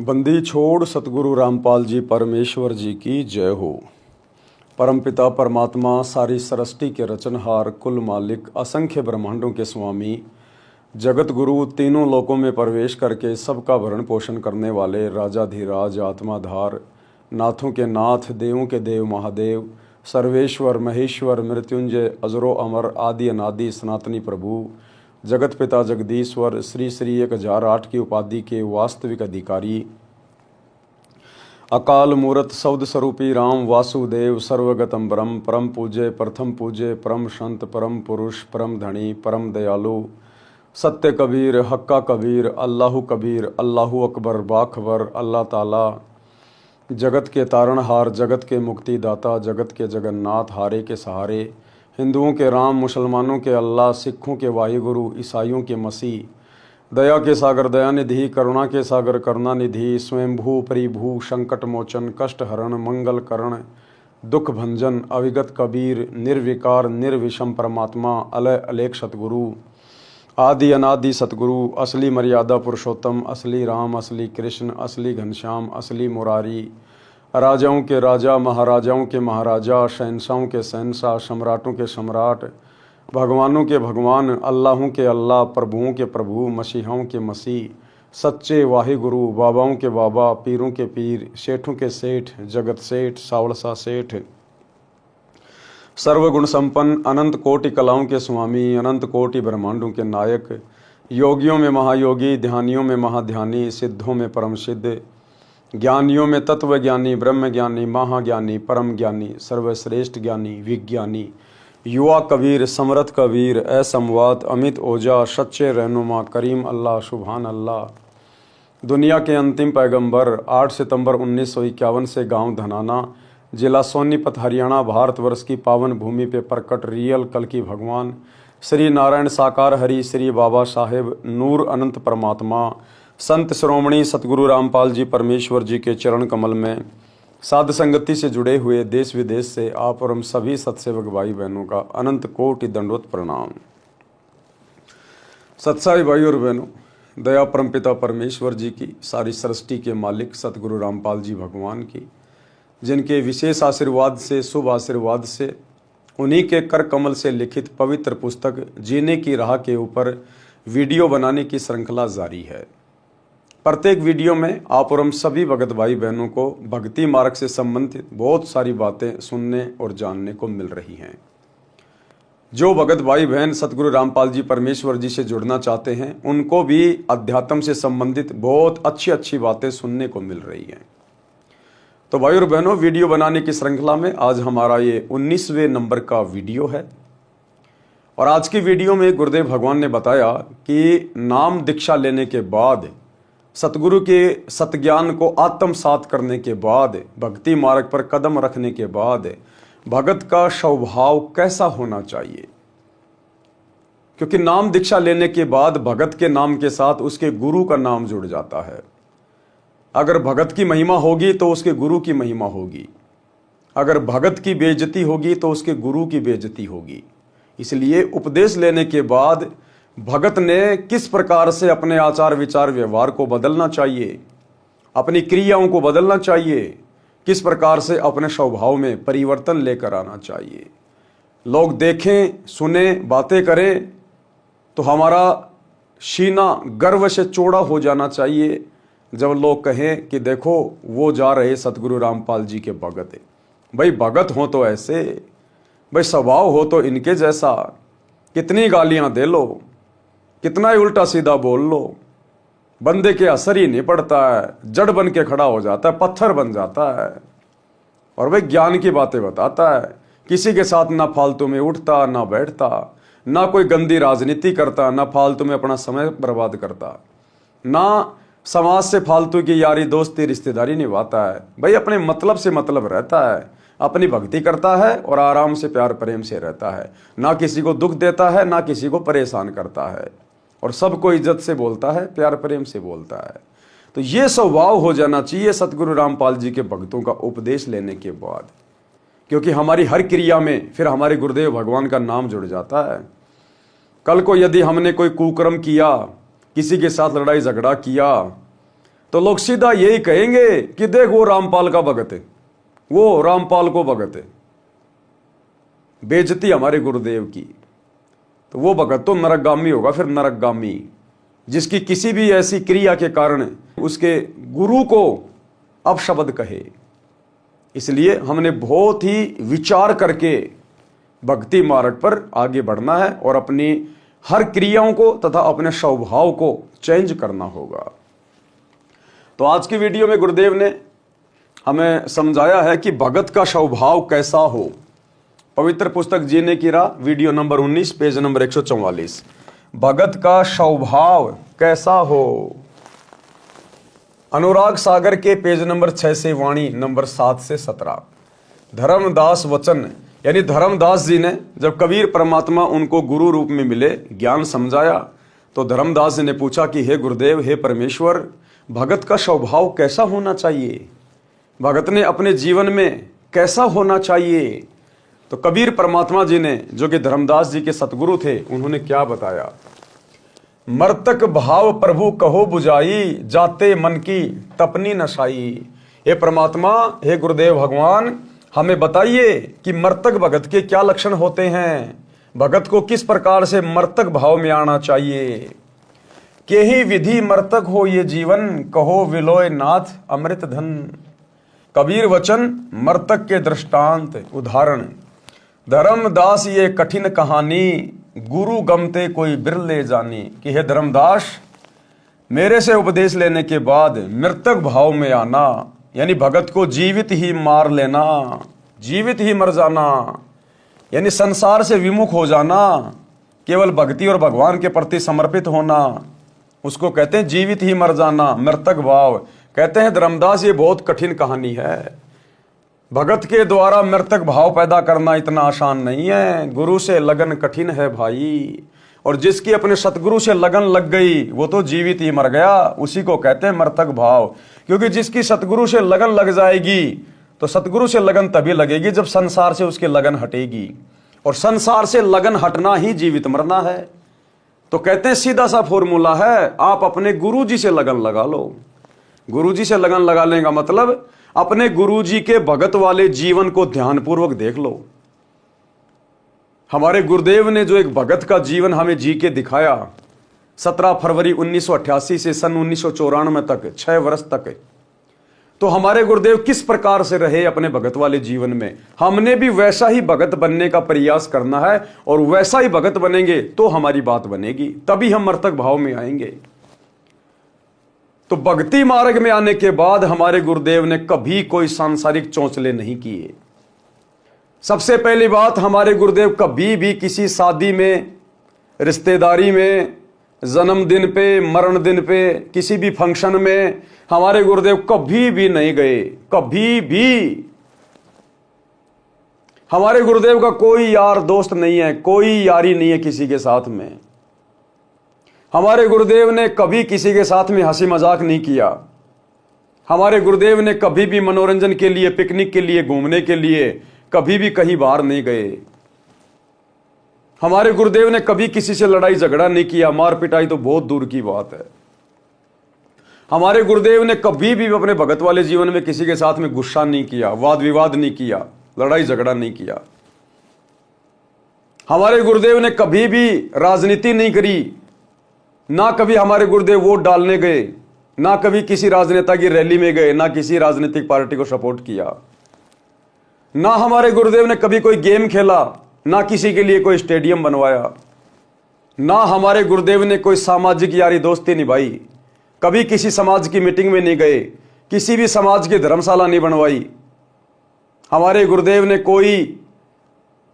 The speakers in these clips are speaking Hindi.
बंदी छोड़ सतगुरु रामपाल जी परमेश्वर जी की जय हो। परमपिता परमात्मा सारी सृष्टि के रचनहार, कुल मालिक, असंख्य ब्रह्मांडों के स्वामी, जगत गुरु, तीनों लोकों में प्रवेश करके सबका भरण पोषण करने वाले राजाधिराज, आत्माधार, नाथों के नाथ, देवों के देव महादेव, सर्वेश्वर महेश्वर, मृत्युंजय, अजरो अमर, आदि अनादि सनातनी प्रभु, जगत पिता जगदीश्वर, श्री श्री 1008 की उपाधि के वास्तविक अधिकारी, अकाल मूरत शब्द स्वरूपी राम वासुदेव, सर्वगतम ब्रह्म, परम पूज्य, प्रथम पूज्य, परम संत, परम पुरुष, परम धनी, परम दयालु, सत्य कबीर, हक्का कबीर, अल्लाहु कबीर, अल्लाहु अकबर, बाखबर, अल्लाह ताला, जगत के तारणहार, जगत के मुक्तिदाता, जगत के जगन्नाथ, हारे के सहारे, हिंदुओं के राम, मुसलमानों के अल्लाह, सिखों के वाहिगुरु, ईसाइयों के मसीह, दया के सागर दयानिधि, करुणा के सागर करुणानिधि, स्वयंभू परिभू, संकट मोचन, कष्ट हरण, मंगल करण, दुख भंजन, अविगत कबीर, निर्विकार निर्विषम परमात्मा, अलय अलेख सतगुरु, आदि अनादि सतगुरु, असली मर्यादा पुरुषोत्तम, असली राम, असली कृष्ण, असली घनश्याम, असली मुरारी, राजाओं के राजा, महाराजाओं के महाराजा, शहंशाहों के शहंशाह, सम्राटों के सम्राट, भगवानों के भगवान, अल्लाहों के अल्लाह, प्रभुओं के प्रभु, मसीहाओं के मसीह, सच्चे वाहिगुरु, बाबाओं के बाबा, पीरों के पीर, सेठों के सेठ, जगत सेठ, सावलसा सेठ, सर्वगुण संपन्न, अनंत कोटि कलाओं के स्वामी, अनंत कोटि ब्रह्मांडों के नायक, योगियों में महायोगी, ध्यानियों में महाध्यानी, सिद्धों में परम सिद्ध, ज्ञानियों में तत्व ज्ञानी, ब्रह्म ज्ञानी, महाज्ञानी, परम ज्ञानी, सर्वश्रेष्ठ ज्ञानी, विज्ञानी, युवा कबीर, समरथ कबीर, असमवात, अमित ओजा, सच्चे रहनुमा, करीम अल्लाह, सुभान अल्लाह, दुनिया के अंतिम पैगंबर, 8 सितंबर 1951 से गांव धनाना, जिला सोनीपत, हरियाणा, भारतवर्ष की पावन भूमि पे प्रकट रियल कल की भगवान श्री नारायण साकार हरि, श्री बाबा साहेब नूर अनंत परमात्मा, संत श्रोमणी सतगुरु रामपाल जी परमेश्वर जी के चरण कमल में साध संगति से जुड़े हुए देश विदेश से आप और हम सभी सत्सेवक भाई बहनों का अनंत कोटि दंडवत प्रणाम। सत्साई भाई और बहनों, दया परमपिता परमेश्वर जी की, सारी सृष्टि के मालिक सतगुरु रामपाल जी भगवान की, जिनके विशेष आशीर्वाद से, शुभ आशीर्वाद से, उन्हीं के कर कमल से लिखित पवित्र पुस्तक जीने की राह के ऊपर वीडियो बनाने की श्रृंखला जारी है। प्रत्येक वीडियो में आप और हम सभी भगत भाई बहनों को भक्ति मार्ग से संबंधित बहुत सारी बातें सुनने और जानने को मिल रही हैं। जो भगत भाई बहन सतगुरु रामपाल जी परमेश्वर जी से जुड़ना चाहते हैं, उनको भी अध्यात्म से संबंधित बहुत अच्छी अच्छी बातें सुनने को मिल रही हैं। तो भाई और बहनों, वीडियो बनाने की श्रृंखला में आज हमारा ये 19वें नंबर का वीडियो है। और आज की वीडियो में गुरुदेव भगवान ने बताया कि नाम दीक्षा लेने के बाद, सतगुरु के सतज्ञान को आत्मसात करने के बाद, भक्ति मार्ग पर कदम रखने के बाद भगत का स्वभाव कैसा होना चाहिए। क्योंकि नाम दीक्षा लेने के बाद भगत के नाम के साथ उसके गुरु का नाम जुड़ जाता है। अगर भगत की महिमा होगी तो उसके गुरु की महिमा होगी, अगर भगत की बेइज्जती होगी तो उसके गुरु की बेइज्जती होगी। इसलिए उपदेश लेने के बाद भगत ने किस प्रकार से अपने आचार विचार व्यवहार को बदलना चाहिए, अपनी क्रियाओं को बदलना चाहिए, किस प्रकार से अपने स्वभाव में परिवर्तन लेकर आना चाहिए। लोग देखें, सुने, बातें करें तो हमारा सीना गर्व से चौड़ा हो जाना चाहिए। जब लोग कहें कि देखो वो जा रहे सतगुरु रामपाल जी के भगत है। भाई भगत हो तो ऐसे, भाई स्वभाव हो तो इनके जैसा। कितनी गालियां दे लो, कितना ही उल्टा सीधा बोल लो, बंदे के असर ही नहीं पड़ता है। जड़ बन के खड़ा हो जाता है, पत्थर बन जाता है। और भाई ज्ञान की बातें बताता है, किसी के साथ ना फालतू में उठता, ना बैठता, ना कोई गंदी राजनीति करता, ना फालतू में अपना समय बर्बाद करता, ना समाज से फालतू की यारी दोस्ती रिश्तेदारी निभाता है। भाई अपने मतलब से मतलब रहता है, अपनी भक्ति करता है और आराम से प्यार प्रेम से रहता है। ना किसी को दुख देता है, ना किसी को परेशान करता है, और सबको इज्जत से बोलता है, प्यार प्रेम से बोलता है। तो ये स्वभाव हो जाना चाहिए सतगुरु रामपाल जी के भक्तों का उपदेश लेने के बाद। क्योंकि हमारी हर क्रिया में फिर हमारे गुरुदेव भगवान का नाम जुड़ जाता है। कल को यदि हमने कोई कुकर्म किया, किसी के साथ लड़ाई झगड़ा किया, तो लोग सीधा यही कहेंगे कि देख वो रामपाल का भगत है, वो रामपाल को भगत है। बेइज्जती हमारे गुरुदेव की। तो वो भगत तो नरकगामी होगा, फिर नरकगामी, जिसकी किसी भी ऐसी क्रिया के कारण उसके गुरु को अपशब्द कहे। इसलिए हमने बहुत ही विचार करके भक्ति मार्ग पर आगे बढ़ना है और अपनी हर क्रियाओं को तथा अपने स्वभाव को चेंज करना होगा। तो आज की वीडियो में गुरुदेव ने हमें समझाया है कि भगत का स्वभाव कैसा हो। पवित्र पुस्तक जीने की राह, वीडियो नंबर 19, पेज नंबर 144। भगत का स्वभाव कैसा हो। अनुराग सागर के पेज नंबर 6 से वाणी नंबर 7 से 17। धर्मदास वचन, यानी धर्मदास जी ने जब कबीर परमात्मा उनको गुरु रूप में मिले, ज्ञान समझाया, तो धर्मदास जी ने पूछा कि हे गुरुदेव, हे परमेश्वर, भगत का स्वभाव कैसा होना चाहिए, भगत ने अपने जीवन में कैसा होना चाहिए। तो कबीर परमात्मा जी ने, जो कि धर्मदास जी के सतगुरु थे, उन्होंने क्या बताया। मर्तक भाव प्रभु कहो बुझाई, जाते मन की तपनी नशाई। हे परमात्मा, हे गुरुदेव भगवान, हमें बताइए कि मर्तक भगत के क्या लक्षण होते हैं, भगत को किस प्रकार से मर्तक भाव में आना चाहिए। के ही विधि मर्तक हो ये जीवन, कहो विलोय नाथ अमृत धन। कबीर वचन, मर्तक के दृष्टांत उदाहरण। धर्मदास ये कठिन कहानी, गुरु गमते कोई बिरले जानी। कि हे धर्मदास, मेरे से उपदेश लेने के बाद मृतक भाव में आना, यानी भगत को जीवित ही मार लेना, जीवित ही मर जाना, यानी संसार से विमुख हो जाना, केवल भक्ति और भगवान के प्रति समर्पित होना, उसको कहते हैं जीवित ही मर जाना, मृतक भाव। कहते हैं धर्मदास, ये बहुत कठिन कहानी है। भगत के द्वारा मृतक भाव पैदा करना इतना आसान नहीं है। गुरु से लगन कठिन है भाई, और जिसकी अपने सतगुरु से लगन लग गई वो तो जीवित ही मर गया, उसी को कहते हैं मृतक भाव। क्योंकि जिसकी सतगुरु से लगन लग जाएगी, तो सतगुरु से लगन तभी लगेगी जब संसार से उसकी लगन हटेगी, और संसार से लगन हटना ही जीवित मरना है। तो कहते हैं सीधा सा फॉर्मूला है, आप अपने गुरु जी से लगन लगा लो। गुरु जी से लगन लगा लेने का मतलब अपने गुरु जी के भगत वाले जीवन को ध्यानपूर्वक देख लो। हमारे गुरुदेव ने जो एक भगत का जीवन हमें जी के दिखाया, 17 फरवरी 1988 से सन 1994 तक, 6 वर्ष तक, तो हमारे गुरुदेव किस प्रकार से रहे अपने भगत वाले जीवन में, हमने भी वैसा ही भगत बनने का प्रयास करना है। और वैसा ही भगत बनेंगे तो हमारी बात बनेगी, तभी हम मर्तक भाव में आएंगे। तो भक्ति मार्ग में आने के बाद हमारे गुरुदेव ने कभी कोई सांसारिक चौंचले नहीं किए। सबसे पहली बात, हमारे गुरुदेव कभी भी किसी शादी में, रिश्तेदारी में, जन्मदिन पे, मरण दिन पे, किसी भी फंक्शन में हमारे गुरुदेव कभी भी नहीं गए। कभी भी हमारे गुरुदेव का कोई यार दोस्त नहीं है, कोई यारी नहीं है किसी के साथ में। हमारे गुरुदेव ने कभी किसी के साथ में हंसी मजाक नहीं किया। हमारे गुरुदेव ने कभी भी मनोरंजन के लिए, पिकनिक के लिए, घूमने के लिए कभी भी कहीं बाहर नहीं गए। हमारे गुरुदेव ने कभी किसी से लड़ाई झगड़ा नहीं किया, मार पिटाई तो बहुत दूर की बात है। हमारे गुरुदेव ने कभी भी अपने भगत वाले जीवन में किसी के साथ में गुस्सा नहीं किया, वाद विवाद नहीं किया, लड़ाई झगड़ा नहीं किया। हमारे गुरुदेव ने कभी भी राजनीति नहीं करी, ना कभी हमारे गुरुदेव वोट डालने गए, ना कभी किसी राजनेता की रैली में गए, ना किसी राजनीतिक पार्टी को सपोर्ट किया। ना हमारे गुरुदेव ने कभी कोई गेम खेला, ना किसी के लिए कोई स्टेडियम बनवाया। ना हमारे गुरुदेव ने कोई सामाजिक यारी दोस्ती निभाई, कभी किसी समाज की मीटिंग में नहीं गए, किसी भी समाज की धर्मशाला नहीं बनवाई। हमारे गुरुदेव ने कोई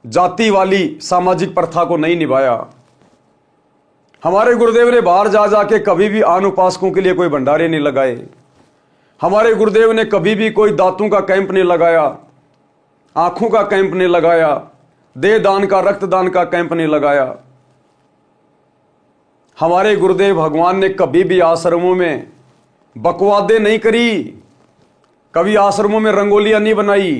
जाति वाली सामाजिक प्रथा को नहीं निभाया। हमारे गुरुदेव ने बाहर जा जाके कभी भी आन उपासकों के लिए कोई भंडारे नहीं लगाए। हमारे गुरुदेव ने कभी भी कोई दातों का कैंप नहीं लगाया, आंखों का कैंप नहीं लगाया, देह दान का, रक्तदान का कैंप नहीं लगाया। हमारे गुरुदेव भगवान ने कभी भी आश्रमों में बकवादे नहीं करी, कभी आश्रमों में रंगोलियां नहीं बनाई,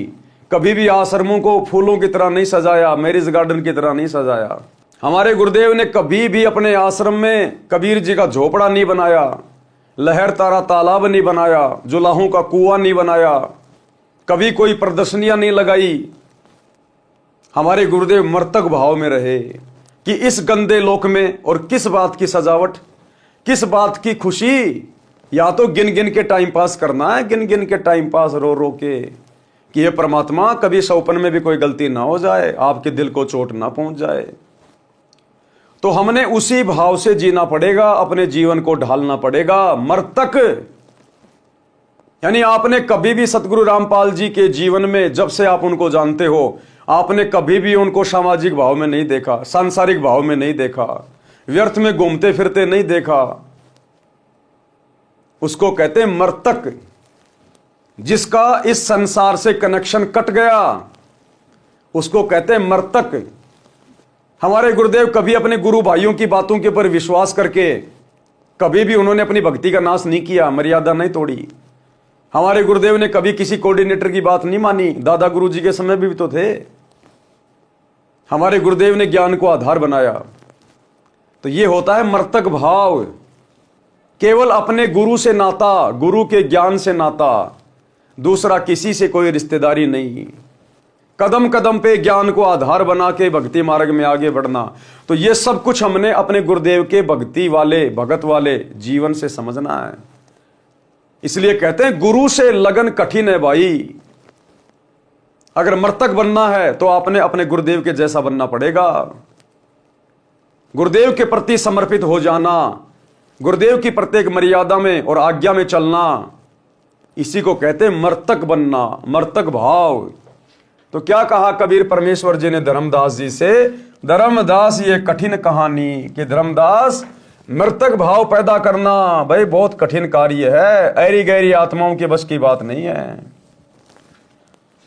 कभी भी आश्रमों को फूलों की तरह नहीं सजाया, मैरिज गार्डन की तरह नहीं सजाया। हमारे गुरुदेव ने कभी भी अपने आश्रम में कबीर जी का झोपड़ा नहीं बनाया, लहर तारा तालाब नहीं बनाया, जुलाहों का कुआं नहीं बनाया, कभी कोई प्रदर्शनियां नहीं लगाई। हमारे गुरुदेव मर्तक भाव में रहे कि इस गंदे लोक में और किस बात की सजावट, किस बात की खुशी। या तो गिन गिन के टाइम पास करना है, गिन गिन के टाइम पास रो रो के, कि ये परमात्मा कभी सौपन में भी कोई गलती ना हो जाए, आपके दिल को चोट ना पहुंच जाए। तो हमने उसी भाव से जीना पड़ेगा, अपने जीवन को ढालना पड़ेगा। मर्तक यानी आपने कभी भी सतगुरु रामपाल जी के जीवन में, जब से आप उनको जानते हो, आपने कभी भी उनको सामाजिक भाव में नहीं देखा, सांसारिक भाव में नहीं देखा, व्यर्थ में घूमते फिरते नहीं देखा। उसको कहते हैं मर्तक, जिसका इस संसार से कनेक्शन कट गया, उसको कहते हैं मर्तक। हमारे गुरुदेव कभी अपने गुरु भाइयों की बातों के ऊपर विश्वास करके कभी भी उन्होंने अपनी भक्ति का नाश नहीं किया, मर्यादा नहीं तोड़ी। हमारे गुरुदेव ने कभी किसी कोऑर्डिनेटर की बात नहीं मानी, दादा गुरु जी के समय भी तो थे। हमारे गुरुदेव ने ज्ञान को आधार बनाया। तो ये होता है मर्तक भाव, केवल अपने गुरु से नाता, गुरु के ज्ञान से नाता, दूसरा किसी से कोई रिश्तेदारी नहीं। कदम कदम पे ज्ञान को आधार बना के भक्ति मार्ग में आगे बढ़ना। तो ये सब कुछ हमने अपने गुरुदेव के भक्ति वाले, भगत वाले जीवन से समझना है। इसलिए कहते हैं गुरु से लगन कठिन है भाई। अगर मर्तक बनना है तो आपने अपने गुरुदेव के जैसा बनना पड़ेगा। गुरुदेव के प्रति समर्पित हो जाना, गुरुदेव की प्रत्येक मर्यादा में और आज्ञा में चलना, इसी को कहते हैं मर्तक बनना, मर्तक भाव। तो क्या कहा कबीर परमेश्वर जी ने धर्मदास जी से, धर्मदास ये कठिन कहानी कि धर्मदास मर्तक भाव पैदा करना भाई बहुत कठिन कार्य है, ऐरी गैरी आत्माओं के बस की बात नहीं है।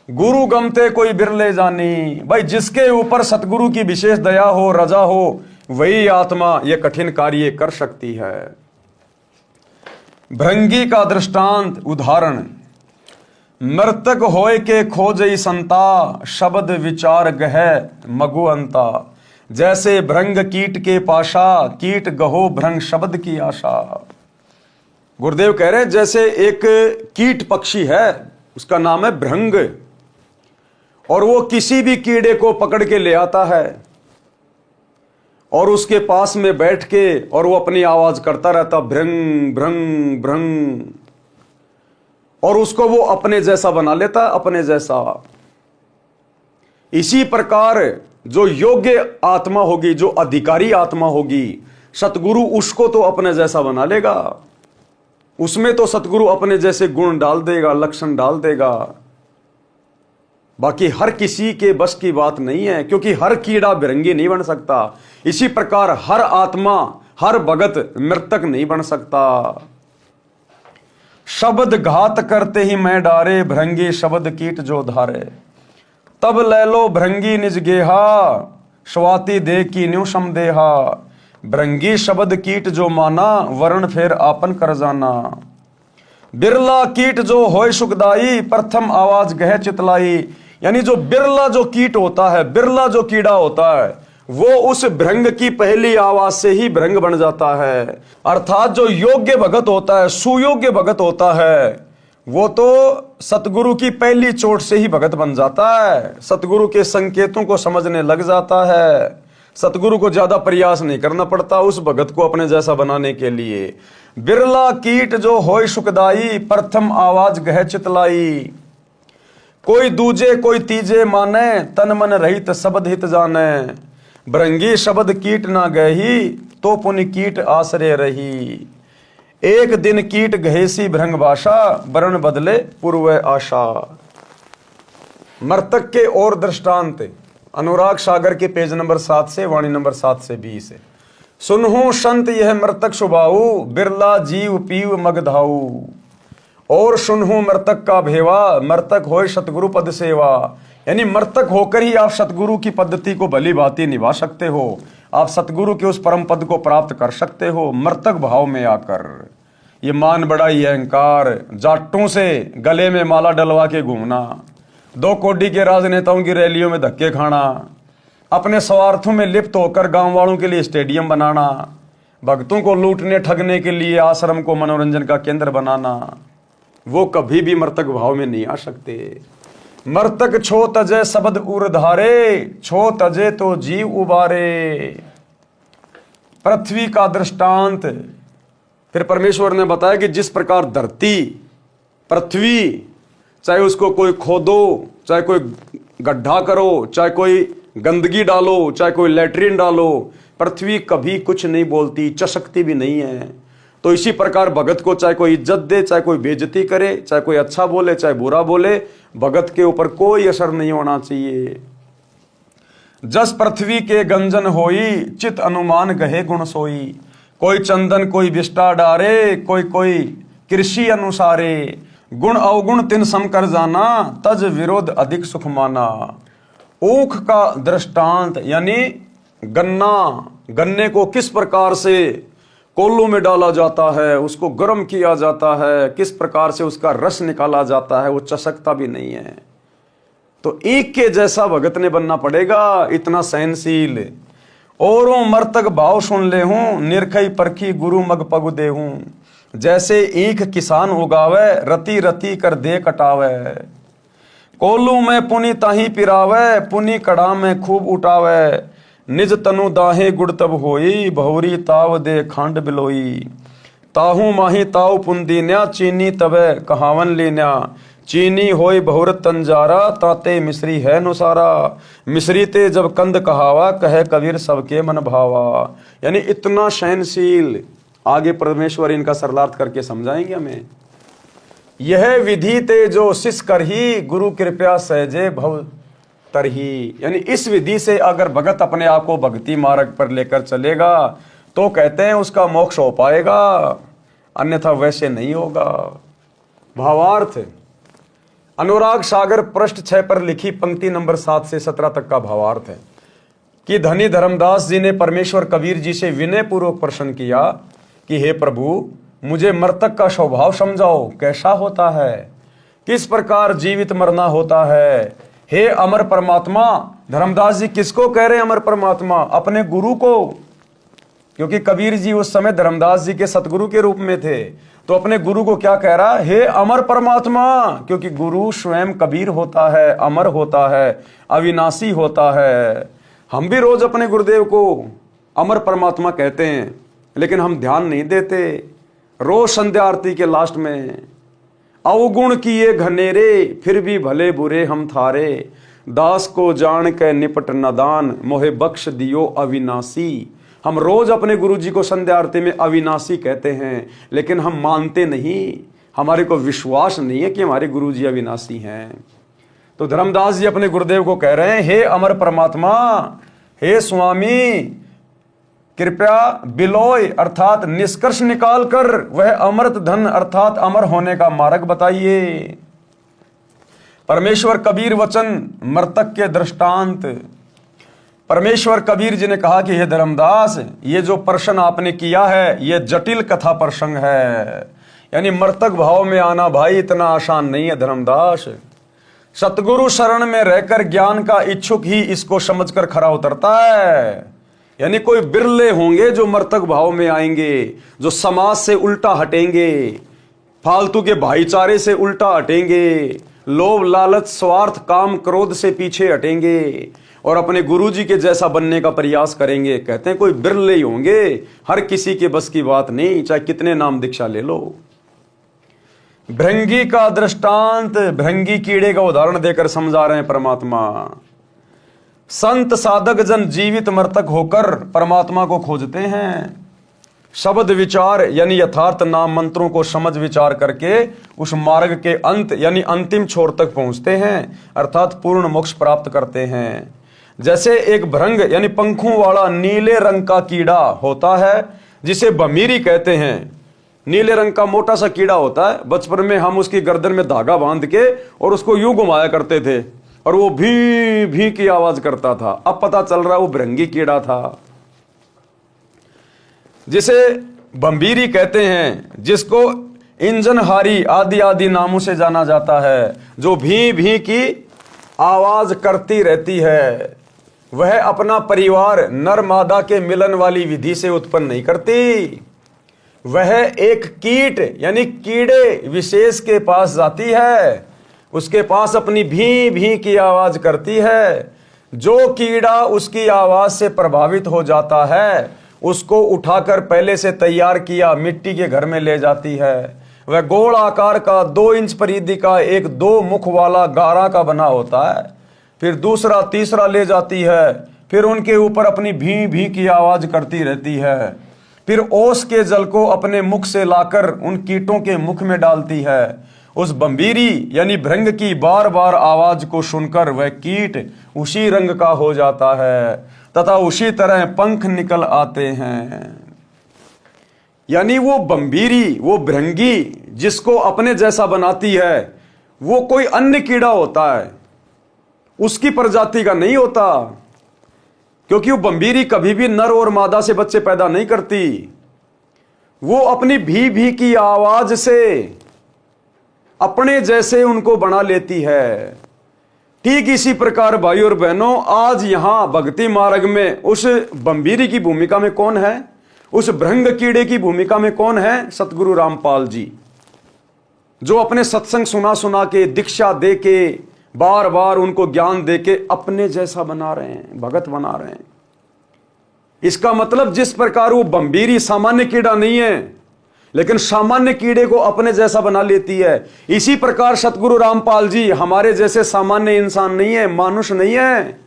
गुरु गमते कोई बिरले जानी, भाई जिसके ऊपर सतगुरु की विशेष दया हो, रजा हो, वही आत्मा ये कठिन कार्य कर सकती है। भृंगी का दृष्टांत उदाहरण, मर्तक होय के खोजई संता, शब्द विचार गह मगु अंता। जैसे भृंग कीट के पाशा, कीट गहो भृंग शब्द की आशा। गुरुदेव कह रहे हैं जैसे एक कीट पक्षी है, उसका नाम है भृंग, और वो किसी भी कीड़े को पकड़ के ले आता है और उसके पास में बैठ के और वो अपनी आवाज करता रहता, भृंग भृंग भृंग, और उसको वो अपने जैसा बना लेता, अपने जैसा। इसी प्रकार जो योग्य आत्मा होगी, जो अधिकारी आत्मा होगी, सतगुरु उसको तो अपने जैसा बना लेगा। उसमें तो सतगुरु अपने जैसे गुण डाल देगा, लक्षण डाल देगा। बाकी हर किसी के बस की बात नहीं है, क्योंकि हर कीड़ा भृंगी नहीं बन सकता। इसी प्रकार हर आत्मा, हर भगत मृतक नहीं बन सकता। शब्द घात करते ही मैं डारे, भृंगी शब्द कीट जो धारे। तब ले लो भृंगी निज गेहा, स्वाति दे की न्यू समदेहा। भृंगी शब्द कीट जो माना, वर्ण फेर आपन कर जाना। बिरला कीट जो होय सुखदाई, प्रथम आवाज गह चितलाई। यानी जो बिरला जो कीट होता है, बिरला जो कीड़ा होता है, वो उस भृंग की पहली आवाज से ही भृंग बन जाता है। अर्थात जो योग्य भगत होता है, सुयोग्य भगत होता है, वो तो सतगुरु की पहली चोट से ही भगत बन जाता है। सतगुरु के संकेतों को समझने लग जाता है। सतगुरु को ज्यादा प्रयास नहीं करना पड़ता उस भगत को अपने जैसा बनाने के लिए। बिरला कीट जो होय सुखदाई, प्रथम आवाज गह चितलाई। कोई दूजे कोई तीजे माने, तन मन रहित शब्द हित जाने। भृंगी शब्द कीट ना गही, तो पुनि कीट आश्रय रही। एक दिन कीट गहेसी भृंग भाषा, वर्ण बदले पूर्व आशा। मर्तक के और दृष्टांत अनुराग सागर के पेज नंबर 7 से वाणी नंबर 7 से 20 है। सुनहु संत यह मृतक सुभाऊ, बिरला जीव पीव मगधाऊ। और सुनहु मृतक का भेवा, मृतक होय सतगुरु पद सेवा। यानी मृतक होकर ही आप सतगुरु की पद्धति को भली भांति निभा सकते हो, आप सतगुरु के उस परम पद को प्राप्त कर सकते हो मृतक भाव में आकर। ये मान बड़ाई अहंकार, जाटों से गले में माला डलवा के घूमना, 2 कोडी के राजनेताओं की रैलियों में धक्के खाना, अपने स्वार्थों में लिप्त होकर गांव वालों के लिए स्टेडियम बनाना, भक्तों को लूटने ठगने के लिए आश्रम को मनोरंजन का केंद्र बनाना, वो कभी भी मर्तक भाव में नहीं आ सकते। मर्तक छो तजे शब्द उर्धारे, छो तजे तो जीव उबारे। पृथ्वी का दृष्टांत फिर परमेश्वर ने बताया कि जिस प्रकार धरती, पृथ्वी, चाहे उसको कोई खोदो, चाहे कोई गड्ढा करो, चाहे कोई गंदगी डालो, चाहे कोई लैट्रिन डालो, पृथ्वी कभी कुछ नहीं बोलती, चसकती भी नहीं है। तो इसी प्रकार भगत को चाहे कोई इज्जत दे, चाहे कोई बेइज्जती करे, चाहे कोई अच्छा बोले, चाहे बुरा बोले, भगत के ऊपर कोई असर नहीं होना चाहिए। जस पृथ्वी के गंजन होई, चित अनुमान गहे गुण सोई। कोई चंदन कोई विष्टा डारे, कोई कोई कृषि अनुसारे। गुण अवगुण तिन सम कर जाना, तज विरोध अधिक सुख माना। ऊख का दृष्टांत यानी गन्ने को किस प्रकार से कोल्लू में डाला जाता है, उसको गर्म किया जाता है, किस प्रकार से उसका रस निकाला जाता है, वो चसकता भी नहीं है। तो एक के जैसा भगत ने बनना पड़ेगा, इतना सहनशील। औरों मर्तक भाव सुन ले हूं, निरखई परखी गुरु मग पग दे हूं। जैसे ईख किसान उगावे, रति रति कर दे कटावे। कोल्लू में पुनि ताही पिरावे, पुनि कड़ा में खूब उठावे। निज तनु दाहे गुड़ तब होई, बहुरी ताव दे खांड बिलोई। ताहू माही ताव पुंदीन्या, चीनी तबे कहावन लीन्या। चीनी होई बहुर तंजारा, ताते मिश्री है नुसारा। मिश्री ते जब कंद कहावा, कहे कबीर सबके मन भावा। यानी इतना सहनशील। आगे परमेश्वर इनका सरलार्थ करके समझाएंगे हमें। यह विधि ते जो शिष करही, गुरु कृपया सहजे भव तरही। यानी इस विधि से अगर भगत अपने आप को भक्ति मार्ग पर लेकर चलेगा तो कहते हैं उसका मोक्ष हो पाएगा, अन्यथा वैसे नहीं होगा। भावार्थ अनुराग सागर पृष्ठ 6 पर लिखी पंक्ति नंबर 7 से 17 तक का भावार्थ है कि धनी धर्मदास जी ने परमेश्वर कबीर जी से विनय पूर्वक प्रश्न किया कि हे प्रभु, मुझे मृतक का स्वभाव समझाओ, कैसा होता है, किस प्रकार जीवित मरना होता है। हे अमर परमात्मा, धर्मदास जी किसको कह रहे हैं अमर परमात्मा? अपने गुरु को, क्योंकि कबीर जी उस समय धर्मदास जी के सतगुरु के रूप में थे। तो अपने गुरु को क्या कह रहा? हे अमर परमात्मा, क्योंकि गुरु स्वयं कबीर होता है, अमर होता है, अविनाशी होता है। हम भी रोज अपने गुरुदेव को अमर परमात्मा कहते हैं, लेकिन हम ध्यान नहीं देते। रोज संध्या आरती के लास्ट में अवगुण किए घनेरे, फिर भी भले बुरे हम थारे। दास को जान के निपट नदान, मोहे बख्श दियो अविनाशी। हम रोज अपने गुरुजी को संध्या आरती में अविनाशी कहते हैं, लेकिन हम मानते नहीं, हमारे को विश्वास नहीं है कि हमारे गुरुजी अविनाशी हैं। तो धर्मदास जी अपने गुरुदेव को कह रहे हैं, हे अमर परमात्मा, हे स्वामी, कृपया बिलोय अर्थात निष्कर्ष निकाल कर वह अमृत धन अर्थात अमर होने का मार्ग बताइए। परमेश्वर कबीर वचन मृतक के दृष्टांत। परमेश्वर कबीर जी ने कहा कि हे धर्मदास, ये जो प्रश्न आपने किया है ये जटिल कथा प्रसंग है। यानी मृतक भाव में आना भाई इतना आसान नहीं है धर्मदास। सतगुरु शरण में रहकर ज्ञान का इच्छुक ही इसको समझकर खरा उतरता है। यानी कोई बिरले होंगे जो मर्तक भाव में आएंगे, जो समाज से उल्टा हटेंगे, फालतू के भाईचारे से उल्टा हटेंगे, लोभ लालच स्वार्थ काम क्रोध से पीछे हटेंगे और अपने गुरुजी के जैसा बनने का प्रयास करेंगे। कहते हैं कोई बिरले ही होंगे, हर किसी के बस की बात नहीं, चाहे कितने नाम दीक्षा ले लो। भृंगी का दृष्टांत, भृंगी कीड़े का उदाहरण देकर समझा रहे हैं परमात्मा। संत साधक जन जीवित मृतक होकर परमात्मा को खोजते हैं। शब्द विचार यानी यथार्थ नाम मंत्रों को समझ विचार करके उस मार्ग के अंत यानी अंतिम छोर तक पहुंचते हैं, अर्थात पूर्ण मोक्ष प्राप्त करते हैं। जैसे एक भृंग यानी पंखों वाला नीले रंग का कीड़ा होता है, जिसे भमीरी कहते हैं। नीले रंग का मोटा सा कीड़ा होता है। बचपन में हम उसकी गर्दन में धागा बांध के और उसको यूं घुमाया करते थे और वो भी भी की आवाज करता था। अब पता चल रहा वो भृंगी कीड़ा था, जिसे भंबीरी कहते हैं, जिसको इंजनहारी आदि आदि नामों से जाना जाता है, जो भी की आवाज करती रहती है। वह अपना परिवार नर मादा के मिलन वाली विधि से उत्पन्न नहीं करती। वह एक कीट यानी कीड़े विशेष के पास जाती है, उसके पास अपनी भी भी की आवाज करती है। जो कीड़ा उसकी आवाज से प्रभावित हो जाता है उसको उठाकर पहले से तैयार किया मिट्टी के घर में ले जाती है। वह गोल आकार का 2 इंच परिधि का एक 2 मुख वाला गारा का बना होता है। फिर दूसरा तीसरा ले जाती है, फिर उनके ऊपर अपनी भी भी की आवाज करती रहती है। फिर ओस के जल को अपने मुख से लाकर उन कीटों के मुख में डालती है। उस बम्बीरी यानी भृंग की बार बार आवाज को सुनकर वह कीट उसी रंग का हो जाता है तथा उसी तरह पंख निकल आते हैं। यानी वो बम्बीरी, वो भृंगी जिसको अपने जैसा बनाती है, वो कोई अन्य कीड़ा होता है, उसकी प्रजाति का नहीं होता। क्योंकि वो बम्बीरी कभी भी नर और मादा से बच्चे पैदा नहीं करती। वो अपनी भी की आवाज से अपने जैसे उनको बना लेती है। ठीक इसी प्रकार भाई और बहनों, आज यहां भक्ति मार्ग में उस बम्बीरी की भूमिका में कौन है, उस भृंग कीड़े की भूमिका में कौन है? सतगुरु रामपाल जी, जो अपने सत्संग सुना सुना के, दीक्षा दे के, बार बार उनको ज्ञान दे के अपने जैसा बना रहे हैं, भगत बना रहे हैं। इसका मतलब जिस प्रकार वो बम्बीरी सामान्य कीड़ा नहीं है, लेकिन सामान्य कीड़े को अपने जैसा बना लेती है, इसी प्रकार सतगुरु रामपाल जी हमारे जैसे सामान्य इंसान नहीं है, मानुष नहीं है।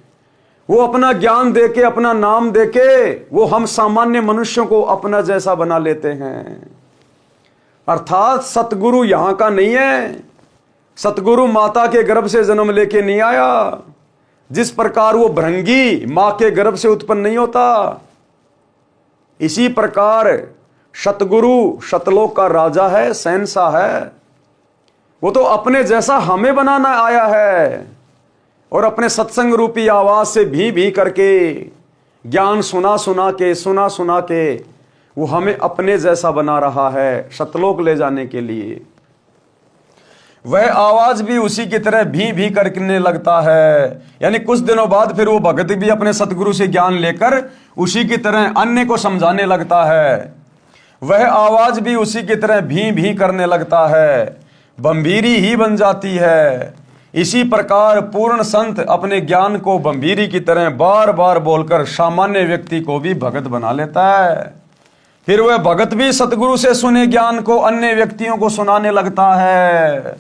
वो अपना ज्ञान देके, अपना नाम देके, वो हम सामान्य मनुष्यों को अपना जैसा बना लेते हैं। अर्थात सतगुरु यहां का नहीं है। सतगुरु माता के गर्भ से जन्म लेके नहीं आया। जिस प्रकार वो भृंगी मां के गर्भ से उत्पन्न नहीं होता, इसी प्रकार सतगुरु सतलोक का राजा है, शहंशाह है। वो तो अपने जैसा हमें बनाना आया है और अपने सत्संग रूपी आवाज से भी करके, ज्ञान सुना सुना के वो हमें अपने जैसा बना रहा है सतलोक ले जाने के लिए। वह आवाज भी उसी की तरह भी करने लगता है। यानी कुछ दिनों बाद फिर वो भगत भी अपने सतगुरु से ज्ञान लेकर उसी की तरह अन्य को समझाने लगता है। वह आवाज भी उसी की तरह भी करने लगता है, बम्बीरी ही बन जाती है। इसी प्रकार पूर्ण संत अपने ज्ञान को बम्बीरी की तरह बार बार बोलकर सामान्य व्यक्ति को भी भगत बना लेता है। फिर वह भगत भी सतगुरु से सुने ज्ञान को अन्य व्यक्तियों को सुनाने लगता है।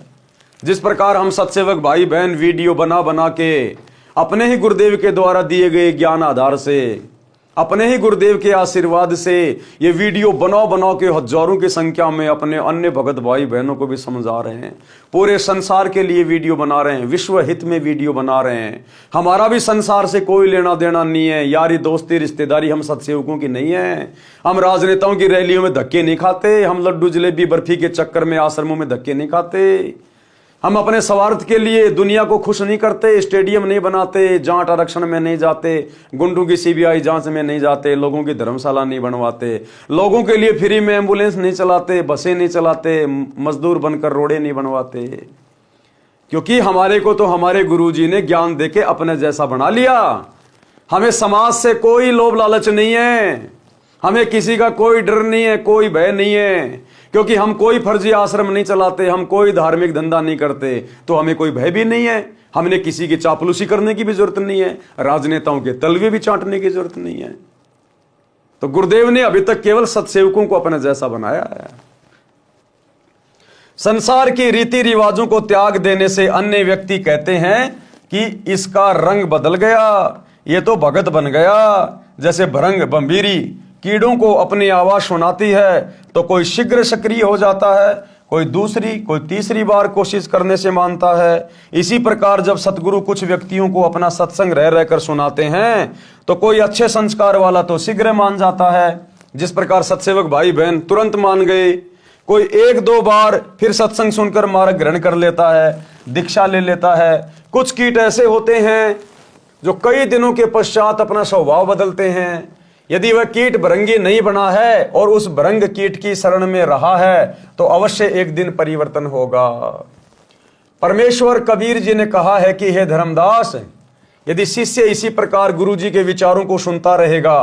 जिस प्रकार हम सत्सेवक भाई बहन वीडियो बना के अपने ही गुरुदेव के द्वारा दिए गए ज्ञान आधार से, अपने ही गुरुदेव के आशीर्वाद से ये वीडियो बनाओ के हजारों की संख्या में अपने अन्य भगत भाई बहनों को भी समझा रहे हैं। पूरे संसार के लिए वीडियो बना रहे हैं, विश्व हित में वीडियो बना रहे हैं। हमारा भी संसार से कोई लेना देना नहीं है, यारी दोस्ती रिश्तेदारी हम सत्सेवकों की नहीं है। हम राजनेताओं की रैलियों में धक्के नहीं खाते, हम लड्डू जलेबी बर्फी के चक्कर में आश्रमों में धक्के नहीं खाते। हम अपने स्वार्थ के लिए दुनिया को खुश नहीं करते, स्टेडियम नहीं बनाते, जांच आरक्षण में नहीं जाते, गुंडों की सीबीआई जांच में नहीं जाते, लोगों की धर्मशाला नहीं बनवाते, लोगों के लिए फ्री में एम्बुलेंस नहीं चलाते, बसें नहीं चलाते, मजदूर बनकर रोडे नहीं बनवाते। क्योंकि हमारे को तो हमारे गुरुजी ने ज्ञान देके अपने जैसा बना लिया। हमें समाज से कोई लोभ लालच नहीं है, हमें किसी का कोई डर नहीं है, कोई भय नहीं है। क्योंकि हम कोई फर्जी आश्रम नहीं चलाते, हम कोई धार्मिक धंधा नहीं करते, तो हमें कोई भय भी नहीं है। हमने किसी की चापलूसी करने की भी जरूरत नहीं है, राजनेताओं के तलवे भी चाटने की जरूरत नहीं है। तो गुरुदेव ने अभी तक केवल सत्सेवकों को अपने जैसा बनाया है। संसार की रीति रिवाजों को त्याग देने से अन्य व्यक्ति कहते हैं कि इसका रंग बदल गया, ये तो भगत बन गया। जैसे भृंग बम्बीरी कीड़ों को अपनी आवाज सुनाती है तो कोई शीघ्र सक्रिय हो जाता है, कोई दूसरी कोई तीसरी बार कोशिश करने से मानता है। इसी प्रकार जब सतगुरु कुछ व्यक्तियों को अपना सत्संग रह रहकर सुनाते हैं तो कोई अच्छे संस्कार वाला तो शीघ्र मान जाता है, जिस प्रकार सत्सेवक भाई बहन तुरंत मान गए। कोई 1-2 बार फिर सत्संग सुनकर मार्ग ग्रहण कर लेता है, दीक्षा ले लेता है। कुछ कीट ऐसे होते हैं जो कई दिनों के पश्चात अपना स्वभाव बदलते हैं। यदि वह कीट भृंगी नहीं बना है और उस भृंग कीट की शरण में रहा है तो अवश्य एक दिन परिवर्तन होगा। परमेश्वर कबीर जी ने कहा है कि हे धर्मदास, यदि शिष्य इसी प्रकार गुरु जी के विचारों को सुनता रहेगा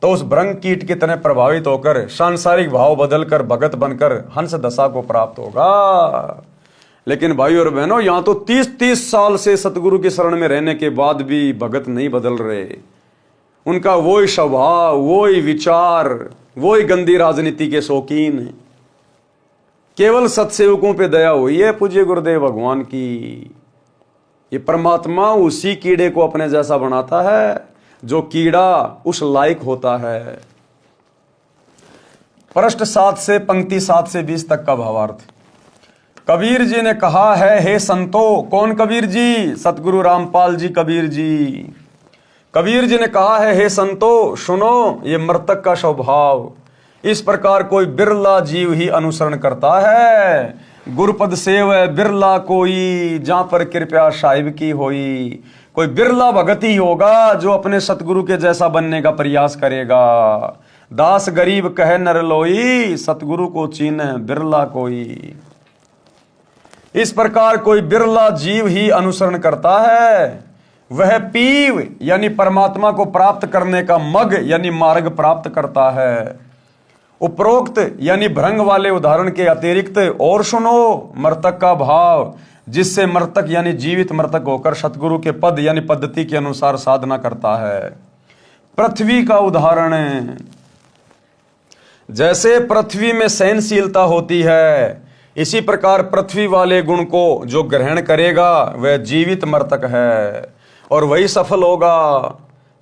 तो उस भृंग कीट की तरह प्रभावित होकर सांसारिक भाव बदलकर भगत बनकर हंस दशा को प्राप्त होगा। लेकिन भाई और बहनों, यहां तो 30-30 साल से सतगुरु की शरण में रहने के बाद भी भगत नहीं बदल रहे। उनका वही स्वभाव, वही विचार, वही गंदी राजनीति के शौकीन है। केवल सत्सेवकों पे दया हुई है पूज्य गुरुदेव भगवान की। ये परमात्मा उसी कीड़े को अपने जैसा बनाता है जो कीड़ा उस लायक होता है। पृष्ठ 7 से पंक्ति 7 से 20 तक का भावार्थ। कबीर जी ने कहा है, हे संतो। कौन कबीर जी? सतगुरु रामपाल जी कबीर जी। कबीर जी ने कहा है, हे संतो सुनो, ये मृतक का स्वभाव इस प्रकार कोई बिरला जीव ही अनुसरण करता है। गुरुपद सेव बिरला कोई, जहां पर कृपया साहिब की होई। कोई बिरला भगत ही होगा जो अपने सतगुरु के जैसा बनने का प्रयास करेगा। दास गरीब कहे नरलोई, सतगुरु को चीने बिरला कोई। इस प्रकार कोई बिरला जीव ही अनुसरण करता है। वह पीव यानी परमात्मा को प्राप्त करने का मग यानी मार्ग प्राप्त करता है। उपरोक्त यानी भ्रंग वाले उदाहरण के अतिरिक्त और सुनो मृतक का भाव, जिससे मृतक यानी जीवित मृतक होकर सतगुरु के पद यानी पद्धति के अनुसार साधना करता है। पृथ्वी का उदाहरण, जैसे पृथ्वी में सहनशीलता होती है, इसी प्रकार पृथ्वी वाले गुण को जो ग्रहण करेगा वह जीवित मृतक है और वही सफल होगा।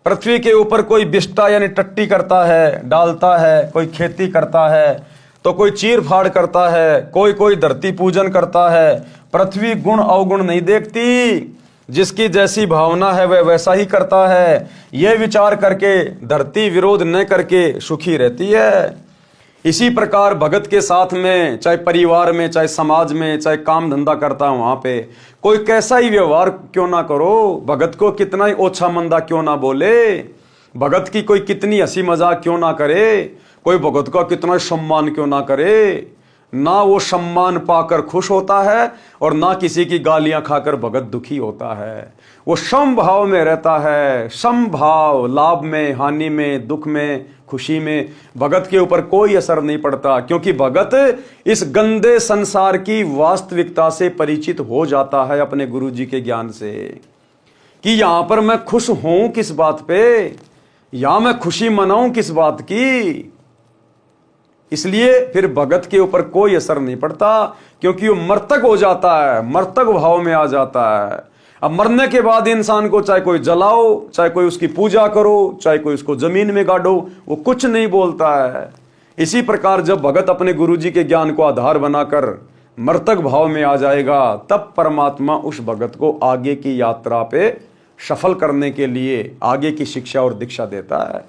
पृथ्वी के ऊपर कोई विष्टा यानी टट्टी करता है, डालता है, कोई खेती करता है तो कोई चीर फाड़ करता है, कोई धरती पूजन करता है। पृथ्वी गुण अवगुण नहीं देखती, जिसकी जैसी भावना है वह वैसा ही करता है। यह विचार करके धरती विरोध न करके सुखी रहती है। इसी प्रकार भगत के साथ में, चाहे परिवार में, चाहे समाज में, चाहे काम धंधा करता है, वहां पे कोई कैसा ही व्यवहार क्यों ना करो, भगत को कितना ही ओछा मंदा क्यों ना बोले, भगत की कोई कितनी हंसी मजाक क्यों ना करे, कोई भगत का कितना सम्मान क्यों ना करे, ना वो सम्मान पाकर खुश होता है और ना किसी की गालियां खाकर भगत दुखी होता है। वो समभाव में रहता है। समभाव, लाभ में, हानि में, दुख में, खुशी में भगत के ऊपर कोई असर नहीं पड़ता, क्योंकि भगत इस गंदे संसार की वास्तविकता से परिचित हो जाता है अपने गुरु जी के ज्ञान से, कि यहां पर मैं खुश हूं किस बात पे, या मैं खुशी मनाऊं किस बात की। इसलिए फिर भगत के ऊपर कोई असर नहीं पड़ता, क्योंकि वो मर्तक हो जाता है, मर्तक भाव में आ जाता है। अब मरने के बाद इंसान को चाहे कोई जलाओ, चाहे कोई उसकी पूजा करो, चाहे कोई उसको जमीन में गाड़ो, वो कुछ नहीं बोलता है। इसी प्रकार जब भगत अपने गुरु जी के ज्ञान को आधार बनाकर मर्तक भाव में आ जाएगा, तब परमात्मा उस भगत को आगे की यात्रा पे सफल करने के लिए आगे की शिक्षा और दीक्षा देता है।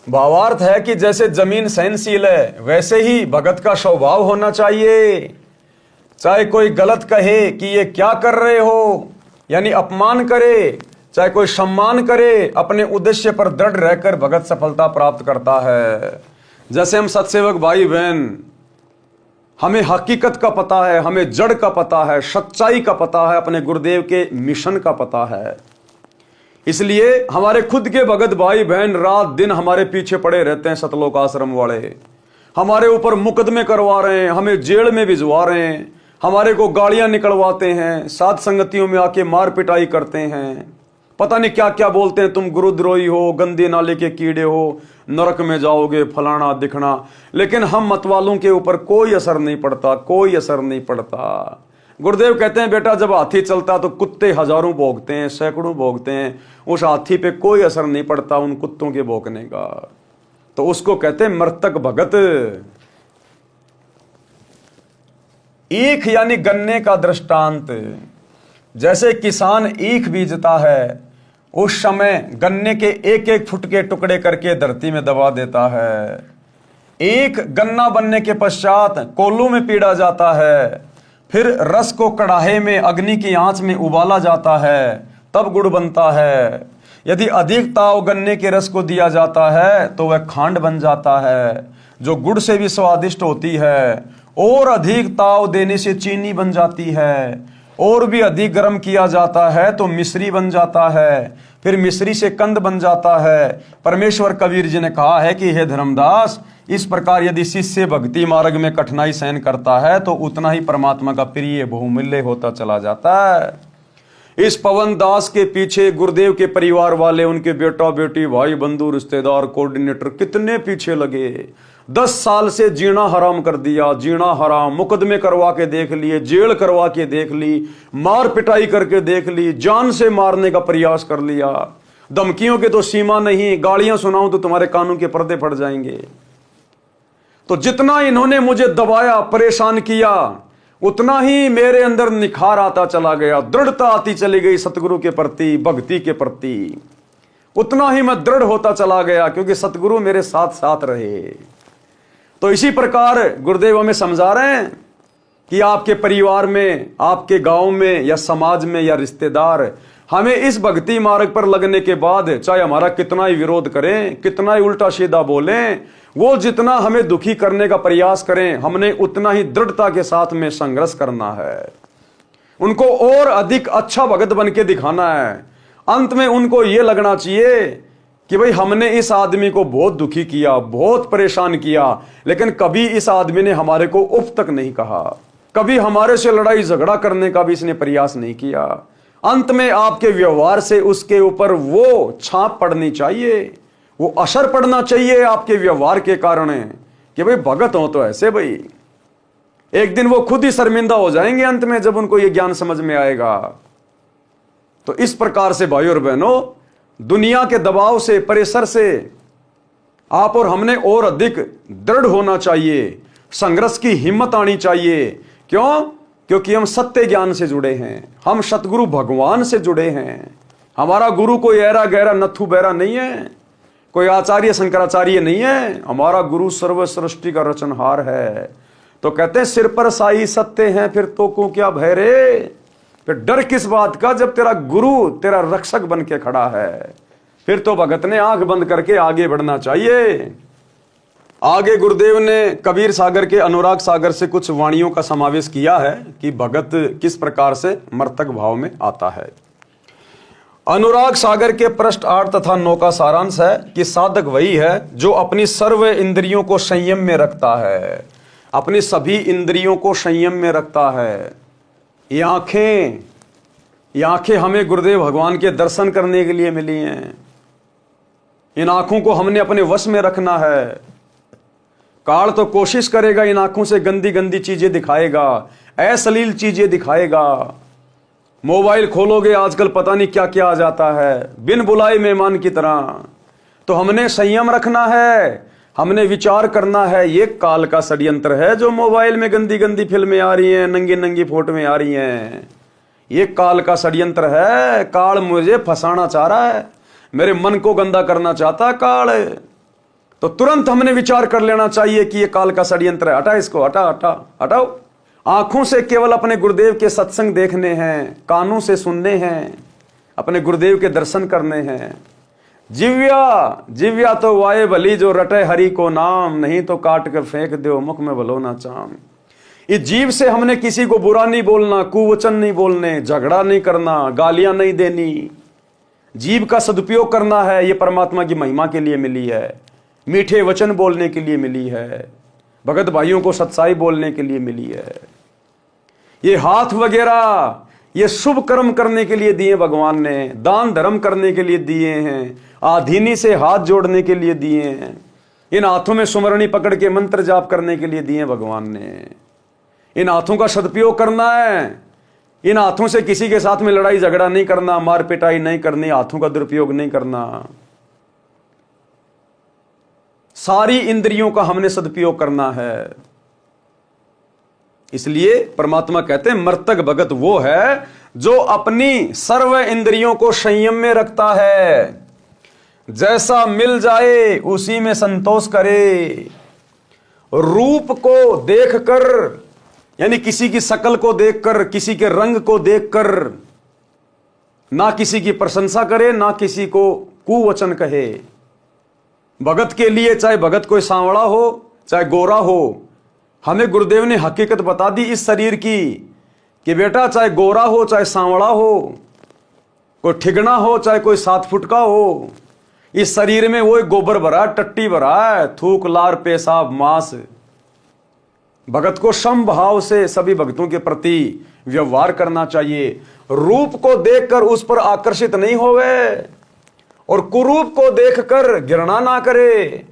भावार्थ है कि जैसे जमीन सहनशील है, वैसे ही भगत का स्वभाव होना चाहिए। चाहे कोई गलत कहे कि ये क्या कर रहे हो, यानी अपमान करे, चाहे कोई सम्मान करे, अपने उद्देश्य पर दृढ़ रहकर भगत सफलता प्राप्त करता है। जैसे हम सत्सेवक भाई बहन, हमें हकीकत का पता है, हमें जड़ का पता है, सच्चाई का पता है, अपने गुरुदेव के मिशन का पता है। इसलिए हमारे खुद के भगत भाई बहन रात दिन हमारे पीछे पड़े रहते हैं। सतलोक आश्रम वाले हमारे ऊपर मुकदमे करवा रहे हैं, हमें जेल में भिजवा रहे हैं, हमारे को गालियां निकलवाते हैं, साथ संगतियों में आके मार पिटाई करते हैं, पता नहीं क्या क्या बोलते हैं, तुम गुरुद्रोही हो, गंदे नाले के कीड़े हो, नरक में जाओगे, फलाना दिखना। लेकिन हम मतवालों के ऊपर कोई असर नहीं पड़ता, कोई असर नहीं पड़ता। गुरुदेव कहते हैं, बेटा जब हाथी चलता तो कुत्ते हजारों भोगते हैं, सैकड़ों भोगते हैं, उस हाथी पे कोई असर नहीं पड़ता उन कुत्तों के भोगने का। तो उसको कहते हैं मर्तक भगत। ईख यानी गन्ने का दृष्टांत। जैसे किसान ईख बीजता है, उस समय गन्ने के एक एक फुट के टुकड़े करके धरती में दबा देता है। ईख गन्ना बनने के पश्चात कोल्हू में पीड़ा जाता है, फिर रस को कड़ाहे में अग्नि की आंच में उबाला जाता है, तब गुड़ बनता है। यदि अधिक ताव गन्ने के रस को दिया जाता है तो वह खांड बन जाता है, जो गुड़ से भी स्वादिष्ट होती है, और अधिक ताव देने से चीनी बन जाती है, और भी अधिक गर्म किया जाता है तो मिश्री बन जाता है, फिर मिश्री से कंद बन जाता है। परमेश्वर कबीर जी ने कहा है कि हे धर्मदास, इस प्रकार यदि शिष्य भक्ति मार्ग में कठिनाई सहन करता है तो उतना ही परमात्मा का प्रिय बहुमूल्य होता चला जाता है। इस पवन दास के पीछे गुरुदेव के परिवार वाले, उनके बेटा बेटी, भाई बंधु, रिश्तेदार, कोऑर्डिनेटर कितने पीछे लगे। 10 साल से जीना हराम कर दिया, जीना हराम, मुकदमे करवा के देख लिए, जेल करवा के देख ली, मार पिटाई करके देख ली, जान से मारने का प्रयास कर लिया। धमकियों के तो सीमा नहीं, गालियां सुनाऊं तो तुम्हारे कानों के पर्दे फट जाएंगे। तो जितना इन्होंने मुझे दबाया, परेशान किया, उतना ही मेरे अंदर निखार आता चला गया, दृढ़ता आती चली गई सतगुरु के प्रति, भक्ति के प्रति। उतना ही मैं दृढ़ होता चला गया क्योंकि सतगुरु मेरे साथ साथ रहे। तो इसी प्रकार गुरुदेव हमें समझा रहे हैं कि आपके परिवार में, आपके गांव में या समाज में या रिश्तेदार हमें इस भक्ति मार्ग पर लगने के बाद चाहे हमारा कितना ही विरोध करें, कितना ही उल्टा सीधा बोलें, वो जितना हमें दुखी करने का प्रयास करें, हमने उतना ही दृढ़ता के साथ में संघर्ष करना है। उनको और अधिक अच्छा भगत बन के दिखाना है। अंत में उनको यह लगना चाहिए कि भाई हमने इस आदमी को बहुत दुखी किया, बहुत परेशान किया, लेकिन कभी इस आदमी ने हमारे को उफ तक नहीं कहा, कभी हमारे से लड़ाई झगड़ा करने का भी इसने प्रयास नहीं किया। अंत में आपके व्यवहार से उसके ऊपर वो छाप पड़नी चाहिए, वो असर पड़ना चाहिए आपके व्यवहार के कारण कि भाई भगत हो तो ऐसे। भाई एक दिन वो खुद ही शर्मिंदा हो जाएंगे अंत में, जब उनको ये ज्ञान समझ में आएगा। तो इस प्रकार से भाई और बहनों, दुनिया के दबाव से, प्रेशर से आप और हमने और अधिक दृढ़ होना चाहिए, संघर्ष की हिम्मत आनी चाहिए। क्यों? क्योंकि हम सत्य ज्ञान से जुड़े हैं, हम सतगुरु भगवान से जुड़े हैं। हमारा गुरु कोई ऐरा गहरा नथु बैरा नहीं है, कोई आचार्य शंकराचार्य नहीं है। हमारा गुरु सर्व सृष्टि का रचनहार है। तो कहते हैं सिर पर साई सत्य हैं, फिर तो को क्या भय रे। फिर डर किस बात का जब तेरा गुरु तेरा रक्षक बन के खड़ा है। फिर तो भगत ने आंख बंद करके आगे बढ़ना चाहिए। आगे गुरुदेव ने कबीर सागर के अनुराग सागर से कुछ वाणियों का समावेश किया है कि भगत किस प्रकार से मर्तक भाव में आता है। अनुराग सागर के पृष्ठ 8 तथा 9 का सारांश है कि साधक वही है जो अपनी सर्व इंद्रियों को संयम में रखता है, अपनी सभी इंद्रियों को संयम में रखता है। ये आंखें हमें गुरुदेव भगवान के दर्शन करने के लिए मिली हैं। इन आंखों को हमने अपने वश में रखना है। काल तो कोशिश करेगा इन आंखों से गंदी गंदी चीजें दिखाएगा, अश्लील चीजें दिखाएगा। मोबाइल खोलोगे आजकल पता नहीं क्या क्या आ जाता है, बिन बुलाए मेहमान की तरह। तो हमने संयम रखना है, हमने विचार करना है। ये काल का षड्यंत्र है जो मोबाइल में गंदी गंदी फिल्में आ रही हैं, नंगी नंगी फोटोएं आ रही हैं। ये काल का षड्यंत्र है। काल मुझे फंसाना चाह रहा है, मेरे मन को गंदा करना चाहता काल। तो तुरंत हमने विचार कर लेना चाहिए कि ये काल का षड्यंत्र है, हटा इसको, हटाओ। आंखों से केवल अपने गुरुदेव के सत्संग देखने हैं, कानों से सुनने हैं, अपने गुरुदेव के दर्शन करने हैं। जिव्या तो वाये भली जो रटे हरि को नाम, नहीं तो काट कर फेंक दो मुख में भलो ना चाम। इस जीव से हमने किसी को बुरा नहीं बोलना, कुवचन नहीं बोलने, झगड़ा नहीं करना, गालियां नहीं देनी। जीव का सदुपयोग करना है। ये परमात्मा की महिमा के लिए मिली है, मीठे वचन बोलने के लिए मिली है, भगत भाइयों को सच्चाई बोलने के लिए मिली है। ये हाथ वगैरह ये शुभ कर्म करने के लिए दिए भगवान ने, दान धर्म करने के लिए दिए हैं, आधीनी से हाथ जोड़ने के लिए दिए हैं। इन हाथों में सुमरणी पकड़ के मंत्र जाप करने के लिए दिए भगवान ने। इन हाथों का सदुपयोग करना है। इन हाथों से किसी के साथ में लड़ाई झगड़ा नहीं करना, मार पिटाई नहीं करनी, हाथों का दुरुपयोग नहीं करना। सारी इंद्रियों का हमने सदुपयोग करना है। इसलिए परमात्मा कहते हैं मर्तक भगत वो है जो अपनी सर्व इंद्रियों को संयम में रखता है। जैसा मिल जाए उसी में संतोष करे। रूप को देखकर, यानी किसी की शकल को देखकर, किसी के रंग को देखकर ना किसी की प्रशंसा करे, ना किसी को कुवचन कहे। भगत के लिए चाहे भगत कोई सांवड़ा हो चाहे गोरा हो, हमें गुरुदेव ने हकीकत बता दी इस शरीर की कि बेटा चाहे गोरा हो चाहे सांवला हो, कोई ठिगना हो चाहे कोई 7 फुट का हो, इस शरीर में वो गोबर भरा, टट्टी भरा है, थूक लार पेशाब मांस। भगत को सम भाव से सभी भक्तों के प्रति व्यवहार करना चाहिए। रूप को देखकर उस पर आकर्षित नहीं होवे और कुरूप को देखकर घृणा ना करे।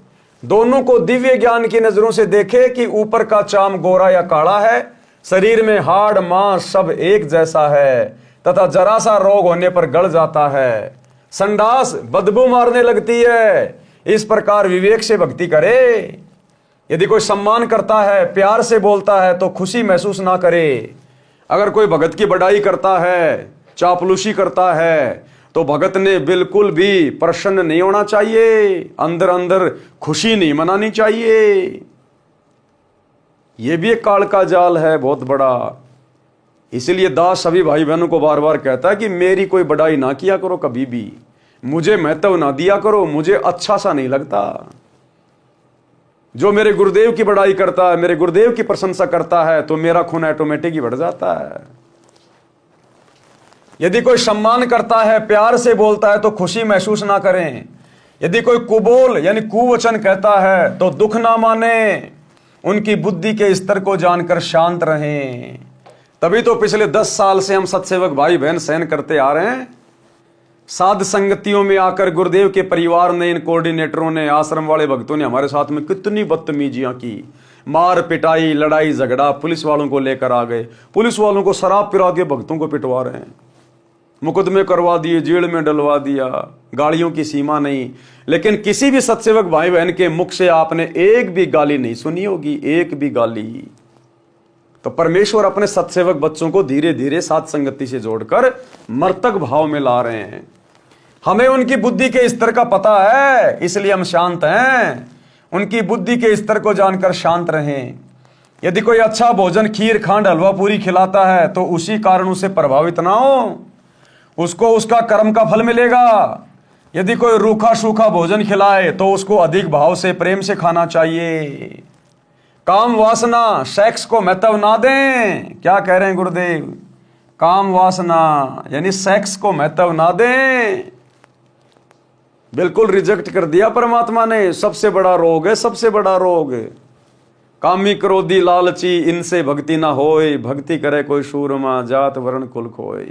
दोनों को दिव्य ज्ञान की नजरों से देखे कि ऊपर का चाम गोरा या काला है, शरीर में हाड़ मांस सब एक जैसा है तथा जरा सा रोग होने पर गल जाता है, संडास बदबू मारने लगती है। इस प्रकार विवेक से भक्ति करे। यदि कोई सम्मान करता है, प्यार से बोलता है तो खुशी महसूस ना करे। अगर कोई भगत की बड़ाई करता है, चापलूसी करता है, तो भगत ने बिल्कुल भी प्रसन्न नहीं होना चाहिए, अंदर अंदर खुशी नहीं मनानी चाहिए। यह भी एक काल का जाल है बहुत बड़ा। इसीलिए दास सभी भाई बहनों को बार बार कहता है कि मेरी कोई बड़ाई ना किया करो, कभी भी मुझे महत्व ना दिया करो, मुझे अच्छा सा नहीं लगता। जो मेरे गुरुदेव की बड़ाई करता है, मेरे गुरुदेव की प्रशंसा करता है, तो मेरा खून ऑटोमेटिक ही बढ़ जाता है। यदि कोई सम्मान करता है, प्यार से बोलता है, तो खुशी महसूस ना करें। यदि कोई कुबोल यानी कुवचन कहता है तो दुख ना माने, उनकी बुद्धि के स्तर को जानकर शांत रहें। तभी तो पिछले 10 साल से हम सत्सेवक भाई बहन सहन करते आ रहे हैं। साध संगतियों में आकर गुरुदेव के परिवार ने, इन कोऑर्डिनेटरों ने, आश्रम वाले भक्तों ने हमारे साथ में कितनी बदतमीजियां की, मार पिटाई, लड़ाई झगड़ा, पुलिस वालों को लेकर आ गए, पुलिस वालों को शराब पिला के भक्तों को पिटवा रहे हैं, मुकदमे करवा दिए, जेल में डलवा दिया, गालियों की सीमा नहीं। लेकिन किसी भी सत्सेवक भाई बहन के मुख से आपने एक भी गाली नहीं सुनी होगी, एक भी गाली। तो परमेश्वर अपने सत्सेवक बच्चों को धीरे धीरे साथ संगति से जोड़कर मर्तक भाव में ला रहे हैं। हमें उनकी बुद्धि के स्तर का पता है, इसलिए हम शांत हैं। उनकी बुद्धि के स्तर को जानकर शांत रहें। यदि कोई अच्छा भोजन, खीर खांड हलवा पूरी खिलाता है तो उसी कारण उसे प्रभावित ना हो, उसको उसका कर्म का फल मिलेगा। यदि कोई रूखा सूखा भोजन खिलाए तो उसको अधिक भाव से, प्रेम से खाना चाहिए। काम वासना, सेक्स को महत्व ना दें। क्या कह रहे हैं गुरुदेव? काम वासना यानी सेक्स को महत्व ना दें। बिल्कुल रिजेक्ट कर दिया परमात्मा ने। सबसे बड़ा रोग है, सबसे बड़ा रोग। कामी क्रोधी लालची, इनसे भक्ति ना होए, भक्ति करे कोई शूरमा, जात वर्ण कुल खोए।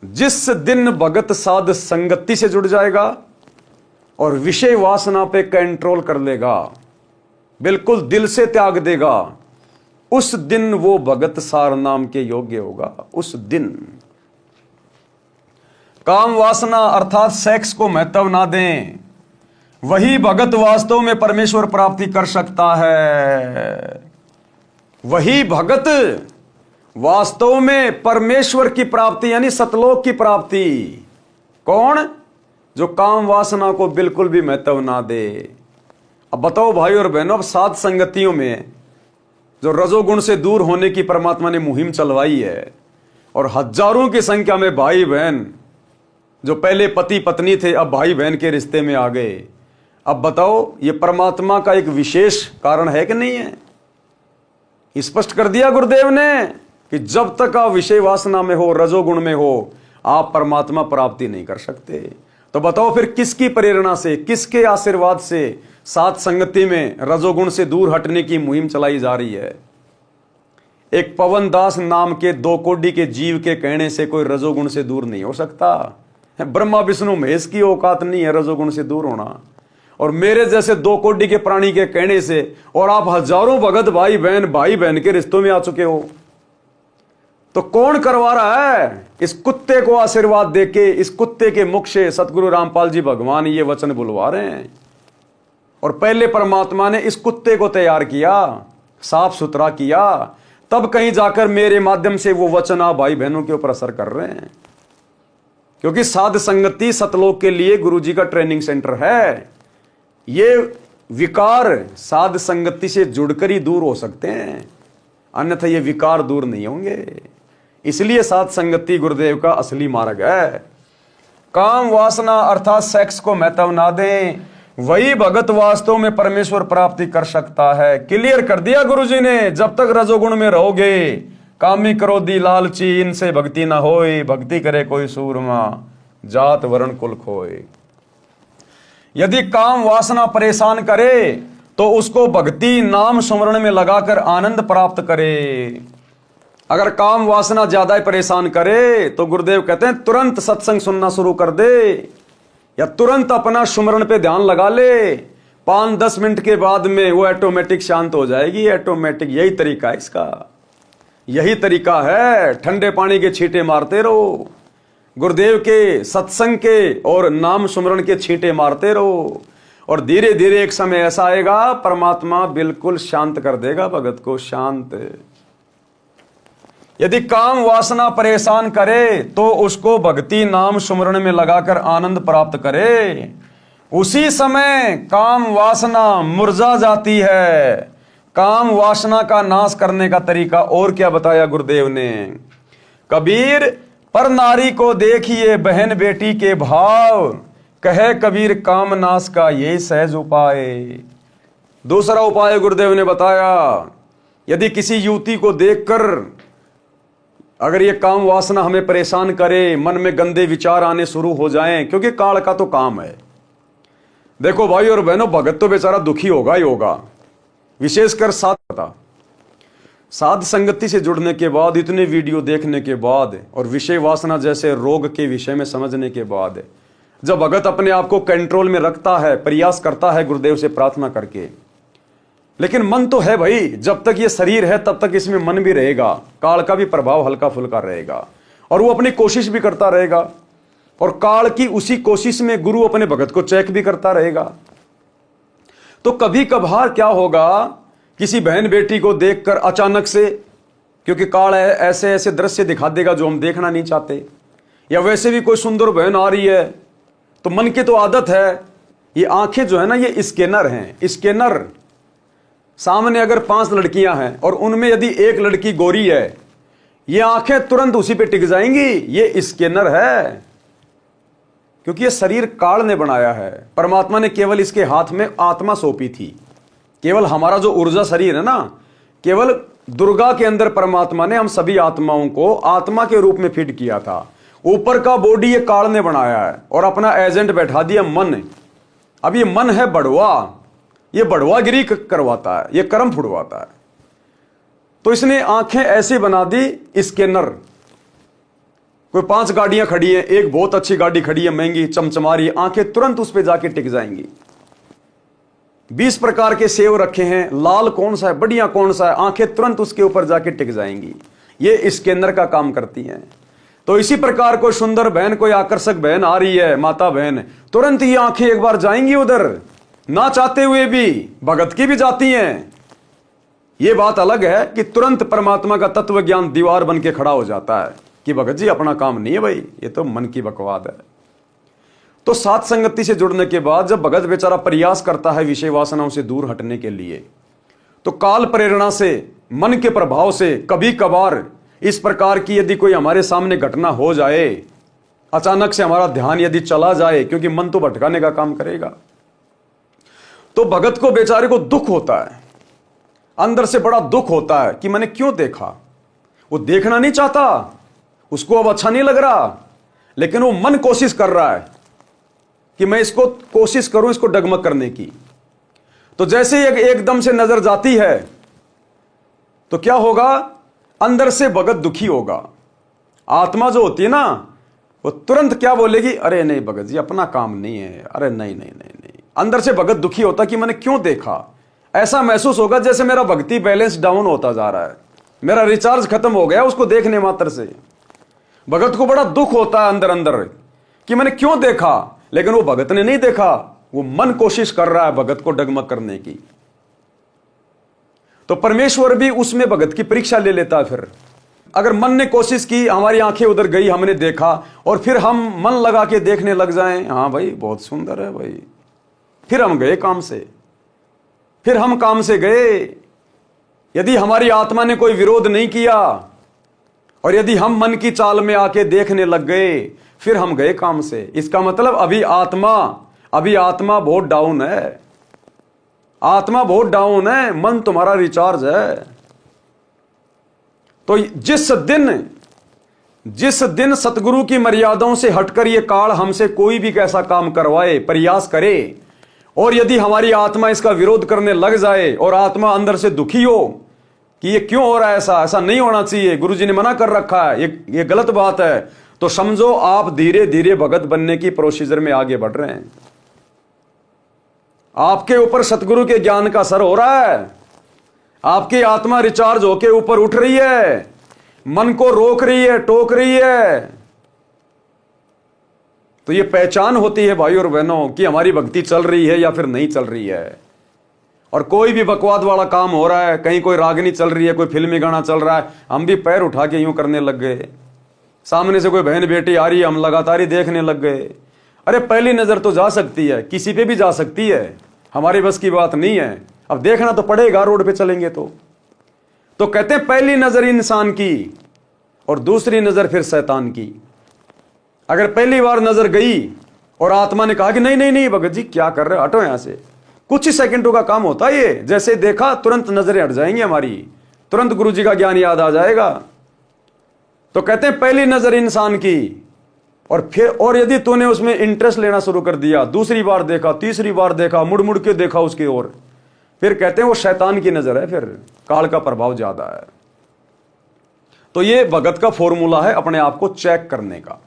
जिस दिन भगत साध संगति से जुड़ जाएगा और विषय वासना पे कंट्रोल कर लेगा, बिल्कुल दिल से त्याग देगा, उस दिन वो भगत सार नाम के योग्य होगा। उस दिन काम वासना अर्थात सेक्स को महत्व ना दें, वही भगत वास्तव में परमेश्वर प्राप्ति कर सकता है। वही भगत वास्तव में परमेश्वर की प्राप्ति यानी सतलोक की प्राप्ति। कौन? जो काम वासना को बिल्कुल भी महत्व ना दे। अब बताओ भाई और बहनों, अब सात संगतियों में जो रजोगुण से दूर होने की परमात्मा ने मुहिम चलवाई है और हजारों की संख्या में भाई बहन जो पहले पति पत्नी थे अब भाई बहन के रिश्ते में आ गए। अब बताओ ये परमात्मा का एक विशेष कारण है कि नहीं है? स्पष्ट कर दिया गुरुदेव ने कि जब तक आप विषय वासना में हो, रजोगुण में हो, आप परमात्मा प्राप्ति नहीं कर सकते। तो बताओ फिर किसकी प्रेरणा से, किसके आशीर्वाद से सात संगति में रजोगुण से दूर हटने की मुहिम चलाई जा रही है? एक पवन दास नाम के 2 कोटि के जीव के कहने से कोई रजोगुण से दूर नहीं हो सकता। ब्रह्मा विष्णु महेश की औकात नहीं है रजोगुण से दूर होना। और मेरे जैसे 2 कोटि के प्राणी के कहने से, और आप हजारों भगत भाई बहन के रिश्तों में आ चुके हो, तो कौन करवा रहा है? इस कुत्ते को आशीर्वाद देके, इस कुत्ते के मुख से सतगुरु रामपाल जी भगवान ये वचन बुलवा रहे हैं। और पहले परमात्मा ने इस कुत्ते को तैयार किया, साफ सुथरा किया, तब कहीं जाकर मेरे माध्यम से वो वचन आप भाई बहनों के ऊपर असर कर रहे हैं। क्योंकि साध संगति सतलोक के लिए गुरु जी का ट्रेनिंग सेंटर है। ये विकार साध संगति से जुड़कर ही दूर हो सकते हैं, अन्यथा ये विकार दूर नहीं होंगे। इसलिए साध संगति गुरुदेव का असली मार्ग है। काम वासना अर्थात सेक्स को महत्व ना दें, वही भगत वास्तव में परमेश्वर प्राप्ति कर सकता है। क्लियर कर दिया गुरुजी ने। जब तक रजोगुण में रहोगे कामी क्रोधी लालची इनसे भक्ति न होए, भक्ति करे कोई सूरमा, जात वर्ण कुल खोए। यदि काम वासना परेशान करे तो उसको भक्ति नाम स्मरण में लगाकर आनंद प्राप्त करे। अगर काम वासना ज्यादा ही परेशान करे तो गुरुदेव कहते हैं तुरंत सत्संग सुनना शुरू कर दे, या तुरंत अपना सुमरण पे ध्यान लगा ले। 5-10 मिनट के बाद में वो ऑटोमेटिक शांत हो जाएगी, ऑटोमेटिक। यही तरीका है इसका, यही तरीका है। ठंडे पानी के छींटे मारते रहो, गुरुदेव के सत्संग के और नाम सुमरण के छींटे मारते रहो, और धीरे धीरे एक समय ऐसा आएगा परमात्मा बिल्कुल शांत कर देगा भगत को, शांत। यदि काम वासना परेशान करे तो उसको भक्ति नाम सुमरण में लगाकर आनंद प्राप्त करे। उसी समय काम वासना मुरझा जाती है। काम वासना का नाश करने का तरीका और क्या बताया गुरुदेव ने? कबीर पर नारी को देखिए बहन बेटी के भाव, कहे कबीर काम नाश का यही सहज उपाय। दूसरा उपाय गुरुदेव ने बताया, यदि किसी युवती को देखकर अगर ये काम वासना हमें परेशान करे, मन में गंदे विचार आने शुरू हो जाएं, क्योंकि काल का तो काम है। देखो भाई और बहनों, भगत तो बेचारा दुखी होगा ही होगा, विशेषकर साध संगति से जुड़ने के बाद, इतने वीडियो देखने के बाद और विषय वासना जैसे रोग के विषय में समझने के बाद, जब भगत अपने आप को कंट्रोल में रखता है, प्रयास करता है गुरुदेव से प्रार्थना करके, लेकिन मन तो है भाई, जब तक ये शरीर है तब तक इसमें मन भी रहेगा, काल का भी प्रभाव हल्का फुल्का रहेगा, और वो अपनी कोशिश भी करता रहेगा, और काल की उसी कोशिश में गुरु अपने भगत को चेक भी करता रहेगा। तो कभी कभार क्या होगा, किसी बहन बेटी को देखकर अचानक से, क्योंकि काल ऐसे ऐसे दृश्य दिखा देगा जो हम देखना नहीं चाहते, या वैसे भी कोई सुंदर बहन आ रही है तो मन की तो आदत है, ये आंखें जो है ना ये स्कैनर हैं, स्कैनर। सामने अगर 5 लड़कियां हैं और उनमें यदि एक लड़की गोरी है, ये आंखें तुरंत उसी पे टिक जाएंगी, ये स्कैनर है। क्योंकि ये शरीर काल ने बनाया है, परमात्मा ने केवल इसके हाथ में आत्मा सौंपी थी। केवल हमारा जो ऊर्जा शरीर है ना, केवल दुर्गा के अंदर परमात्मा ने हम सभी आत्माओं को आत्मा के रूप में फिट किया था। ऊपर का बॉडी ये काल ने बनाया है और अपना एजेंट बैठा दिया मन। अब ये मन है बढ़वा, ये बढ़वागिरी करवाता है, ये कर्म फुड़वाता है। तो इसने आंखें ऐसी बना दी स्कैनर। कोई 5 गाड़ियां खड़ी हैं, एक बहुत अच्छी गाड़ी खड़ी है, महंगी चमचमा रही है, आंखें तुरंत उस पर जाके टिक जाएंगी। 20 प्रकार के सेव रखे हैं, लाल कौन सा है, बढ़िया कौन सा है, आंखें तुरंत उसके ऊपर जाके टिक जाएंगी। ये स्कैनर का काम करती हैं। तो इसी प्रकार कोई सुंदर बहन, कोई आकर्षक बहन आ रही है, माता बहन, तुरंत ये आंखें एक बार जाएंगी उधर, ना चाहते हुए भी, भगत की भी जाती हैं। ये बात अलग है कि तुरंत परमात्मा का तत्व ज्ञान दीवार बन के खड़ा हो जाता है कि भगत जी अपना काम नहीं है भाई, ये तो मन की बकवाद है। तो साथ संगति से जुड़ने के बाद जब भगत बेचारा प्रयास करता है विषय वासनाओं से दूर हटने के लिए, तो काल प्रेरणा से, मन के प्रभाव से कभी कभार इस प्रकार की यदि कोई हमारे सामने घटना हो जाए, अचानक से हमारा ध्यान यदि चला जाए, क्योंकि मन तो भटकाने का काम करेगा, तो भगत को बेचारे को दुख होता है, अंदर से बड़ा दुख होता है कि मैंने क्यों देखा। वो देखना नहीं चाहता, उसको अब अच्छा नहीं लग रहा, लेकिन वो मन कोशिश कर रहा है कि मैं इसको कोशिश करूं इसको डगमग करने की। तो जैसे एकदम से नजर जाती है तो क्या होगा, अंदर से भगत दुखी होगा। आत्मा जो होती है ना, वो तुरंत क्या बोलेगी, अरे नहीं भगत जी अपना काम नहीं है, अरे नहीं नहीं नहीं नहीं। अंदर से भगत दुखी होता कि मैंने क्यों देखा। ऐसा महसूस होगा जैसे मेरा भक्ति बैलेंस डाउन होता जा रहा है, मेरा रिचार्ज खत्म हो गया उसको देखने मात्र से। भगत को बड़ा दुख होता है अंदर अंदर कि मैंने क्यों देखा, लेकिन वो भगत ने नहीं देखा, वो मन कोशिश कर रहा है भगत को डगमग करने की। तो परमेश्वर भी उसमें भगत की परीक्षा ले लेता है। फिर अगर मन ने कोशिश की, हमारी आंखें उधर गई, हमने देखा, और फिर हम मन लगा के देखने लग जाएं, हाँ भाई बहुत सुंदर है भाई, फिर हम गए काम से, फिर हम काम से गए। यदि हमारी आत्मा ने कोई विरोध नहीं किया और यदि हम मन की चाल में आके देखने लग गए, फिर हम गए काम से। इसका मतलब अभी आत्मा बहुत डाउन है, आत्मा बहुत डाउन है, मन तुम्हारा रिचार्ज है। तो जिस दिन सतगुरु की मर्यादाओं से हटकर ये काल हमसे कोई भी कैसा काम करवाए, प्रयास करे, और यदि हमारी आत्मा इसका विरोध करने लग जाए और आत्मा अंदर से दुखी हो कि ये क्यों हो रहा है, ऐसा नहीं होना चाहिए, गुरुजी ने मना कर रखा है, ये गलत बात है, तो समझो आप धीरे धीरे भगत बनने की प्रोसीजर में आगे बढ़ रहे हैं। आपके ऊपर सतगुरु के ज्ञान का असर हो रहा है, आपकी आत्मा रिचार्ज होके ऊपर उठ रही है, मन को रोक रही है, टोक रही है। तो ये पहचान होती है भाई और बहनों कि हमारी भक्ति चल रही है या फिर नहीं चल रही है। और कोई भी बकवाद वाला काम हो रहा है, कहीं कोई रागनी चल रही है, कोई फिल्मी गाना चल रहा है, हम भी पैर उठा के यूं करने लग गए। सामने से कोई बहन बेटी आ रही है, हम लगातार ही देखने लग गए। अरे पहली नजर तो जा सकती है, किसी पे भी जा सकती है, हमारी बस की बात नहीं है। अब देखना तो पड़ेगा, रोड पे चलेंगे तो कहते हैं पहली नजर इंसान की और दूसरी नजर फिर शैतान की। अगर पहली बार नजर गई और आत्मा ने कहा कि नहीं नहीं नहीं भगत जी क्या कर रहे हो, हटो यहां से, कुछ ही सेकंडों का काम होता है ये, जैसे देखा तुरंत नजरें हट जाएंगी हमारी, तुरंत गुरुजी का ज्ञान याद आ जाएगा। तो कहते हैं पहली नजर इंसान की, और यदि तूने उसमें इंटरेस्ट लेना शुरू कर दिया, दूसरी बार देखा, तीसरी बार देखा, मुड़ मुड़ के देखा उसकी ओर, फिर कहते हैं वो शैतान की नजर है, फिर काल का प्रभाव ज्यादा है। तो ये भगत का फॉर्मूला है अपने आप को चेक करने का।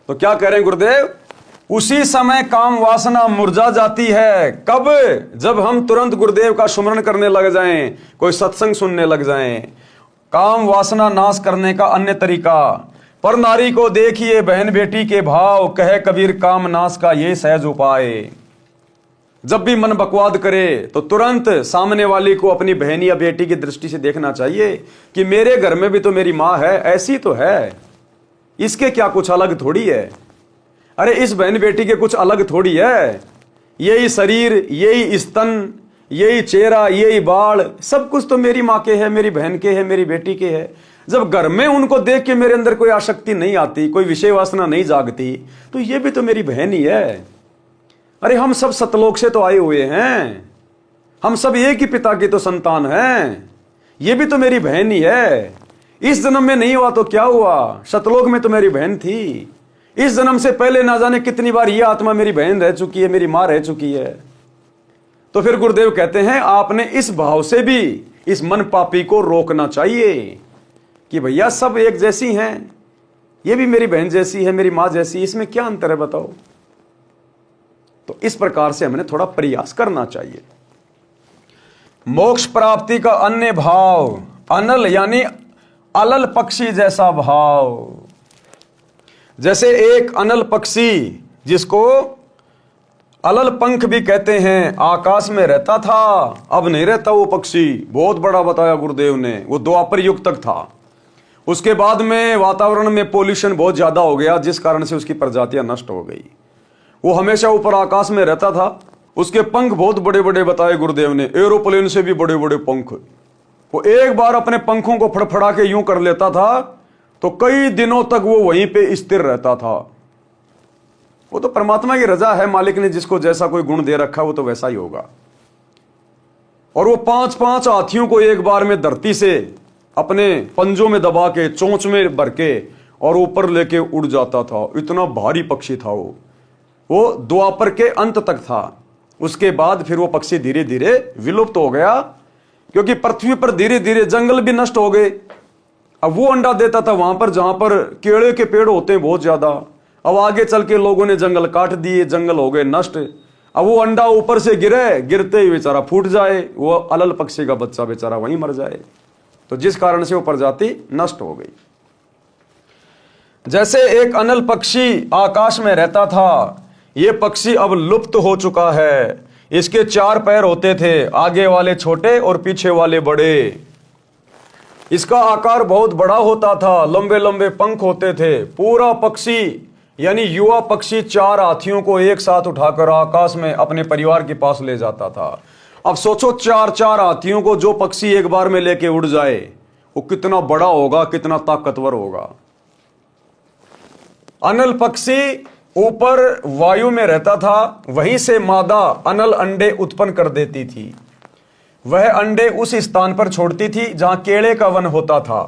तो क्या कह रहे हैं गुरुदेव, उसी समय काम वासना मुरझा जाती है। कब? जब हम तुरंत गुरुदेव का सुमरण करने लग जाएं, कोई सत्संग सुनने लग जाएं। काम वासना नाश करने का अन्य तरीका, पर नारी को देखिए बहन बेटी के भाव, कहे कबीर काम नाश का ये सहज उपाय। जब भी मन बकवाद करे तो तुरंत सामने वाली को अपनी बहन या बेटी की दृष्टि से देखना चाहिए कि मेरे घर में भी तो मेरी मां है, ऐसी तो है, इसके क्या कुछ अलग थोड़ी है। अरे इस बहन बेटी के कुछ अलग थोड़ी है, यही शरीर, यही स्तन, यही चेहरा, यही बाल, सब कुछ तो मेरी माँ के है, मेरी बहन के है, मेरी बेटी के है। जब घर में उनको देख के मेरे अंदर कोई आसक्ति नहीं आती, कोई विषय वासना नहीं जागती, तो ये भी तो मेरी बहन ही है। अरे हम सब सतलोक से तो आए हुए हैं, हम सब एक ही पिता की तो संतान हैं, ये भी तो मेरी बहन ही है। इस जन्म में नहीं हुआ तो क्या हुआ, सतलोक में तो मेरी बहन थी। इस जन्म से पहले ना जाने कितनी बार ये आत्मा मेरी बहन रह चुकी है, मेरी मां रह चुकी है। तो फिर गुरुदेव कहते हैं आपने इस भाव से भी इस मन पापी को रोकना चाहिए कि भैया सब एक जैसी हैं, ये भी मेरी बहन जैसी है, मेरी मां जैसी, इसमें क्या अंतर है बताओ। तो इस प्रकार से हमने थोड़ा प्रयास करना चाहिए। मोक्ष प्राप्ति का अन्य भाव, अनल यानी अलल पक्षी जैसा भाव। जैसे एक अनल पक्षी जिसको अलल पंख भी कहते हैं, आकाश में रहता था, अब नहीं रहता वो पक्षी। बहुत बड़ा बताया गुरुदेव ने, वो द्वापर युग तक था। उसके बाद में वातावरण में पोल्यूशन बहुत ज्यादा हो गया, जिस कारण से उसकी प्रजातियां नष्ट हो गई। वो हमेशा ऊपर आकाश में रहता था, उसके पंख बहुत बड़े बड़े बताए गुरुदेव ने, एरोप्लेन से भी बड़े बड़े पंख। वो एक बार अपने पंखों को फड़फड़ा के यूं कर लेता था तो कई दिनों तक वो वहीं पे स्थिर रहता था। वो तो परमात्मा की रजा है, मालिक ने जिसको जैसा कोई गुण दे रखा वो तो वैसा ही होगा। और वो 5-5 हाथियों को एक बार में धरती से अपने पंजों में दबा के, चोंच में भर के और ऊपर लेके उड़ जाता था। इतना भारी पक्षी था वो द्वापर के अंत तक था। उसके बाद फिर वो पक्षी धीरे धीरे विलुप्त हो गया, क्योंकि पृथ्वी पर धीरे धीरे जंगल भी नष्ट हो गए। अब वो अंडा देता था वहां पर जहां पर केले के पेड़ होते हैं बहुत ज्यादा। अब आगे चल के लोगों ने जंगल काट दिए, जंगल हो गए नष्ट। अब वो अंडा ऊपर से गिरे, गिरते ही बेचारा फूट जाए, वो अलल पक्षी का बच्चा बेचारा वहीं मर जाए। तो जिस कारण से वो प्रजाति नष्ट हो गई। जैसे एक अनल पक्षी आकाश में रहता था, ये पक्षी अब लुप्त हो चुका है। इसके 4 पैर होते थे, आगे वाले छोटे और पीछे वाले बड़े। इसका आकार बहुत बड़ा होता था, लंबे लंबे पंख होते थे। पूरा पक्षी यानी युवा पक्षी 4 हाथियों को एक साथ उठाकर आकाश में अपने परिवार के पास ले जाता था। अब सोचो 4-4 हाथियों को जो पक्षी एक बार में लेके उड़ जाए, वो कितना बड़ा होगा, कितना ताकतवर होगा। अनल पक्षी ऊपर वायु में रहता था, वहीं से मादा अनल अंडे उत्पन्न कर देती थी। वह अंडे उस स्थान पर छोड़ती थी जहां केले का वन होता था।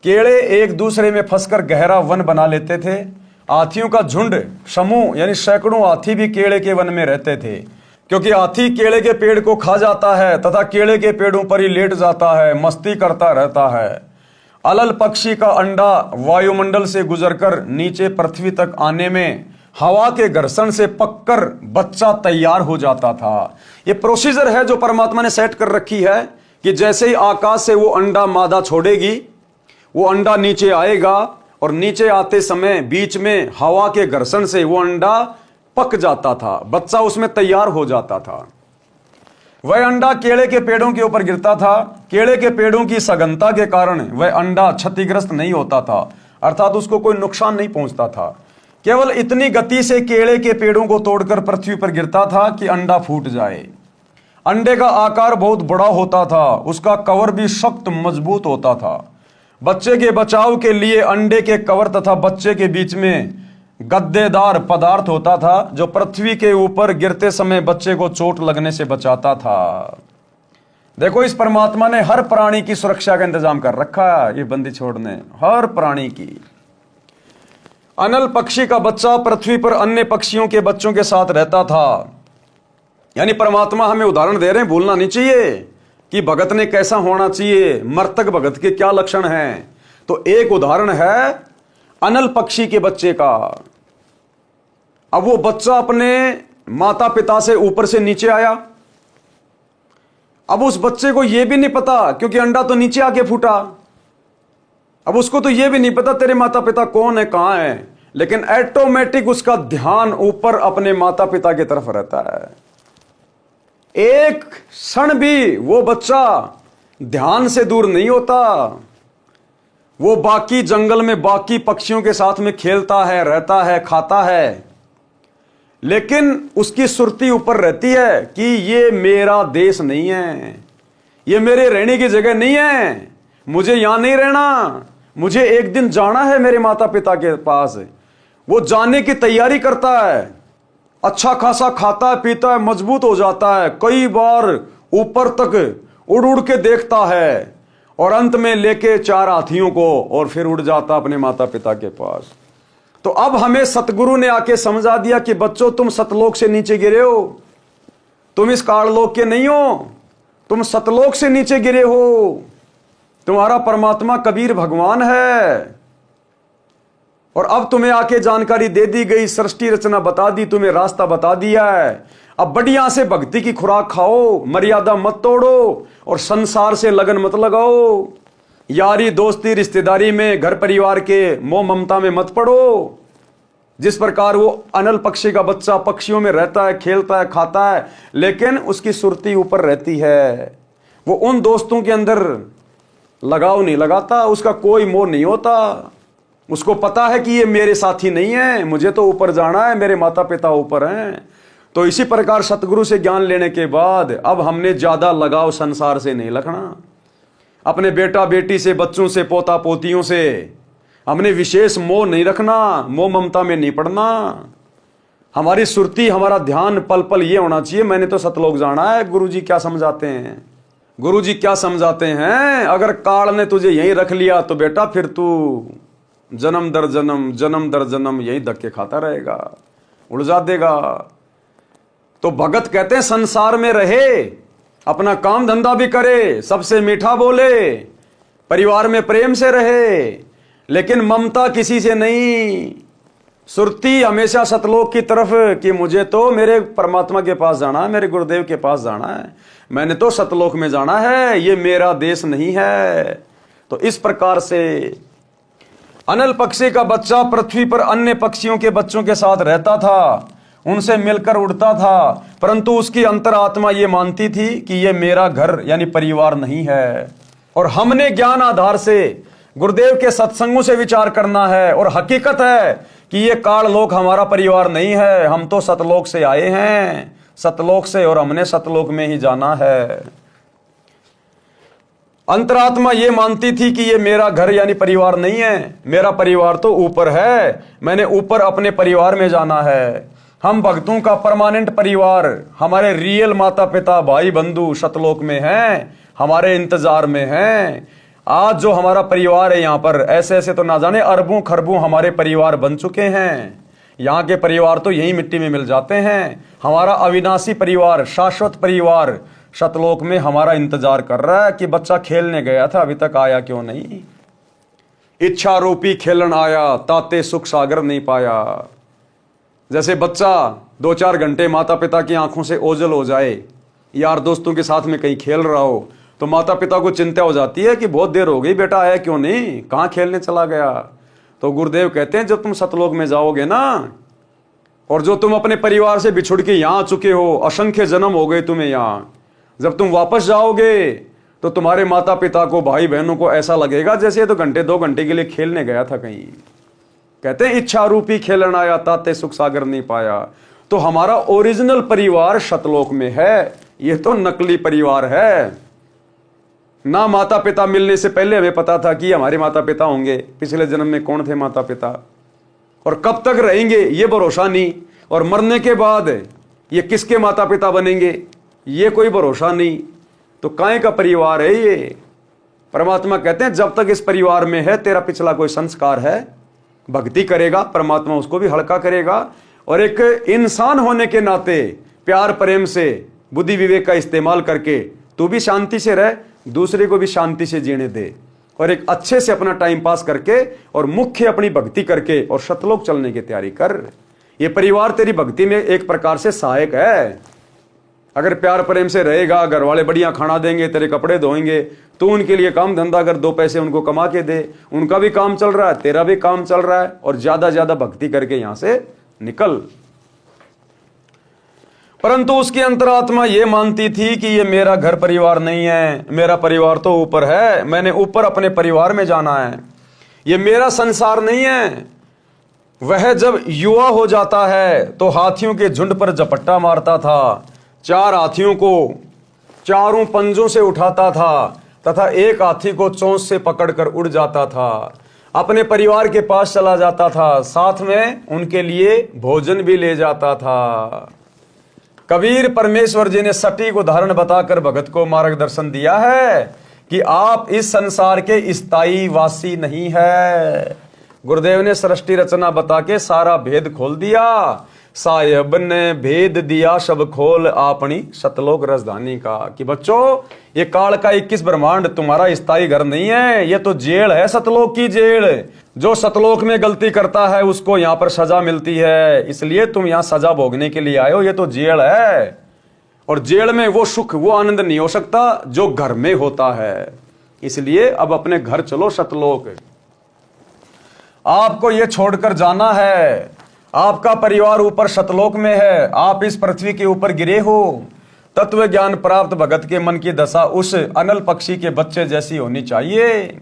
केड़े एक दूसरे में फंसकर गहरा वन बना लेते थे। हाथियों का झुंड, समूह यानी सैकड़ों हाथी भी केले के वन में रहते थे, क्योंकि हाथी केले के पेड़ को खा जाता है तथा केले के पेड़ों पर ही लेट जाता है, मस्ती करता रहता है। अलल पक्षी का अंडा वायुमंडल से गुजरकर नीचे पृथ्वी तक आने में हवा के घर्षण से पककर बच्चा तैयार हो जाता था। यह प्रोसीजर है जो परमात्मा ने सेट कर रखी है कि जैसे ही आकाश से वो अंडा मादा छोड़ेगी, वो अंडा नीचे आएगा और नीचे आते समय बीच में हवा के घर्षण से वो अंडा पक जाता था, बच्चा उसमें तैयार हो जाता था। वह अंडा केले के पेड़ों के ऊपर गिरता था। केले के पेड़ों की सघनता के कारण वह अंडा क्षतिग्रस्त नहीं होता था, अर्थात उसको कोई नुकसान नहीं पहुंचता था। केवल इतनी गति से केले के पेड़ों को तोड़कर पृथ्वी पर गिरता था कि अंडा फूट जाए। अंडे का आकार बहुत बड़ा होता था, उसका कवर भी सख्त मजबूत होता था। बच्चे के बचाव के लिए अंडे के कवर तथा बच्चे के बीच में गद्देदार पदार्थ होता था जो पृथ्वी के ऊपर गिरते समय बच्चे को चोट लगने से बचाता था। देखो, इस परमात्मा ने हर प्राणी की सुरक्षा का इंतजाम कर रखा है। ये बंदी छोड़ने हर प्राणी की। अनल पक्षी का बच्चा पृथ्वी पर अन्य पक्षियों के बच्चों के साथ रहता था। यानी परमात्मा हमें उदाहरण दे रहे हैं, भूलना नहीं चाहिए कि भगत ने कैसा होना चाहिए, मर्तक भगत के क्या लक्षण हैं। तो एक उदाहरण है अनल पक्षी के बच्चे का। अब वो बच्चा अपने माता पिता से ऊपर से नीचे आया। अब उस बच्चे को यह भी नहीं पता, क्योंकि अंडा तो नीचे आके फूटा, अब उसको तो यह भी नहीं पता तेरे माता पिता कौन है, कहां है, लेकिन ऑटोमेटिक उसका ध्यान ऊपर अपने माता पिता की तरफ रहता है। एक क्षण भी वो बच्चा ध्यान से दूर नहीं होता। वो बाकी जंगल में बाकी पक्षियों के साथ में खेलता है, रहता है, खाता है, लेकिन उसकी सुरती ऊपर रहती है कि ये मेरा देश नहीं है, ये मेरे रहने की जगह नहीं है, मुझे यहां नहीं रहना, मुझे एक दिन जाना है मेरे माता पिता के पास। वो जाने की तैयारी करता है, अच्छा खासा खाता है, पीता है, मजबूत हो जाता है, कई बार ऊपर तक उड़ उड़ के देखता है और अंत में लेके 4 हाथियों को और फिर उड़ जाता अपने माता पिता के पास। तो अब हमें सतगुरु ने आके समझा दिया कि बच्चों, तुम सतलोक से नीचे गिरे हो, तुम इस काललोक के नहीं हो, तुम सतलोक से नीचे गिरे हो। तुम्हारा परमात्मा कबीर भगवान है और अब तुम्हें आके जानकारी दे दी गई, सृष्टि रचना बता दी, तुम्हें रास्ता बता दिया है। अब बढ़िया से भक्ति की खुराक खाओ, मर्यादा मत तोड़ो और संसार से लगन मत लगाओ। यारी दोस्ती रिश्तेदारी में, घर परिवार के मोह ममता में मत पड़ो। जिस प्रकार वो अनल पक्षी का बच्चा पक्षियों में रहता है, खेलता है, खाता है, लेकिन उसकी सुरती ऊपर रहती है। वो उन दोस्तों के अंदर लगाव नहीं लगाता, उसका कोई मोह नहीं होता। उसको पता है कि ये मेरे साथी नहीं है, मुझे तो ऊपर जाना है, मेरे माता पिता ऊपर हैं। तो इसी प्रकार सतगुरु से ज्ञान लेने के बाद अब हमने ज्यादा लगाव संसार से नहीं रखना। अपने बेटा बेटी से, बच्चों से, पोता पोतियों से हमने विशेष मोह नहीं रखना, मोह ममता में नहीं पड़ना। हमारी सुरती, हमारा ध्यान पल पल ये होना चाहिए, मैंने तो सतलोक जाना है। गुरुजी क्या समझाते हैं, गुरुजी क्या समझाते हैं, अगर काल ने तुझे यहीं रख लिया तो बेटा फिर तू जन्म दर जन्म, जन्म दर जन्म यही धक्के खाता रहेगा, उलझा देगा। तो भगत कहते हैं संसार में रहे, अपना काम धंधा भी करे, सबसे मीठा बोले, परिवार में प्रेम से रहे, लेकिन ममता किसी से नहीं। सुरती हमेशा सतलोक की तरफ कि मुझे तो मेरे परमात्मा के पास जाना है, मेरे गुरुदेव के पास जाना है, मैंने तो सतलोक में जाना है, ये मेरा देश नहीं है। तो इस प्रकार से अनल पक्षी का बच्चा पृथ्वी पर अन्य पक्षियों के बच्चों के साथ रहता था, उनसे मिलकर उड़ता था, परंतु उसकी अंतरात्मा ये मानती थी कि ये मेरा घर यानी परिवार नहीं है। और हमने ज्ञान आधार से गुरुदेव के सत्संगों से विचार करना है, और हकीकत है कि ये काल लोक हमारा परिवार नहीं है, हम तो सतलोक से आए हैं, सतलोक से, और हमने सतलोक में ही जाना है। अंतरात्मा ये मानती थी कि ये मेरा घर यानी परिवार नहीं है, मेरा परिवार तो ऊपर है, मैंने ऊपर अपने परिवार में जाना है। हम भक्तों का परमानेंट परिवार, हमारे रियल माता पिता भाई बंधु सतलोक में हैं, हमारे इंतजार में हैं। आज जो हमारा परिवार है यहाँ पर, ऐसे ऐसे तो ना जाने अरबों खरबों हमारे परिवार बन चुके हैं। यहाँ के परिवार तो यही मिट्टी में मिल जाते हैं। हमारा अविनाशी परिवार, शाश्वत परिवार सतलोक में हमारा इंतजार कर रहा है कि बच्चा खेलने गया था, अभी तक आया क्यों नहीं। इच्छा रूपी खेलन आया, ताते सुख सागर नहीं पाया। जैसे बच्चा 2-4 घंटे माता पिता की आंखों से ओझल हो जाए, यार दोस्तों के साथ में कहीं खेल रहा हो, तो माता पिता को चिंता हो जाती है कि बहुत देर हो गई, बेटा आया क्यों नहीं, कहाँ खेलने चला गया। तो गुरुदेव कहते हैं जब तुम सतलोक में जाओगे ना, और जो तुम अपने परिवार से बिछुड़ के यहाँ आ चुके हो, असंख्य जन्म हो गए तुम्हें यहाँ, जब तुम वापस जाओगे तो तुम्हारे माता पिता को, भाई बहनों को ऐसा लगेगा जैसे तो घंटे 2 घंटे के लिए खेलने गया था कहीं। कहते हैं इच्छा रूपी खेलन आया, ताते सुख सागर नहीं पाया। तो हमारा ओरिजिनल परिवार सतलोक में है, यह तो नकली परिवार है ना। माता पिता मिलने से पहले हमें पता था कि हमारे माता पिता होंगे, पिछले जन्म में कौन थे माता पिता और कब तक रहेंगे ये भरोसा नहीं, और मरने के बाद ये किसके माता पिता बनेंगे ये कोई भरोसा नहीं। तो काहे का परिवार है ये। परमात्मा कहते हैं जब तक इस परिवार में है, तेरा पिछला कोई संस्कार है, भक्ति करेगा, परमात्मा उसको भी हल्का करेगा। और एक इंसान होने के नाते प्यार प्रेम से, बुद्धि विवेक का इस्तेमाल करके तू भी शांति से रह, दूसरे को भी शांति से जीने दे, और एक अच्छे से अपना टाइम पास करके और मुख्य अपनी भक्ति करके और सतलोक चलने की तैयारी कर। ये परिवार तेरी भक्ति में एक प्रकार से सहायक है। अगर प्यार प्रेम से रहेगा, घर वाले बढ़िया खाना देंगे, तेरे कपड़े धोएंगे, तो उनके लिए काम धंधा कर, 2 पैसे उनको कमा के दे, उनका भी काम चल रहा है, तेरा भी काम चल रहा है, और ज्यादा ज्यादा भक्ति करके यहां से निकल। परंतु उसकी अंतरात्मा ये मानती थी कि ये मेरा घर परिवार नहीं है, मेरा परिवार तो ऊपर है, मैंने ऊपर अपने परिवार में जाना है, ये मेरा संसार नहीं है। वह जब युवा हो जाता है तो हाथियों के झुंड पर झपट्टा मारता था, 4 हाथियों को चारों पंजों से उठाता था तथा एक हाथी को चोंच से पकड़कर उड़ जाता था, अपने परिवार के पास चला जाता था, साथ में उनके लिए भोजन भी ले जाता था। कबीर परमेश्वर जी ने सटीक उदाहरण बताकर भगत को मार्गदर्शन दिया है कि आप इस संसार के स्थायी वासी नहीं है। गुरुदेव ने सृष्टि रचना बता के सारा भेद खोल दिया। साहेब ने भेद दिया सब खोल अपनी सतलोक राजधानी का, कि बच्चों ये काल का 21 ब्रह्मांड तुम्हारा स्थायी घर नहीं है, ये तो जेल है, सतलोक की जेल। जो सतलोक में गलती करता है उसको यहाँ पर सजा मिलती है, इसलिए तुम यहाँ सजा भोगने के लिए आए हो, ये तो जेल है। और जेल में वो सुख, वो आनंद नहीं हो सकता जो घर में होता है। इसलिए अब अपने घर चलो सतलोक। आपको ये छोड़कर जाना है, आपका परिवार ऊपर सतलोक में है, आप इस पृथ्वी के ऊपर गिरे हो। तत्व ज्ञान प्राप्त भगत के मन की दशा उस अनल पक्षी के बच्चे जैसी होनी चाहिए।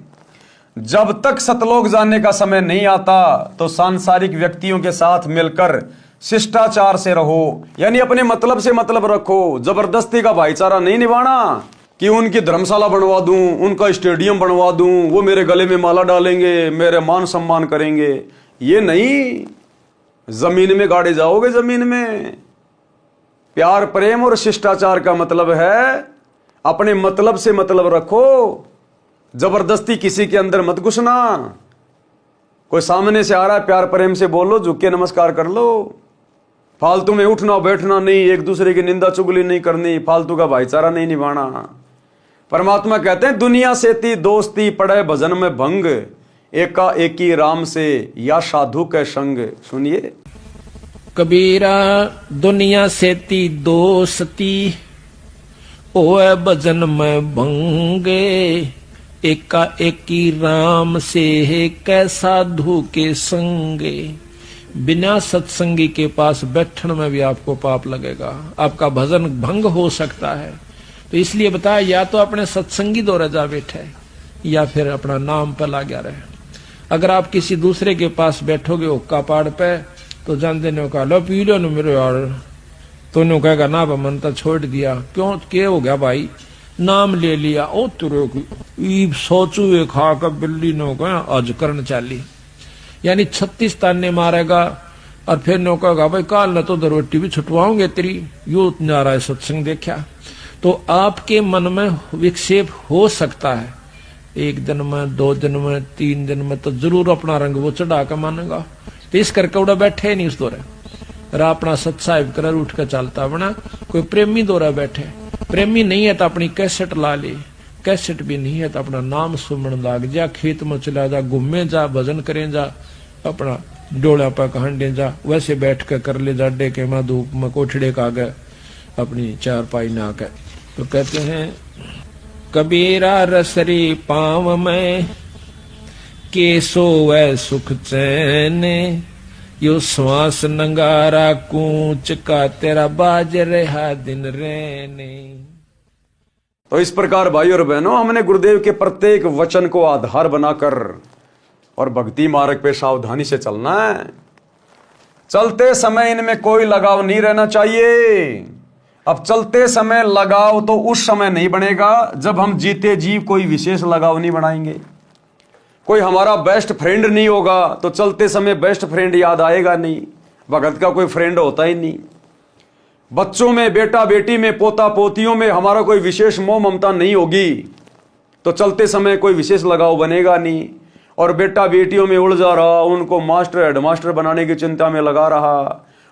जब तक सतलोक जाने का समय नहीं आता तो सांसारिक व्यक्तियों के साथ मिलकर शिष्टाचार से रहो, यानी अपने मतलब से मतलब रखो। जबरदस्ती का भाईचारा नहीं निभाना कि उनकी धर्मशाला बनवा दूं, उनका स्टेडियम बनवा दूं, वो मेरे गले में माला डालेंगे, मेरे मान सम्मान करेंगे, ये नहीं। जमीन में गाड़े जाओगे, जमीन में। प्यार प्रेम और शिष्टाचार का मतलब है अपने मतलब से मतलब रखो, जबरदस्ती किसी के अंदर मत घुसना। कोई सामने से आ रहा है, प्यार प्रेम से बोलो, झुक के नमस्कार कर लो। फालतू में उठना बैठना नहीं, एक दूसरे की निंदा चुगली नहीं करनी, फालतू का भाईचारा नहीं निभाना। परमात्मा कहते हैं दुनिया से ती दोस्ती पड़े भजन में भंग, एका एकी राम से या साधु के संग। सुनिए कबीरा दुनिया से ती दोस्ती ओए भजन में भंगे, एका एकी राम से कै साधु के संगे। बिना सत्संगी के पास बैठने में भी आपको पाप लगेगा, आपका भजन भंग हो सकता है। तो इसलिए बताया या तो अपने सत्संगी दौरे जा बैठे या फिर अपना नाम पर लगा रहे। अगर आप किसी दूसरे के पास बैठोगे हुक्का पाड़ पे तो जानते ने कहा लो पी लो मेरे यार, तो उन्होंने कहेगा ना मन तो छोड़ दिया। क्यों क्या हो गया भाई, नाम ले लिया, ओ तुरे सोचू खा कर बिल्ली ने कहा आज करन चाली। यानी 36 ताने मारेगा और फिर नो कहा भाई काल न तो दरवट्टी भी छुटवाओगे तेरी, यो नारायण सत्संग देखा। तो आपके मन में विक्षेप हो सकता है, 1 दिन में, 2 दिन में, 3 दिन में, तो जरूर अपना रंग वो चढ़ा कर मानेगा। तो इस करके उड़ा बैठे नहीं उस दौरे रा अपना सत्साहिब कर उठ कर चलता बना। कोई प्रेमी दौरा बैठे, प्रेमी नहीं है तो अपनी कैसेट ला ले, कैसेट भी नहीं है तो अपना नाम सुमन लाग जा, खेत में चला जा, घूमे जा, भजन करें जा, अपना डोला पर कहंडे जा, वैसे बैठ कर ले जा, डे के में धूप में कोठड़े का आगे अपनी चारपाई ना कर। तो कहते हैं कबीरा रसरी पाँव में के सोवै सुख चैन, यो श्वास नंगारा कूच का तेरा बाज रहा दिन रहने। तो इस प्रकार भाई और बहनों, हमने गुरुदेव के प्रत्येक वचन को आधार बनाकर और भक्ति मार्ग पे सावधानी से चलना है। चलते समय इनमें कोई लगाव नहीं रहना चाहिए। अब चलते समय लगाव तो उस समय नहीं बनेगा जब हम जीते जी कोई विशेष लगाव नहीं बनाएंगे। कोई हमारा बेस्ट फ्रेंड नहीं होगा तो चलते समय बेस्ट फ्रेंड याद आएगा नहीं। भगत का कोई फ्रेंड होता ही नहीं। बच्चों में, बेटा बेटी में, पोता पोतियों में हमारा कोई विशेष मोह ममता नहीं होगी तो चलते समय कोई विशेष लगाव बनेगा नहीं। और बेटा बेटियों में उलझा रहा, उनको मास्टर हेडमास्टर बनाने की चिंता में लगा रहा,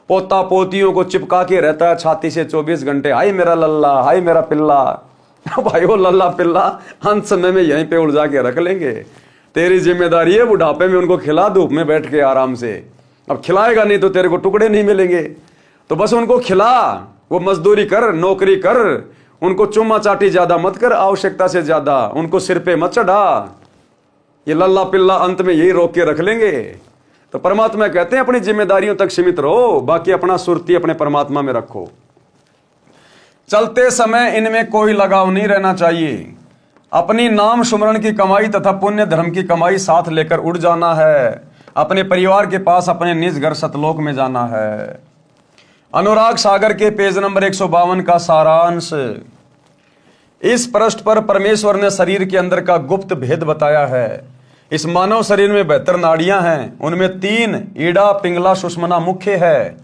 पोता पोतियों को चिपका के रहता है छाती से 24 घंटे, हाय मेरा लल्ला, हाय मेरा पिल्ला। भाई वो लल्ला पिल्ला अंत समय में यहीं पे उलझा के रख लेंगे। तेरी जिम्मेदारी है बुढ़ापे में उनको खिला, धूप में बैठ के आराम से। अब खिलाएगा नहीं तो तेरे को टुकड़े नहीं मिलेंगे, तो बस उनको खिला, वो मजदूरी कर, नौकरी कर, उनको चुम्मा चाटी ज्यादा मत कर, आवश्यकता से ज्यादा उनको सिर पे मत चढ़ा। ये लल्ला पिल्ला अंत में यही रोक के रख लेंगे। तो परमात्मा कहते हैं अपनी जिम्मेदारियों तक सीमित रहो, बाकी अपना सुरती अपने परमात्मा में रखो। चलते समय इनमें कोई लगाव नहीं रहना चाहिए। अपनी नाम सुमरण की कमाई तथा पुण्य धर्म की कमाई साथ लेकर उड़ जाना है। अपने परिवार के पास अपने निज घर सतलोक में जाना है। अनुराग सागर के पेज नंबर 152 का सारांश। इस पृष्ठ पर परमेश्वर ने शरीर के अंदर का गुप्त भेद बताया है। इस मानव शरीर में 72 नाड़ियां हैं, उनमें 3 ईड़ा, पिंगला, सुषमना मुख्य है,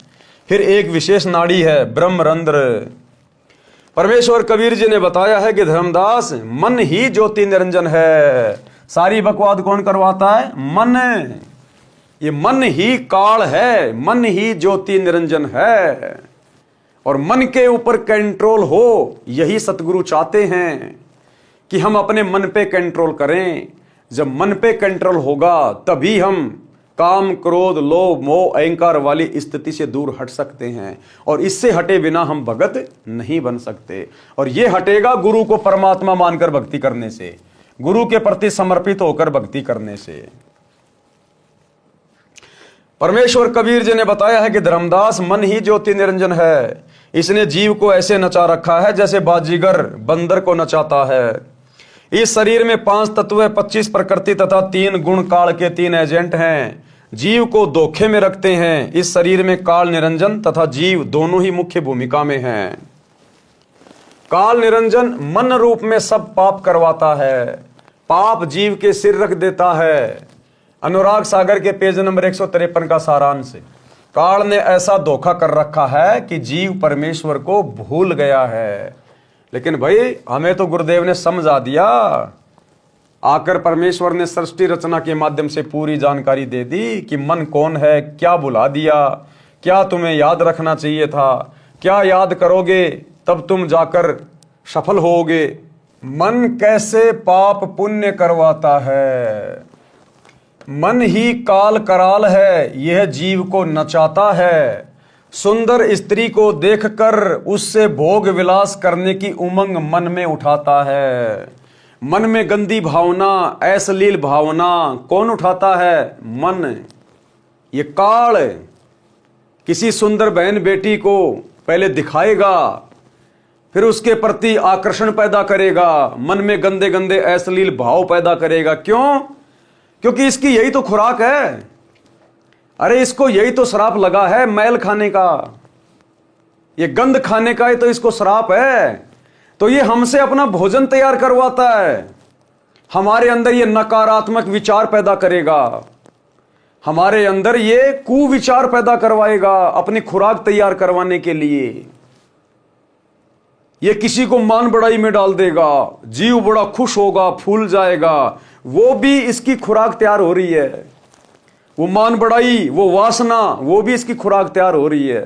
फिर एक विशेष नाड़ी है ब्रह्मरंध्र। परमेश्वर कबीर जी ने बताया है कि धर्मदास मन ही ज्योति निरंजन है। सारी बकवाद कौन करवाता है? मन। ये मन ही काल है, मन ही ज्योति निरंजन है और मन के ऊपर कंट्रोल हो, यही सतगुरु चाहते हैं कि हम अपने मन पे कंट्रोल करें। जब मन पे कंट्रोल होगा तभी हम काम, क्रोध, लोभ, मोह, अहंकार वाली स्थिति से दूर हट सकते हैं और इससे हटे बिना हम भगत नहीं बन सकते। और ये हटेगा गुरु को परमात्मा मानकर भक्ति करने से, गुरु के प्रति समर्पित होकर भक्ति करने से। परमेश्वर कबीर जी ने बताया है कि धर्मदास मन ही ज्योति निरंजन है। इसने जीव को ऐसे नचा रखा है जैसे बाजीगर बंदर को नचाता है। इस शरीर में 5 तत्व, 25 प्रकृति तथा 3 गुण काल के 3 एजेंट हैं। जीव को धोखे में रखते हैं। इस शरीर में काल निरंजन तथा जीव दोनों ही मुख्य भूमिका में हैं। काल निरंजन मन रूप में सब पाप करवाता है, पाप जीव के सिर रख देता है। अनुराग सागर के पेज नंबर 153 का सारांश। काल ने ऐसा धोखा कर रखा है कि जीव परमेश्वर को भूल गया है। लेकिन भाई हमें तो गुरुदेव ने समझा दिया। आकर परमेश्वर ने सृष्टि रचना के माध्यम से पूरी जानकारी दे दी कि मन कौन है, क्या भुला दिया, क्या तुम्हें याद रखना चाहिए था, क्या याद करोगे तब तुम जाकर सफल होगे। मन कैसे पाप पुण्य करवाता है। मन ही काल कराल है, यह जीव को नचाता है। सुंदर स्त्री को देखकर उससे भोग विलास करने की उमंग मन में उठाता है। मन में गंदी भावना, अश्लील भावना कौन उठाता है? मन। ये काल किसी सुंदर बहन बेटी को पहले दिखाएगा, फिर उसके प्रति आकर्षण पैदा करेगा, मन में गंदे गंदे अश्लील भाव पैदा करेगा। क्यों? क्योंकि इसकी यही तो खुराक है। अरे इसको यही तो श्राप लगा है मैल खाने का, ये गंध खाने का ही तो इसको श्राप है। तो ये हमसे अपना भोजन तैयार करवाता है, हमारे अंदर ये नकारात्मक विचार पैदा करेगा। हमारे अंदर ये कुविचार पैदा करवाएगा अपनी खुराक तैयार करवाने के लिए। ये किसी को मान बढ़ाई में डाल देगा, जीव बड़ा खुश होगा, फूल जाएगा, वो भी इसकी खुराक तैयार हो रही है। वो मान बढ़ाई, वो वासना, वो भी इसकी खुराक तैयार हो रही है।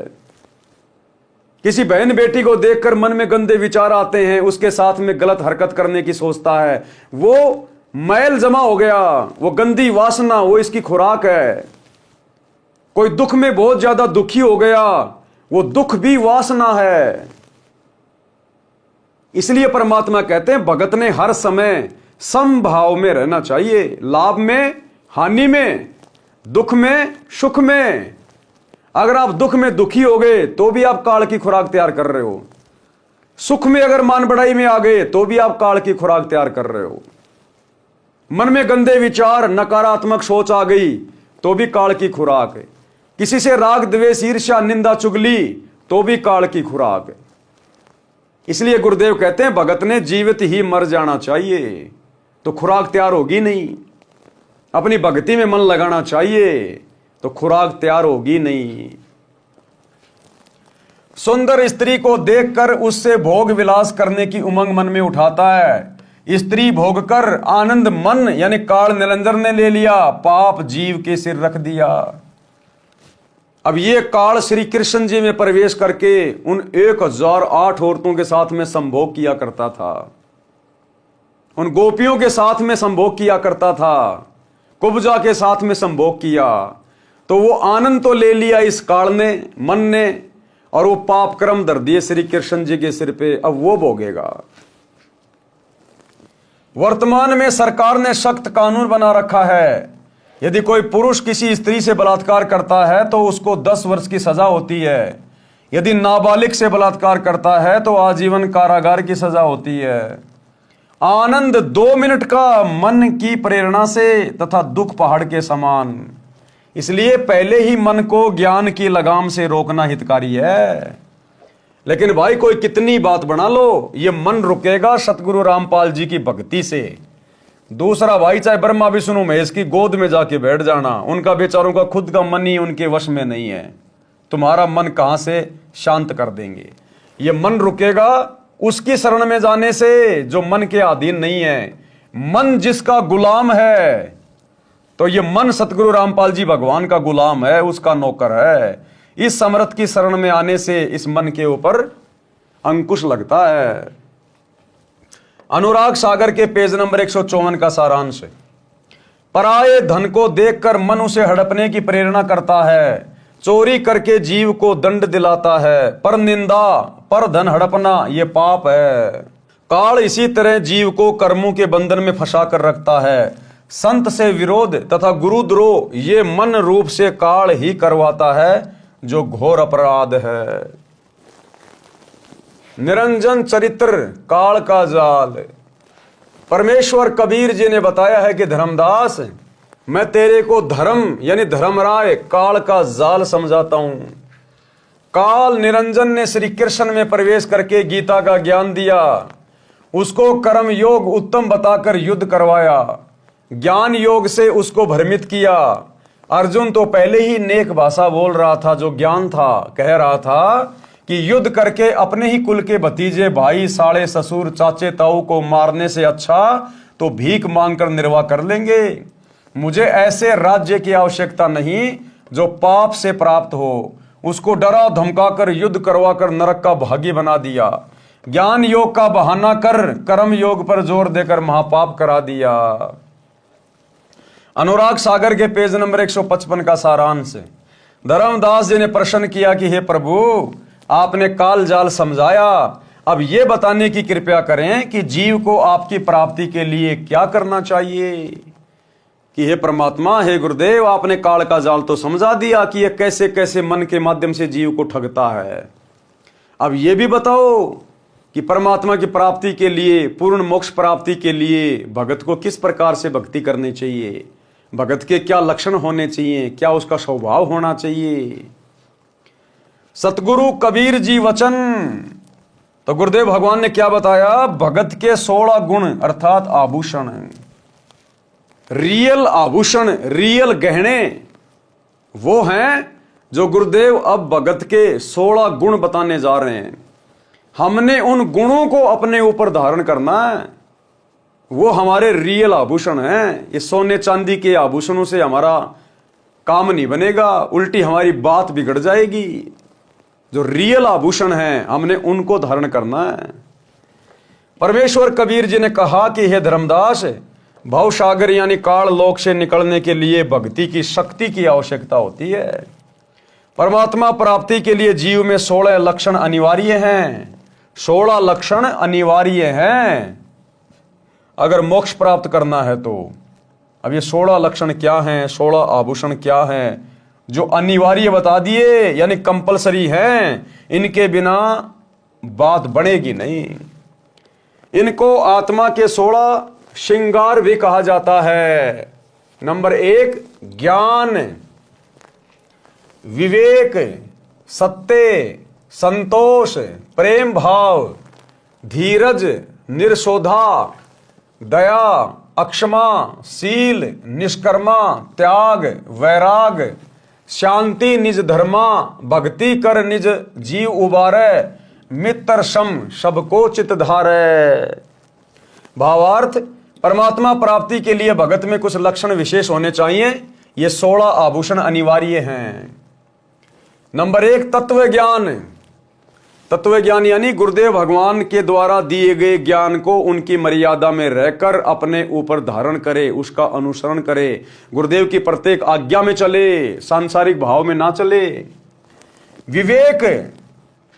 किसी बहन बेटी को देखकर मन में गंदे विचार आते हैं, उसके साथ में गलत हरकत करने की सोचता है, वो मैल जमा हो गया, वो गंदी वासना, वो इसकी खुराक है। कोई दुख में बहुत ज्यादा दुखी हो गया, वो दुख भी वासना है। इसलिए परमात्मा कहते हैं भगत ने हर समय समभाव में रहना चाहिए, लाभ में, हानि में, दुख में, सुख में। अगर आप दुख में दुखी हो गए तो भी आप काल की खुराक तैयार कर रहे हो, सुख में अगर मान बढ़ाई में आ गए तो भी आप काल की खुराक तैयार कर रहे हो। मन में गंदे विचार, नकारात्मक सोच आ गई तो भी काल की खुराक है। किसी से राग द्वेष ईर्ष्या निंदा चुगली तो भी काल की खुराक है। इसलिए गुरुदेव कहते हैं भगत ने जीवित ही मर जाना चाहिए, तो खुराक तैयार होगी नहीं। अपनी भक्ति में मन लगाना चाहिए तो खुराक तैयार होगी नहीं। सुंदर स्त्री को देखकर उससे भोग विलास करने की उमंग मन में उठाता है। स्त्री भोग कर आनंद मन यानी काल निरंजन ने ले लिया, पाप जीव के सिर रख दिया। अब ये काल श्री कृष्ण जी में प्रवेश करके उन 1008 औरतों के साथ में संभोग किया करता था, उन गोपियों के साथ में संभोग किया करता था, कुब्जा के साथ में संभोग किया। तो वो आनंद तो ले लिया इस काल ने, मन ने, और वो पाप कर्म धर दिए श्री कृष्ण जी के सिर पे, अब वो भोगेगा। वर्तमान में सरकार ने सख्त कानून बना रखा है, यदि कोई पुरुष किसी स्त्री से बलात्कार करता है तो उसको 10 वर्ष की सजा होती है। यदि नाबालिग से बलात्कार करता है तो आजीवन कारागार की सजा होती है। आनंद 2 मिनट का मन की प्रेरणा से तथा दुख पहाड़ के समान। इसलिए पहले ही मन को ज्ञान की लगाम से रोकना हितकारी है। लेकिन भाई कोई कितनी बात बना लो, ये मन रुकेगा सतगुरु रामपाल जी की भक्ति से। दूसरा भाई चाहे ब्रह्मा विष्णु महेश की गोद में जाके बैठ जाना, उनका बेचारों का खुद का मन ही उनके वश में नहीं है। तुम्हारा मन कहां से शांत कर देंगे? ये मन रुकेगा उसकी शरण में जाने से जो मन के अधीन नहीं है। मन जिसका गुलाम है, तो ये मन सतगुरु रामपाल जी भगवान का गुलाम है, उसका नौकर है। इस समर्थ की शरण में आने से इस मन के ऊपर अंकुश लगता है। अनुराग सागर के पेज नंबर 154 का सारांश है। पराये धन को देखकर मन उसे हड़पने की प्रेरणा करता है, चोरी करके जीव को दंड दिलाता है, पर निंदा पर धन हड़पना ये पाप है। काल इसी तरह जीव को कर्मों के बंधन में फंसा कर रखता है। संत से विरोध तथा गुरुद्रोह ये मन रूप से काल ही करवाता है, जो घोर अपराध है। निरंजन चरित्र काल का जाल। परमेश्वर कबीर जी ने बताया है कि धर्मदास, मैं तेरे को धर्म यानी धर्मराय काल का जाल समझाता हूं। काल निरंजन ने श्री कृष्ण में प्रवेश करके गीता का ज्ञान दिया, उसको कर्म योग उत्तम बताकर युद्ध करवाया, ज्ञान योग से उसको भ्रमित किया। अर्जुन तो पहले ही नेक भाषा बोल रहा था, जो ज्ञान था, कह रहा था कि युद्ध करके अपने ही कुल के भतीजे, भाई, साले, ससुर, चाचे, ताऊ को मारने से अच्छा तो भीख मांगकर निर्वाह कर लेंगे। मुझे ऐसे राज्य की आवश्यकता नहीं जो पाप से प्राप्त हो। उसको डरा धमकाकर युद्ध करवाकर नरक का भागी बना दिया। ज्ञान योग का बहाना कर कर्म योग पर जोर देकर महापाप करा दिया। अनुराग सागर के पेज नंबर 155 का सारांश। धर्मदास जी ने प्रश्न किया कि हे प्रभु, आपने काल जाल समझाया, अब ये बताने की कृपया करें कि जीव को आपकी प्राप्ति के लिए क्या करना चाहिए। कि हे परमात्मा, हे गुरुदेव, आपने काल का जाल तो समझा दिया कि ये कैसे कैसे मन के माध्यम से जीव को ठगता है। अब ये भी बताओ कि परमात्मा की प्राप्ति के लिए, पूर्ण मोक्ष प्राप्ति के लिए भगत को किस प्रकार से भक्ति करनी चाहिए, भगत के क्या लक्षण होने चाहिए, क्या उसका स्वभाव होना चाहिए। सतगुरु कबीर जी वचन। तो गुरुदेव भगवान ने क्या बताया? भगत के 16 गुण अर्थात आभूषण, रियल आभूषण, रियल गहने वो हैं जो गुरुदेव अब भगत के 16 गुण बताने जा रहे हैं। हमने उन गुणों को अपने ऊपर धारण करना है। वो हमारे रियल आभूषण हैं। ये सोने चांदी के आभूषणों से हमारा काम नहीं बनेगा, उल्टी हमारी बात बिगड़ जाएगी। जो रियल आभूषण हैं हमने उनको धारण करना है। परमेश्वर कबीर जी ने कहा कि हे धर्मदास, भवसागर यानी काल लोक से निकलने के लिए भक्ति की शक्ति की आवश्यकता होती है। परमात्मा प्राप्ति के लिए जीव में 16 लक्षण अनिवार्य हैं। 16 लक्षण अनिवार्य हैं अगर मोक्ष प्राप्त करना है तो। अब ये 16 लक्षण क्या हैं, 16 आभूषण क्या हैं जो अनिवार्य बता दिए, यानी कंपलसरी हैं। इनके बिना बात बनेगी नहीं। इनको आत्मा के 16 श्रृंगार भी कहा जाता है। नंबर 1 ज्ञान, विवेक, सत्य, संतोष, प्रेम भाव, धीरज, निर्शोधा, दया, अक्षमा, शील, निष्कर्मा, त्याग, वैराग, शांति निज धर्मा, भक्ति कर निज जीव उबारे, मित्र सम सबको चित धारे। भावार्थ, परमात्मा प्राप्ति के लिए भगत में कुछ लक्षण विशेष होने चाहिए। ये 16 आभूषण अनिवार्य हैं। नंबर 1 तत्व ज्ञान। तत्व ज्ञान यानी गुरुदेव भगवान के द्वारा दिए गए ज्ञान को उनकी मर्यादा में रहकर अपने ऊपर धारण करे, उसका अनुसरण करे, गुरुदेव की प्रत्येक आज्ञा में चले, सांसारिक भाव में ना चले। विवेक,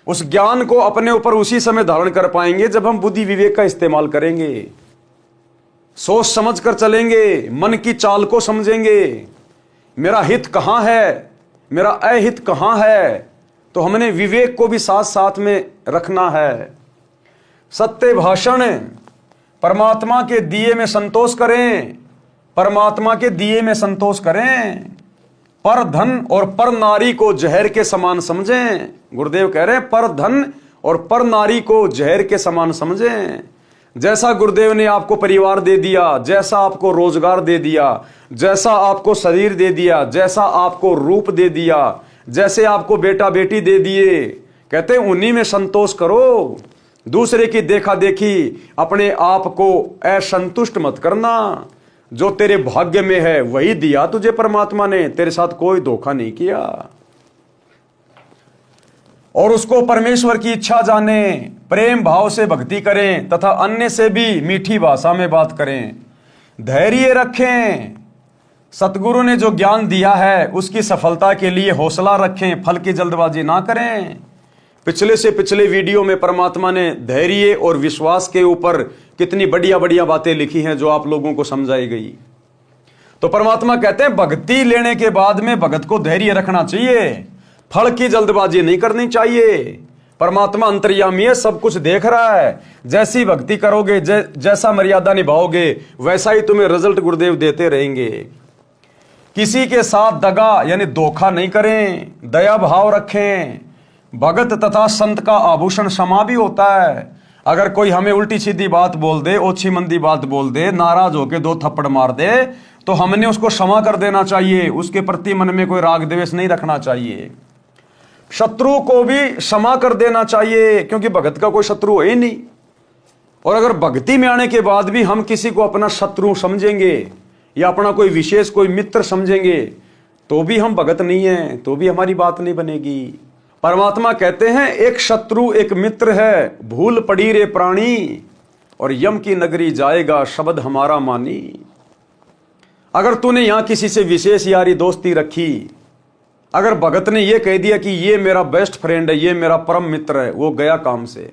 उस ज्ञान को अपने ऊपर उसी समय धारण कर पाएंगे जब हम बुद्धि विवेक का इस्तेमाल करेंगे, सोच समझ कर चलेंगे, मन की चाल को समझेंगे। मेरा हित कहां है, मेरा अहित कहां है, तो हमने विवेक को भी साथ साथ में रखना है। सत्य भाषण, परमात्मा के दिए में संतोष करें, परमात्मा के दिए में संतोष करें। पर धन और पर नारी को जहर के समान समझें। गुरुदेव कह रहे हैं पर धन और पर नारी को जहर के समान समझें। जैसा गुरुदेव ने आपको परिवार दे दिया, जैसा आपको रोजगार दे दिया, जैसा आपको शरीर दे दिया, जैसा आपको रूप दे दिया, जैसे आपको बेटा बेटी दे दिए, कहते हैं उन्हीं में संतोष करो। दूसरे की देखा देखी अपने आप को असंतुष्ट मत करना। जो तेरे भाग्य में है वही दिया तुझे परमात्मा ने, तेरे साथ कोई धोखा नहीं किया। और उसको परमेश्वर की इच्छा जाने, प्रेम भाव से भक्ति करें तथा अन्य से भी मीठी भाषा में बात करें। धैर्य रखें, सतगुरु ने जो ज्ञान दिया है उसकी सफलता के लिए हौसला रखें, फल की जल्दबाजी ना करें। पिछले से पिछले वीडियो में परमात्मा ने धैर्य और विश्वास के ऊपर कितनी बढ़िया बढ़िया बातें लिखी हैं जो आप लोगों को समझाई गई। तो परमात्मा कहते हैं भक्ति लेने के बाद में भगत को धैर्य रखना चाहिए, फल की जल्दबाजी नहीं करनी चाहिए। परमात्मा अंतर्यामी है, सब कुछ देख रहा है। जैसी भक्ति करोगे, जैसा मर्यादा निभाओगे, वैसा ही तुम्हें रिजल्ट गुरुदेव देते रहेंगे। किसी के साथ दगा यानी धोखा नहीं करें, दया भाव रखें। भगत तथा संत का आभूषण क्षमा भी होता है। अगर कोई हमें उल्टी सीधी बात बोल दे, ओछी मंदी बात बोल दे, नाराज होके 2 थप्पड़ मार दे, तो हमने उसको क्षमा कर देना चाहिए। उसके प्रति मन में कोई राग द्वेष नहीं रखना चाहिए। शत्रु को भी क्षमा कर देना चाहिए, क्योंकि भगत का कोई शत्रु है ही नहीं। और अगर भक्ति में आने के बाद भी हम किसी को अपना शत्रु समझेंगे या अपना कोई विशेष कोई मित्र समझेंगे, तो भी हम भगत नहीं है, तो भी हमारी बात नहीं बनेगी। परमात्मा कहते हैं एक शत्रु एक मित्र है, भूल पड़ी रे प्राणी, और यम की नगरी जाएगा शब्द हमारा मानी। अगर तूने यहां किसी से विशेष यारी दोस्ती रखी, अगर भगत ने यह कह दिया कि ये मेरा बेस्ट फ्रेंड है, ये मेरा परम मित्र है, वो गया काम से।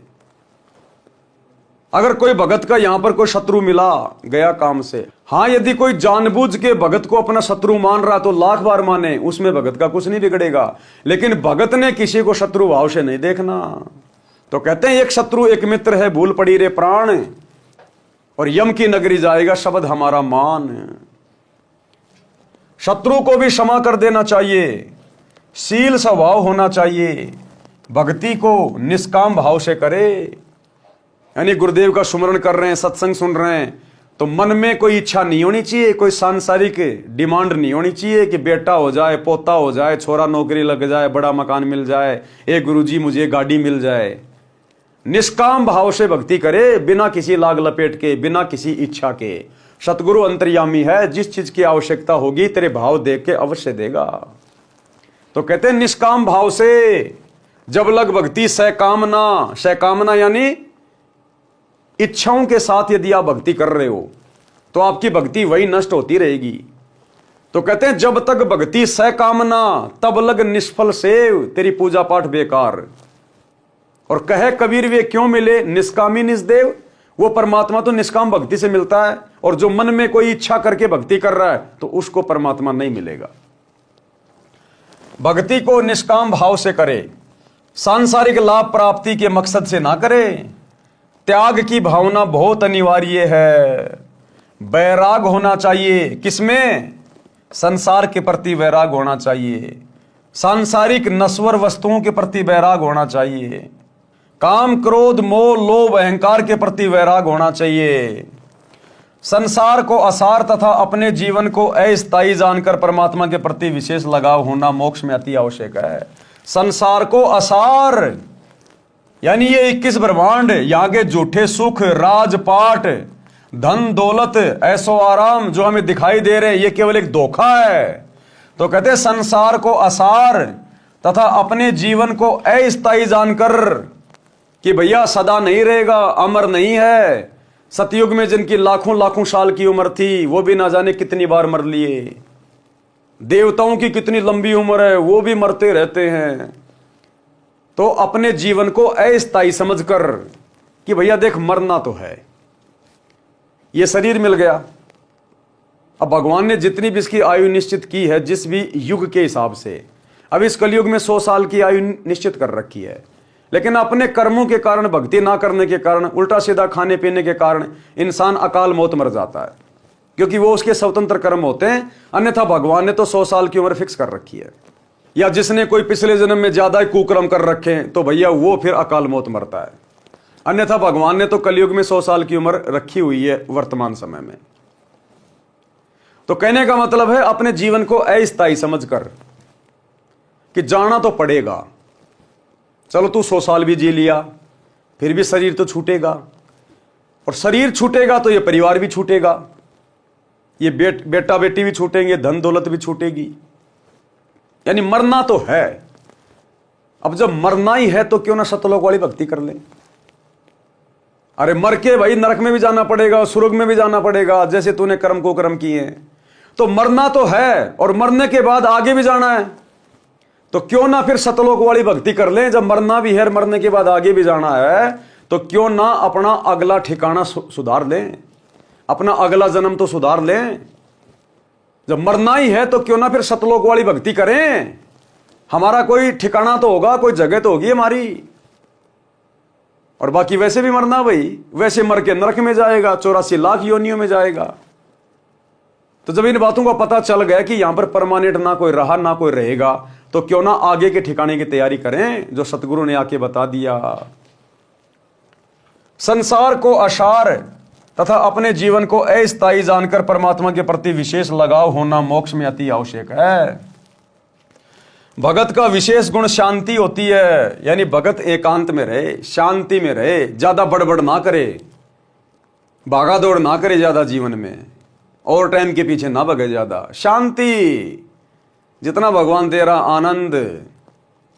अगर कोई भगत का यहां पर कोई शत्रु मिला, गया काम से। हां, यदि कोई जानबूझ के भगत को अपना शत्रु मान रहा तो लाख बार माने, उसमें भगत का कुछ नहीं बिगड़ेगा। लेकिन भगत ने किसी को शत्रु भाव से नहीं देखना। तो कहते हैं एक शत्रु एक मित्र है, भूल पड़ी रे प्राण, और यम की नगरी जाएगा शब्द हमारा मान। शत्रु को भी क्षमा कर देना चाहिए, शील स्वभाव होना चाहिए, भक्ति को निष्काम भाव से करे। यानी गुरुदेव का सुमरण कर रहे हैं, सत्संग सुन रहे हैं, तो मन में कोई इच्छा नहीं होनी चाहिए, कोई सांसारिक डिमांड नहीं होनी चाहिए कि बेटा हो जाए, पोता हो जाए, छोरा नौकरी लग जाए, बड़ा मकान मिल जाए, एक गुरुजी मुझे गाड़ी मिल जाए। निष्काम भाव से भक्ति करे, बिना किसी लाग लपेट के, बिना किसी इच्छा के। सतगुरु अंतर्यामी है, जिस चीज की आवश्यकता होगी तेरे भाव देख के अवश्य देगा। तो कहते हैं निष्काम भाव से जब लग भक्ति सकामना, सकामना यानी इच्छाओं के साथ यदि आप भक्ति कर रहे हो तो आपकी भक्ति वही नष्ट होती रहेगी। तो कहते हैं जब तक भक्ति सकामना तब लग निष्फल सेव, तेरी पूजा पाठ बेकार। और कहे कबीर वे क्यों मिले निष्कामी निष्देव, वो परमात्मा तो निष्काम भक्ति से मिलता है, और जो मन में कोई इच्छा करके भक्ति कर रहा है तो उसको परमात्मा नहीं मिलेगा। भक्ति को निष्काम भाव से करे, सांसारिक लाभ प्राप्ति के मकसद से ना करे। त्याग की भावना बहुत अनिवार्य है। वैराग होना चाहिए, किसमें? संसार के प्रति वैराग होना चाहिए, सांसारिक नश्वर वस्तुओं के प्रति वैराग होना चाहिए, काम क्रोध मोह लोभ अहंकार के प्रति वैराग होना चाहिए। संसार को असार तथा अपने जीवन को अस्थायी जानकर परमात्मा के प्रति विशेष लगाव होना मोक्ष में अति आवश्यक है। संसार को असार यानी ये 21 ब्रह्मांड, यहाँ के झूठे सुख, राजपाट, धन दौलत, ऐशो आराम जो हमें दिखाई दे रहे हैं, ये केवल एक धोखा है। तो कहते हैं संसार को असार तथा अपने जीवन को अस्थायी जानकर कि भैया सदा नहीं रहेगा, अमर नहीं है। सतयुग में जिनकी लाखों लाखों साल की उम्र थी वो भी ना जाने कितनी बार मर लिए। देवताओं की कितनी लंबी उम्र है, वो भी मरते रहते हैं। तो अपने जीवन को अस्थायी समझकर कि भैया देख मरना तो है, ये शरीर मिल गया। अब भगवान ने जितनी भी इसकी आयु निश्चित की है जिस भी युग के हिसाब से, अब इस कलयुग में 100 साल की आयु निश्चित कर रखी है, लेकिन अपने कर्मों के कारण, भक्ति ना करने के कारण, उल्टा सीधा खाने पीने के कारण इंसान अकाल मौत मर जाता है, क्योंकि वो उसके स्वतंत्र कर्म होते हैं। अन्यथा भगवान ने तो 100 साल की उम्र फिक्स कर रखी है। या जिसने कोई पिछले जन्म में ज्यादा ही कुकर्म कर रखे हैं तो भैया वो फिर अकाल मौत मरता है। अन्यथा भगवान ने तो कलयुग में 100 साल की उम्र रखी हुई है वर्तमान समय में। तो कहने का मतलब है अपने जीवन को अस्थायी समझकर कि जाना तो पड़ेगा। चलो तू 100 साल भी जी लिया, फिर भी शरीर तो छूटेगा, और शरीर छूटेगा तो ये परिवार भी छूटेगा, ये बेटा बेटी भी छूटेंगे, धन दौलत भी छूटेगी, यानी मरना तो है। अब जब मरना ही है तो क्यों ना सतलोक वाली भक्ति कर ले। अरे मर के भाई नरक में भी जाना पड़ेगा, स्वर्ग में भी जाना पड़ेगा, जैसे तूने कर्म को कर्म किए हैं। तो मरना तो है और मरने के बाद आगे भी जाना है, तो क्यों ना फिर सतलोक वाली भक्ति कर लें। जब मरना भी है, मरने के बाद आगे भी जाना है, तो क्यों ना अपना अगला ठिकाना सुधार लें, अपना अगला जन्म तो सुधार लें। जब मरना ही है तो क्यों ना फिर सतलोक वाली भक्ति करें। हमारा कोई ठिकाना तो होगा, कोई जगह तो होगी हमारी। और बाकी वैसे भी मरना भाई, वैसे मर के नरक में जाएगा, 84 लाख योनियों में जाएगा। तो जब इन बातों का पता चल गया कि यहां पर परमानेंट ना कोई रहा ना कोई रहेगा, तो क्यों ना आगे के ठिकाने की तैयारी करें जो सतगुरु ने आके बता दिया। संसार को असार तथा अपने जीवन को अस्थायी जानकर परमात्मा के प्रति विशेष लगाव होना मोक्ष में अति आवश्यक है। भगत का विशेष गुण शांति होती है, यानी भगत एकांत में रहे, शांति में रहे, ज्यादा बड़बड़ ना करे, भागा दौड़ ना करे ज्यादा जीवन में, और टाइम के पीछे ना भगे ज्यादा। शांति, जितना भगवान दे रहा आनंद,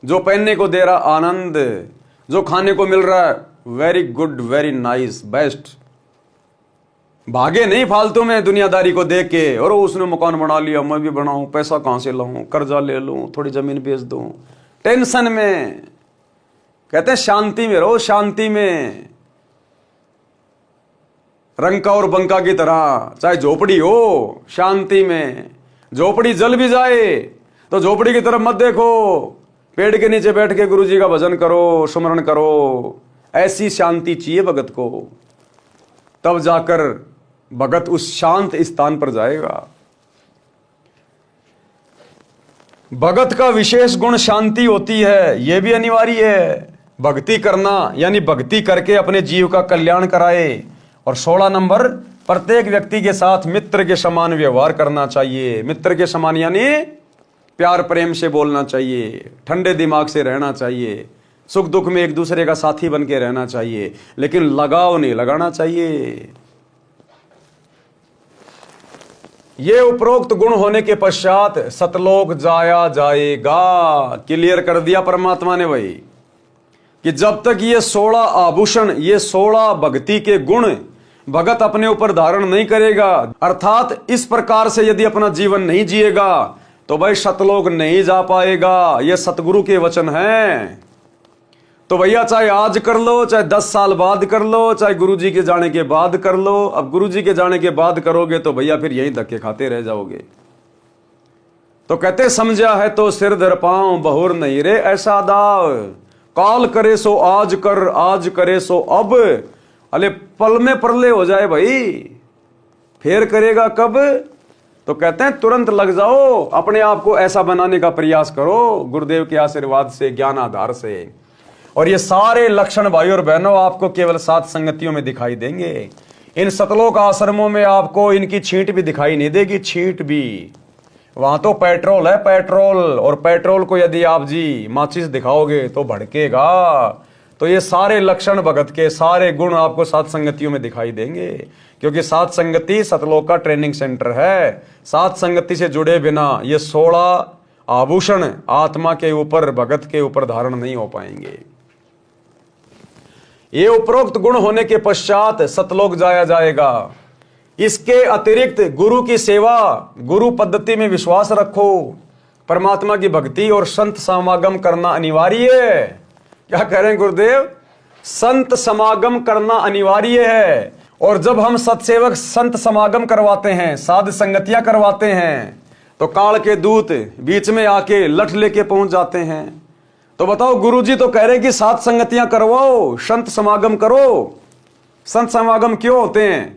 जो पहनने को दे रहा आनंद, जो खाने को मिल रहा है very good, very nice, best. भागे नहीं फालतू में दुनियादारी को देख के, और उसने मकान बना लिया मैं भी बनाऊं, पैसा कहां से लाऊं, कर्जा ले लूं, थोड़ी जमीन बेच दूं, टेंशन में। कहते हैं शांति में रहो, शांति में। रंका और बंका की तरह, चाहे झोपड़ी हो, शांति में। झोपड़ी जल भी जाए तो झोपड़ी की तरफ मत देखो, पेड़ के नीचे बैठ के गुरुजी का भजन करो, सुमरण करो। ऐसी शांति चाहिए भगत को, तब जाकर भगत उस शांत स्थान पर जाएगा। भगत का विशेष गुण शांति होती है, यह भी अनिवार्य है। भक्ति करना यानी भक्ति करके अपने जीव का कल्याण कराए। और 16 नंबर, प्रत्येक व्यक्ति के साथ मित्र के समान व्यवहार करना चाहिए। मित्र के समान यानी प्यार प्रेम से बोलना चाहिए, ठंडे दिमाग से रहना चाहिए, सुख दुख में एक दूसरे का साथी बन के रहना चाहिए, लेकिन लगाव नहीं लगाना चाहिए। ये उपरोक्त गुण होने के पश्चात सतलोक जाया जाएगा। क्लियर कर दिया परमात्मा ने भाई कि जब तक ये 16 आभूषण, ये 16 भक्ति के गुण भगत अपने ऊपर धारण नहीं करेगा, अर्थात इस प्रकार से यदि अपना जीवन नहीं जिएगा तो भाई सतलोक नहीं जा पाएगा। ये सतगुरु के वचन हैं। तो भैया चाहे आज कर लो, चाहे 10 साल बाद कर लो, चाहे गुरुजी के जाने के बाद कर लो। अब गुरुजी के जाने के बाद करोगे तो भैया फिर यही धक्के खाते रह जाओगे। तो कहते समझा है तो सिर धर पांव, बहुर नहीं रे ऐसा दाव। काल करे सो आज कर, आज करे सो अब। अले पल में परले हो जाए भाई, फिर करेगा कब? तो कहते हैं तुरंत लग जाओ, अपने आप को ऐसा बनाने का प्रयास करो गुरुदेव के आशीर्वाद से, ज्ञान आधार से। और ये सारे लक्षण भाई और बहनों आपको केवल 7 संगतियों में दिखाई देंगे। इन सतलोक आश्रमों में आपको इनकी छींट भी दिखाई नहीं देगी, छींट भी। वहां तो पेट्रोल है, पेट्रोल। और पेट्रोल को यदि आप जी माचिस दिखाओगे तो भड़केगा। तो ये सारे लक्षण भगत के, सारे गुण आपको 7 संगतियों में दिखाई देंगे, क्योंकि 7 संगति सतलोक का ट्रेनिंग सेंटर है। 7 संगति से जुड़े बिना ये 16 आभूषण आत्मा के ऊपर, भगत के ऊपर धारण नहीं हो पाएंगे। ये उपरोक्त गुण होने के पश्चात सतलोक जाया जाएगा। इसके अतिरिक्त गुरु की सेवा, गुरु पद्धति में विश्वास रखो, परमात्मा की भक्ति और संत समागम करना अनिवार्य है। क्या कह रहे हैं गुरुदेव? संत समागम करना अनिवार्य है। और जब हम सत्सेवक संत समागम करवाते हैं, साध संगतियां करवाते हैं, तो काल के दूत बीच में आके लठ लेके पहुंच जाते हैं। तो बताओ, गुरुजी तो कह रहे हैं कि 7 संगतियां करवाओ, संत समागम करो। संत समागम क्यों होते हैं?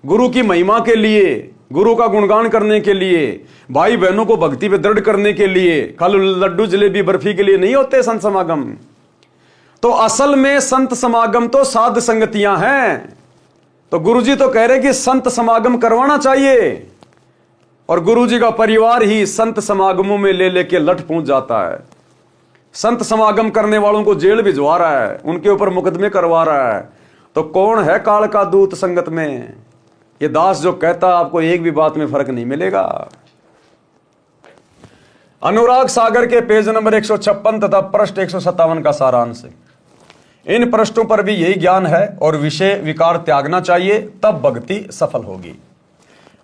गुरु की महिमा के लिए, गुरु का गुणगान करने के लिए, भाई बहनों को भक्ति पे दृढ़ करने के लिए। खाली लड्डू जलेबी बर्फी के लिए नहीं होते संत समागम। तो असल में संत समागम तो साध संगतियां हैं। तो गुरुजी तो कह रहे कि संत समागम करवाना चाहिए, और गुरुजी का परिवार ही संत समागमों में ले लेके लठ पहुंच जाता है। संत समागम करने वालों को जेल भिजवा रहा है, उनके ऊपर मुकदमे करवा रहा है। तो कौन है काल का दूत संगत में? ये दास जो कहता, आपको एक भी बात में फर्क नहीं मिलेगा। अनुराग सागर के पेज नंबर 156 तथा पृष्ठ 157 का सारांश। इन पृष्ठों पर भी यही ज्ञान है और विषय विकार त्यागना चाहिए, तब भक्ति सफल होगी।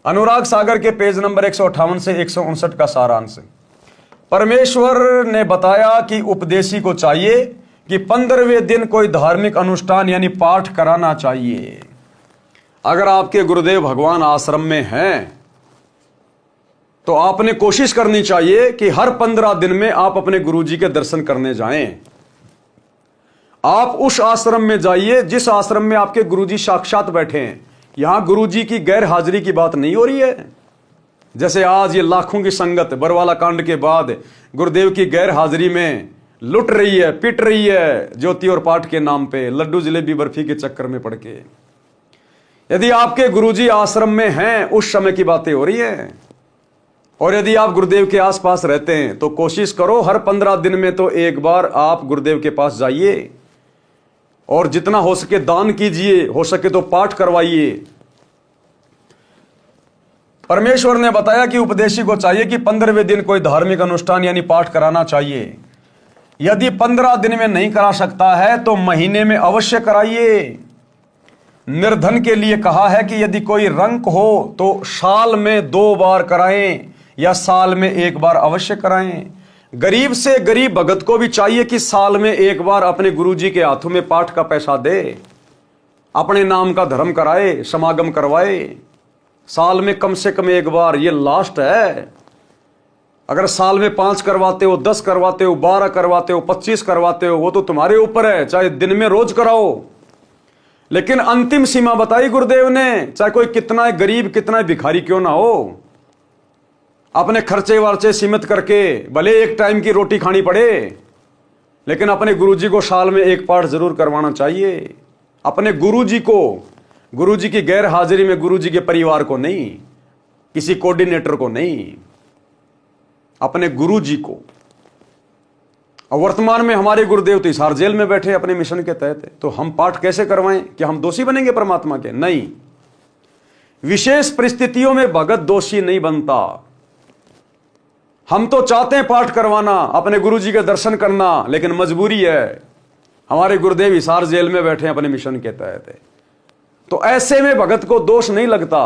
अनुराग सागर के पेज नंबर 158 से 159 का सारांश। परमेश्वर ने बताया कि उपदेशी को चाहिए कि 15वें दिन कोई धार्मिक अनुष्ठान यानी पाठ कराना चाहिए। अगर आपके गुरुदेव भगवान आश्रम में हैं तो आपने कोशिश करनी चाहिए कि हर 15 दिन में आप अपने गुरुजी के दर्शन करने जाएं। आप उस आश्रम में जाइए जिस आश्रम में आपके गुरुजी साक्षात बैठे हैं। यहां गुरुजी की गैर हाजिरी की बात नहीं हो रही है। जैसे आज ये लाखों की संगत बरवाला कांड के बाद गुरुदेव की गैर हाजिरी में लुट रही है, पिट रही है, ज्योति और पाठ के नाम पे, लड्डू जलेबी बर्फी के चक्कर में पड़ के। यदि आपके गुरुजी आश्रम में हैं, उस समय की बातें हो रही हैं। और यदि आप गुरुदेव के आसपास रहते हैं तो कोशिश करो हर 15 दिन में तो एक बार आप गुरुदेव के पास जाइए, और जितना हो सके दान कीजिए, हो सके तो पाठ करवाइए। परमेश्वर ने बताया कि उपदेशी को चाहिए कि 15वें दिन कोई धार्मिक अनुष्ठान यानी पाठ कराना चाहिए। यदि 15 दिन में नहीं करा सकता है तो महीने में अवश्य कराइए। निर्धन के लिए कहा है कि यदि कोई रंक हो तो साल में 2 बार कराएं या साल में 1 बार अवश्य कराएं। गरीब से गरीब भगत को भी चाहिए कि साल में 1 बार अपने गुरुजी के हाथों में पाठ का पैसा दे, अपने नाम का धर्म कराए, समागम करवाए। साल में कम से कम 1 बार, ये लास्ट है। अगर साल में 5 करवाते हो, 10 करवाते हो, 12 करवाते हो, 25 करवाते हो, वो तो तुम्हारे ऊपर है। चाहे दिन में रोज कराओ, लेकिन अंतिम सीमा बताई गुरुदेव ने। चाहे कोई कितना गरीब, कितना भिखारी क्यों ना हो, अपने खर्चे वर्चे सीमित करके भले 1 टाइम की रोटी खानी पड़े, लेकिन अपने गुरुजी को साल में 1 पाठ जरूर करवाना चाहिए। अपने गुरुजी को गुरुजी की गैर हाजिरी में गुरुजी के परिवार को नहीं, किसी कोऑर्डिनेटर को नहीं, अपने गुरुजी को। और वर्तमान में हमारे गुरुदेव तो हिसार जेल में बैठे अपने मिशन के तहत, तो हम पाठ कैसे करवाएं कि हम दोषी बनेंगे परमात्मा के? नहीं, विशेष परिस्थितियों में भगत दोषी नहीं बनता। हम तो चाहते हैं पाठ करवाना, अपने गुरुजी के दर्शन करना, लेकिन मजबूरी है, हमारे गुरुदेव हिसार जेल में बैठे अपने मिशन के तहत। तो ऐसे में भगत को दोष नहीं लगता।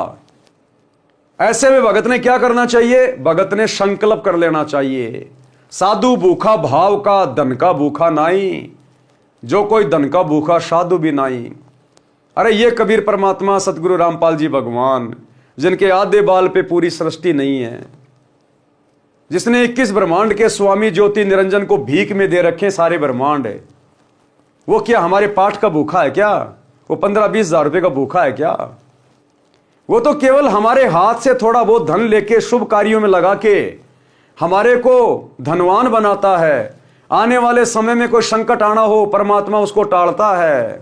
ऐसे में भगत ने क्या करना चाहिए? भगत ने संकल्प कर लेना चाहिए, साधु भूखा भाव का, धन का भूखा नाई, जो कोई धन का भूखा साधु भी नाई। अरे ये कबीर परमात्मा सतगुरु रामपाल जी भगवान, जिनके आधे बाल पे पूरी सृष्टि नहीं है, जिसने 21 ब्रह्मांड के स्वामी ज्योति निरंजन को भीख में दे रखे सारे ब्रह्मांड, वो क्या हमारे पाठ का भूखा है क्या? वो 15-20 हजार रुपए का भूखा है क्या? वो तो केवल हमारे हाथ से थोड़ा बहुत धन लेके शुभ कार्यों में लगा के हमारे को धनवान बनाता है। आने वाले समय में कोई संकट आना हो, परमात्मा उसको टालता है,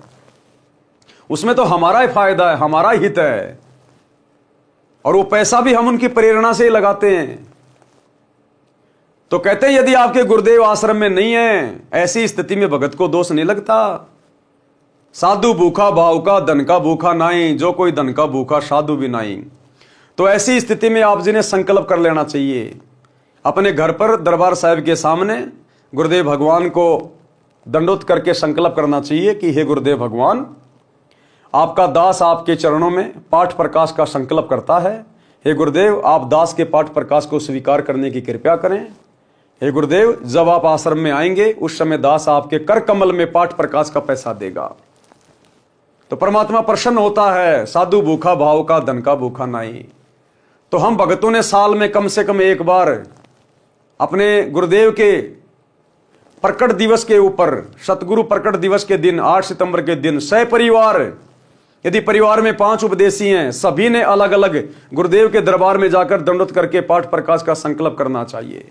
उसमें तो हमारा ही फायदा है, हमारा हित है, और वो पैसा भी हम उनकी प्रेरणा से ही लगाते हैं। तो कहते हैं यदि आपके गुरुदेव आश्रम में नहीं है, ऐसी स्थिति में भगत को दोष नहीं लगता। साधु भूखा भाव का, धन का भूखा नाई, जो कोई धन का भूखा साधु भी नाई। तो ऐसी स्थिति में आप जी ने संकल्प कर लेना चाहिए, अपने घर पर दरबार साहिब के सामने गुरुदेव भगवान को दंडोत करके संकल्प करना चाहिए कि हे गुरुदेव भगवान, आपका दास आपके चरणों में पाठ प्रकाश का संकल्प करता है। हे गुरुदेव, आप दास के पाठ प्रकाश को स्वीकार करने की कृपया करें। हे गुरुदेव, जब आप आश्रम में आएंगे उस समय दास आपके कर कमल में पाठ प्रकाश का पैसा देगा। तो परमात्मा प्रसन्न होता है, साधु भूखा भाव का, धन का भूखा नहीं। तो हम भगतों ने साल में कम से कम एक बार अपने गुरुदेव के प्रकट दिवस के ऊपर, सतगुरु प्रकट दिवस के दिन 8 सितंबर के दिन सहपरिवार, यदि परिवार में 5 उपदेशी हैं, सभी ने अलग अलग गुरुदेव के दरबार में जाकर दंडोत करके पाठ प्रकाश का संकल्प करना चाहिए।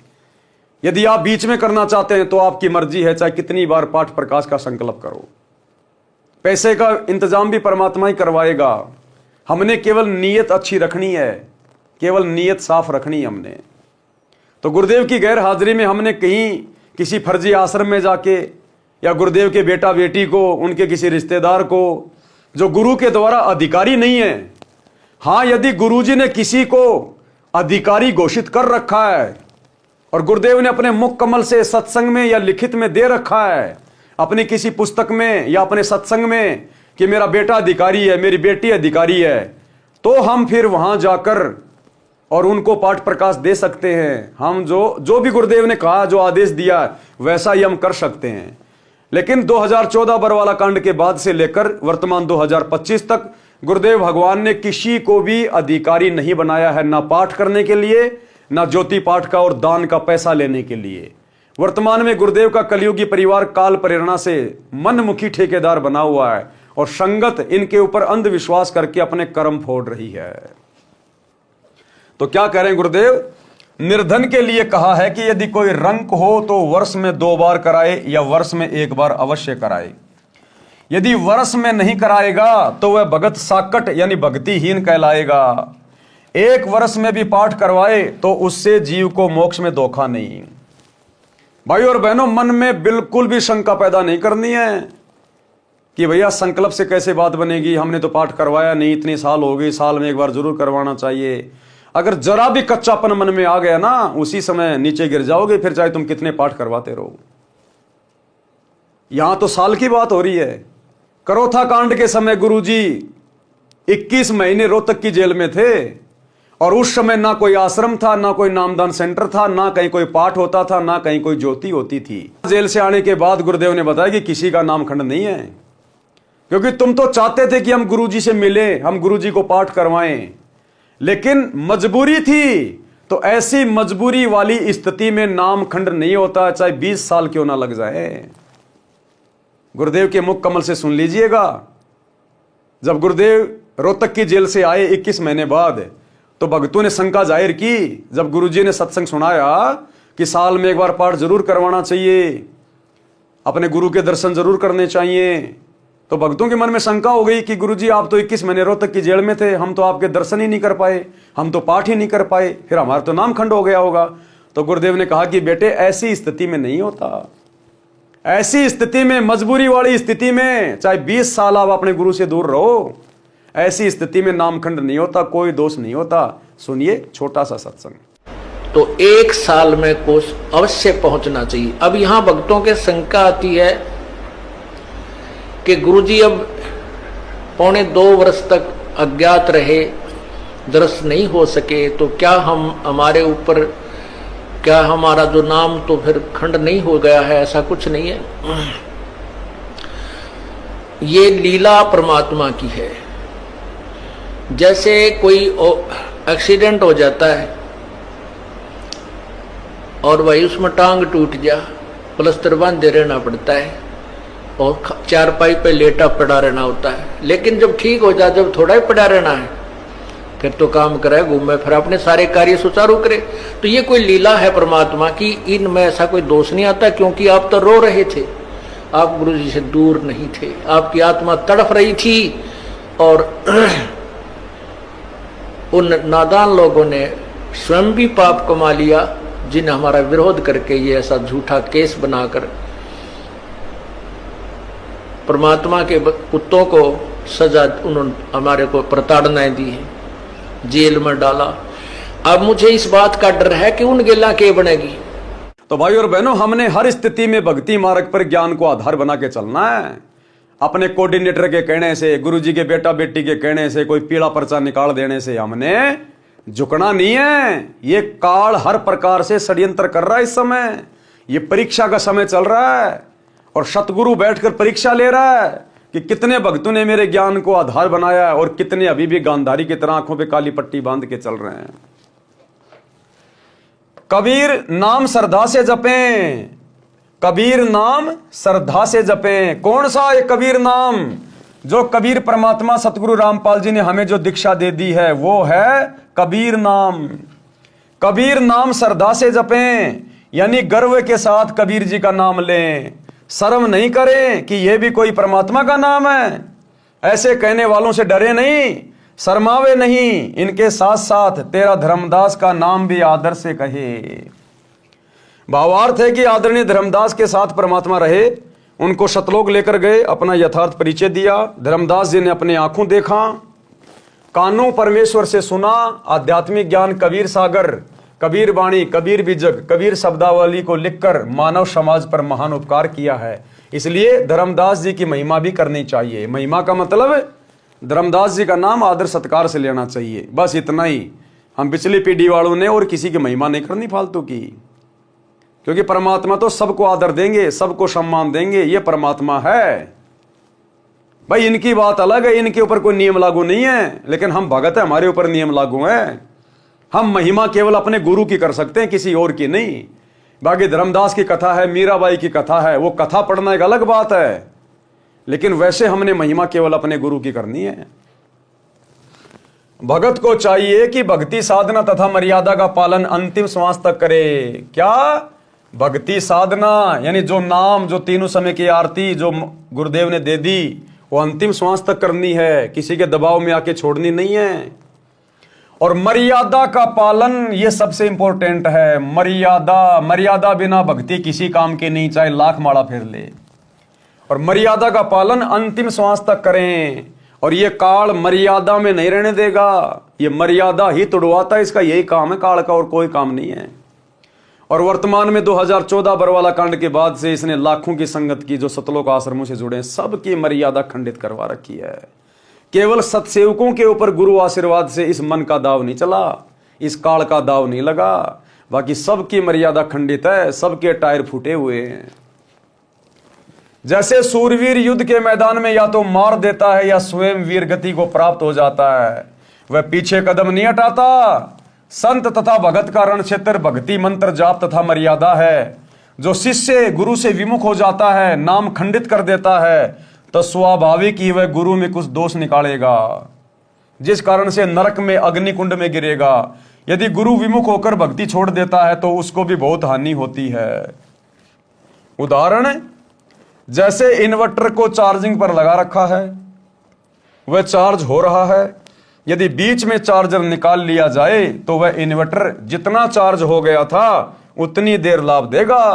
यदि आप बीच में करना चाहते हैं तो आपकी मर्जी है, चाहे कितनी बार पाठ प्रकाश का संकल्प करो। पैसे का इंतजाम भी परमात्मा ही करवाएगा। हमने केवल नीयत अच्छी रखनी है, केवल नीयत साफ रखनी है हमने। तो गुरुदेव की गैर हाजिरी में हमने कहीं किसी फर्जी आश्रम में जाके, या गुरुदेव के बेटा बेटी को, उनके किसी रिश्तेदार को जो गुरु के द्वारा अधिकारी नहीं है, हाँ यदि गुरुजी ने किसी को अधिकारी घोषित कर रखा है और गुरुदेव ने अपने मुख कमल से सत्संग में या लिखित में दे रखा है, अपनी किसी पुस्तक में या अपने सत्संग में, कि मेरा बेटा अधिकारी है, मेरी बेटी अधिकारी है, तो हम फिर वहां जाकर और उनको पाठ प्रकाश दे सकते हैं। हम जो भी गुरुदेव ने कहा, जो आदेश दिया, वैसा ही हम कर सकते हैं। लेकिन 2014 बरवाला कांड के बाद से लेकर वर्तमान 2025 तक गुरुदेव भगवान ने किसी को भी अधिकारी नहीं बनाया है, ना पाठ करने के लिए, ना ज्योति पाठ का और दान का पैसा लेने के लिए। वर्तमान में गुरुदेव का कलयुगी परिवार काल प्रेरणा से मनमुखी ठेकेदार बना हुआ है और संगत इनके ऊपर अंधविश्वास करके अपने कर्म फोड़ रही है। तो क्या कह रहे हैं गुरुदेव? निर्धन के लिए कहा है कि यदि कोई रंक हो तो वर्ष में 2 बार कराए या वर्ष में 1 बार अवश्य कराए। यदि वर्ष में नहीं कराएगा तो वह भगत साकट यानी भक्तिहीन कहलाएगा। 1 वर्ष में भी पाठ करवाए तो उससे जीव को मोक्ष में धोखा नहीं। भाई और बहनों, मन में बिल्कुल भी शंका पैदा नहीं करनी है कि भैया संकल्प से कैसे बात बनेगी, हमने तो पाठ करवाया नहीं, इतने साल हो गए, साल में 1 बार जरूर करवाना चाहिए। अगर जरा भी कच्चापन मन में आ गया ना, उसी समय नीचे गिर जाओगे, फिर चाहे तुम कितने पाठ करवाते रहो। यहां तो साल की बात हो रही है। करोथा कांड के समय गुरुजी 21 महीने रोहतक की जेल में थे और उस समय ना कोई आश्रम था, ना कोई नामदान सेंटर था, ना कहीं कोई पाठ होता था, ना कहीं कोई ज्योति होती थी। जेल से आने के बाद गुरुदेव ने बताया कि किसी का नामखंड नहीं है, क्योंकि तुम तो चाहते थे कि हम गुरुजी से मिले, हम गुरुजी को पाठ करवाएं, लेकिन मजबूरी थी। तो ऐसी मजबूरी वाली स्थिति में नामखंड नहीं होता, चाहे 20 साल क्यों ना लग जाए। गुरुदेव के मुख कमल से सुन लीजिएगा। जब गुरुदेव रोहतक की जेल से आए 21 महीने बाद, तो भक्तों ने शंका जाहिर की। जब गुरुजी ने सत्संग सुनाया कि साल में 1 बार पाठ जरूर करवाना चाहिए, अपने गुरु के दर्शन जरूर करने चाहिए, तो भक्तों के मन में शंका हो गई कि गुरुजी आप तो 21 महीने रोहतक की जेल में थे, हम तो आपके दर्शन ही नहीं कर पाए, हम तो पाठ ही नहीं कर पाए, फिर हमारा तो नाम खंड हो गया होगा। तो गुरुदेव ने कहा कि बेटे ऐसी स्थिति में नहीं होता। ऐसी स्थिति में, मजबूरी वाली स्थिति में, चाहे 20 साल आप अपने गुरु से दूर रहो, ऐसी स्थिति में नामखंड नहीं होता, कोई दोष नहीं होता। सुनिए छोटा सा सत्संग। तो 1 साल में कोस अवश्य पहुंचना चाहिए। अब यहां भक्तों के शंका आती है कि गुरुजी अब 1.25 वर्ष तक अज्ञात रहे, दर्शन नहीं हो सके, तो क्या हमारे ऊपर, क्या हमारा जो नाम तो फिर खंड नहीं हो गया है? ऐसा कुछ नहीं है। ये लीला परमात्मा की है। जैसे कोई एक्सीडेंट हो जाता है और भाई उसमें टांग टूट जा, प्लास्टर बांधे रहना पड़ता है और चारपाई पे लेटा पड़ा रहना होता है। लेकिन जब ठीक हो जाए, जब थोड़ा ही पड़ा रहना है, फिर तो काम करे, घूमे, फिर अपने सारे कार्य सुचारू करे। तो ये कोई लीला है परमात्मा की, इनमें ऐसा कोई दोष नहीं आता। क्योंकि आप तो रो रहे थे, आप गुरु जी से दूर नहीं थे, आपकी आत्मा तड़फ रही थी और उन नादान लोगों ने स्वयं भी पाप कमा लिया, जिन्हें हमारा विरोध करके ये ऐसा झूठा केस बनाकर परमात्मा के कुत्तों को सजा, उन्होंने हमारे को प्रताड़नाएं दी है, जेल में डाला। अब मुझे इस बात का डर है कि उन गेला के बनेगी। तो भाई और बहनों, हमने हर स्थिति में भक्ति मार्ग पर ज्ञान को आधार बना के चलना है। अपने कोऑर्डिनेटर के कहने से, गुरुजी के बेटा बेटी के कहने से, कोई पीला पर्चा निकाल देने से हमने झुकना नहीं है। ये काल हर प्रकार से षड्यंत्र कर रहा है। इस समय ये परीक्षा का समय चल रहा है और सतगुरु बैठकर परीक्षा ले रहा है कि कितने भक्तों ने मेरे ज्ञान को आधार बनाया है और कितने अभी भी गांधारी की तरह आंखों पे काली पट्टी बांध के चल रहे हैं। कबीर नाम श्रद्धा से जपें, कबीर नाम श्रद्धा से जपें। कौन सा ये कबीर नाम? जो कबीर परमात्मा सतगुरु रामपाल जी ने हमें जो दीक्षा दे दी है वो है कबीर नाम। कबीर नाम श्रद्धा से जपें, यानी गर्व के साथ कबीर जी का नाम लें। शर्म नहीं करें कि यह भी कोई परमात्मा का नाम है। ऐसे कहने वालों से डरे नहीं, शर्मावे नहीं। इनके साथ साथ तेरा धर्मदास का नाम भी आदर से कहे। भावार्थ है कि आदरणीय धर्मदास के साथ परमात्मा रहे, उनको सतलोक लेकर गए, अपना यथार्थ परिचय दिया। धर्मदास जी ने अपनी आंखों देखा, कानों परमेश्वर से सुना। आध्यात्मिक ज्ञान कबीर सागर, कबीर वाणी, कबीर बीजक, कबीर शब्दावली को लिखकर मानव समाज पर महान उपकार किया है। इसलिए धर्मदास जी की महिमा भी करनी चाहिए। महिमा का मतलब धर्मदास जी का नाम आदर सत्कार से लेना चाहिए, बस इतना ही। हम पिछली पीढ़ी वालों ने और किसी की महिमा नहीं करनी फालतू की, क्योंकि परमात्मा तो सबको आदर देंगे, सबको सम्मान देंगे। ये परमात्मा है भाई, इनकी बात अलग है, इनके ऊपर कोई नियम लागू नहीं है। लेकिन हम भगत है, हमारे ऊपर नियम लागू है। हम महिमा केवल अपने गुरु की कर सकते हैं, किसी और की नहीं। बाकी धर्मदास की कथा है, मीराबाई की कथा है, वो कथा पढ़ना एक अलग बात है, लेकिन वैसे हमने महिमा केवल अपने गुरु की करनी है। भगत को चाहिए कि भक्ति साधना तथा मर्यादा का पालन अंतिम श्वास तक करे। क्या? भक्ति साधना, यानी जो नाम, जो तीनों समय की आरती जो गुरुदेव ने दे दी, वो अंतिम श्वास तक करनी है, किसी के दबाव में आके छोड़नी नहीं है। और मर्यादा का पालन, ये सबसे इंपॉर्टेंट है। मर्यादा, मर्यादा बिना भक्ति किसी काम की नहीं, चाहे लाख माला फेर ले। और मर्यादा का पालन अंतिम श्वास तक करें। और ये काल मर्यादा में नहीं रहने देगा, ये मर्यादा ही तोड़वाता है। इसका यही काम है काल का, और कोई काम नहीं है। और वर्तमान में 2014 बरवाला कांड के बाद से इसने लाखों की संगत की, जो सतलोक आश्रमों से जुड़े, सबकी मर्यादा खंडित करवा रखी है। केवल सत्सेवकों के ऊपर गुरु आशीर्वाद से इस मन का दाव नहीं चला, इस काल का दाव नहीं लगा। बाकी सबकी मर्यादा खंडित है, सबके टायर फूटे हुए हैं। जैसे सूरवीर युद्ध के मैदान में या तो मार देता है या स्वयं वीर गति को प्राप्त हो जाता है, वह पीछे कदम नहीं हटाता। संत तथा भगत का रण क्षेत्र भक्ति मंत्र जाप तथा मर्यादा है। जो शिष्य गुरु से विमुख हो जाता है, नाम खंडित कर देता है, तो स्वाभाविक ही वह गुरु में कुछ दोष निकालेगा, जिस कारण से नरक में, अग्निकुंड में गिरेगा। यदि गुरु विमुख होकर भक्ति छोड़ देता है तो उसको भी बहुत हानि होती है। उदाहरण, जैसे इन्वर्टर को चार्जिंग पर लगा रखा है, वह चार्ज हो रहा है। यदि बीच में चार्जर निकाल लिया जाए तो वह इन्वर्टर जितना चार्ज हो गया था उतनी देर लाभ देगा।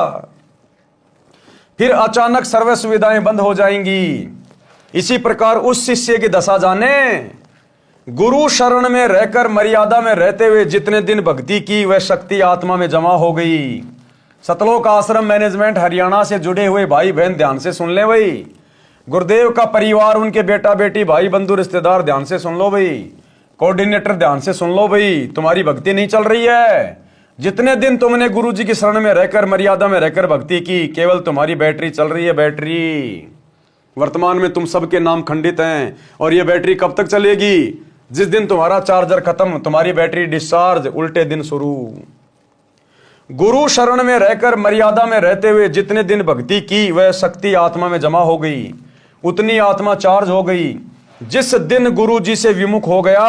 फिर अचानक सर्व सुविधाएं बंद हो जाएंगी। इसी प्रकार उस शिष्य की दशा जाने। गुरु शरण में रहकर मर्यादा में रहते हुए जितने दिन भक्ति की वह शक्ति आत्मा में जमा हो गई। सतलोक आश्रम मैनेजमेंट हरियाणा से जुड़े हुए भाई बहन ध्यान से सुन ले भाई। गुरुदेव का परिवार, उनके बेटा बेटी भाई बंधु रिश्तेदार ध्यान से सुन लो भाई। कोऑर्डिनेटर ध्यान से सुन लो भाई। तुम्हारी भक्ति नहीं चल रही है। जितने दिन तुमने गुरु जी की शरण में रहकर मर्यादा में रहकर भक्ति की, केवल तुम्हारी बैटरी चल रही है। बैटरी वर्तमान में तुम सबके नाम खंडित हैं और ये बैटरी कब तक चलेगी? जिस दिन तुम्हारा चार्जर खत्म, तुम्हारी बैटरी डिस्चार्ज, उल्टे दिन शुरू। गुरु शरण में रहकर मर्यादा में रहते हुए जितने दिन भक्ति की वह शक्ति आत्मा में जमा हो गई, उतनी आत्मा चार्ज हो गई। जिस दिन गुरु जी से विमुख हो गया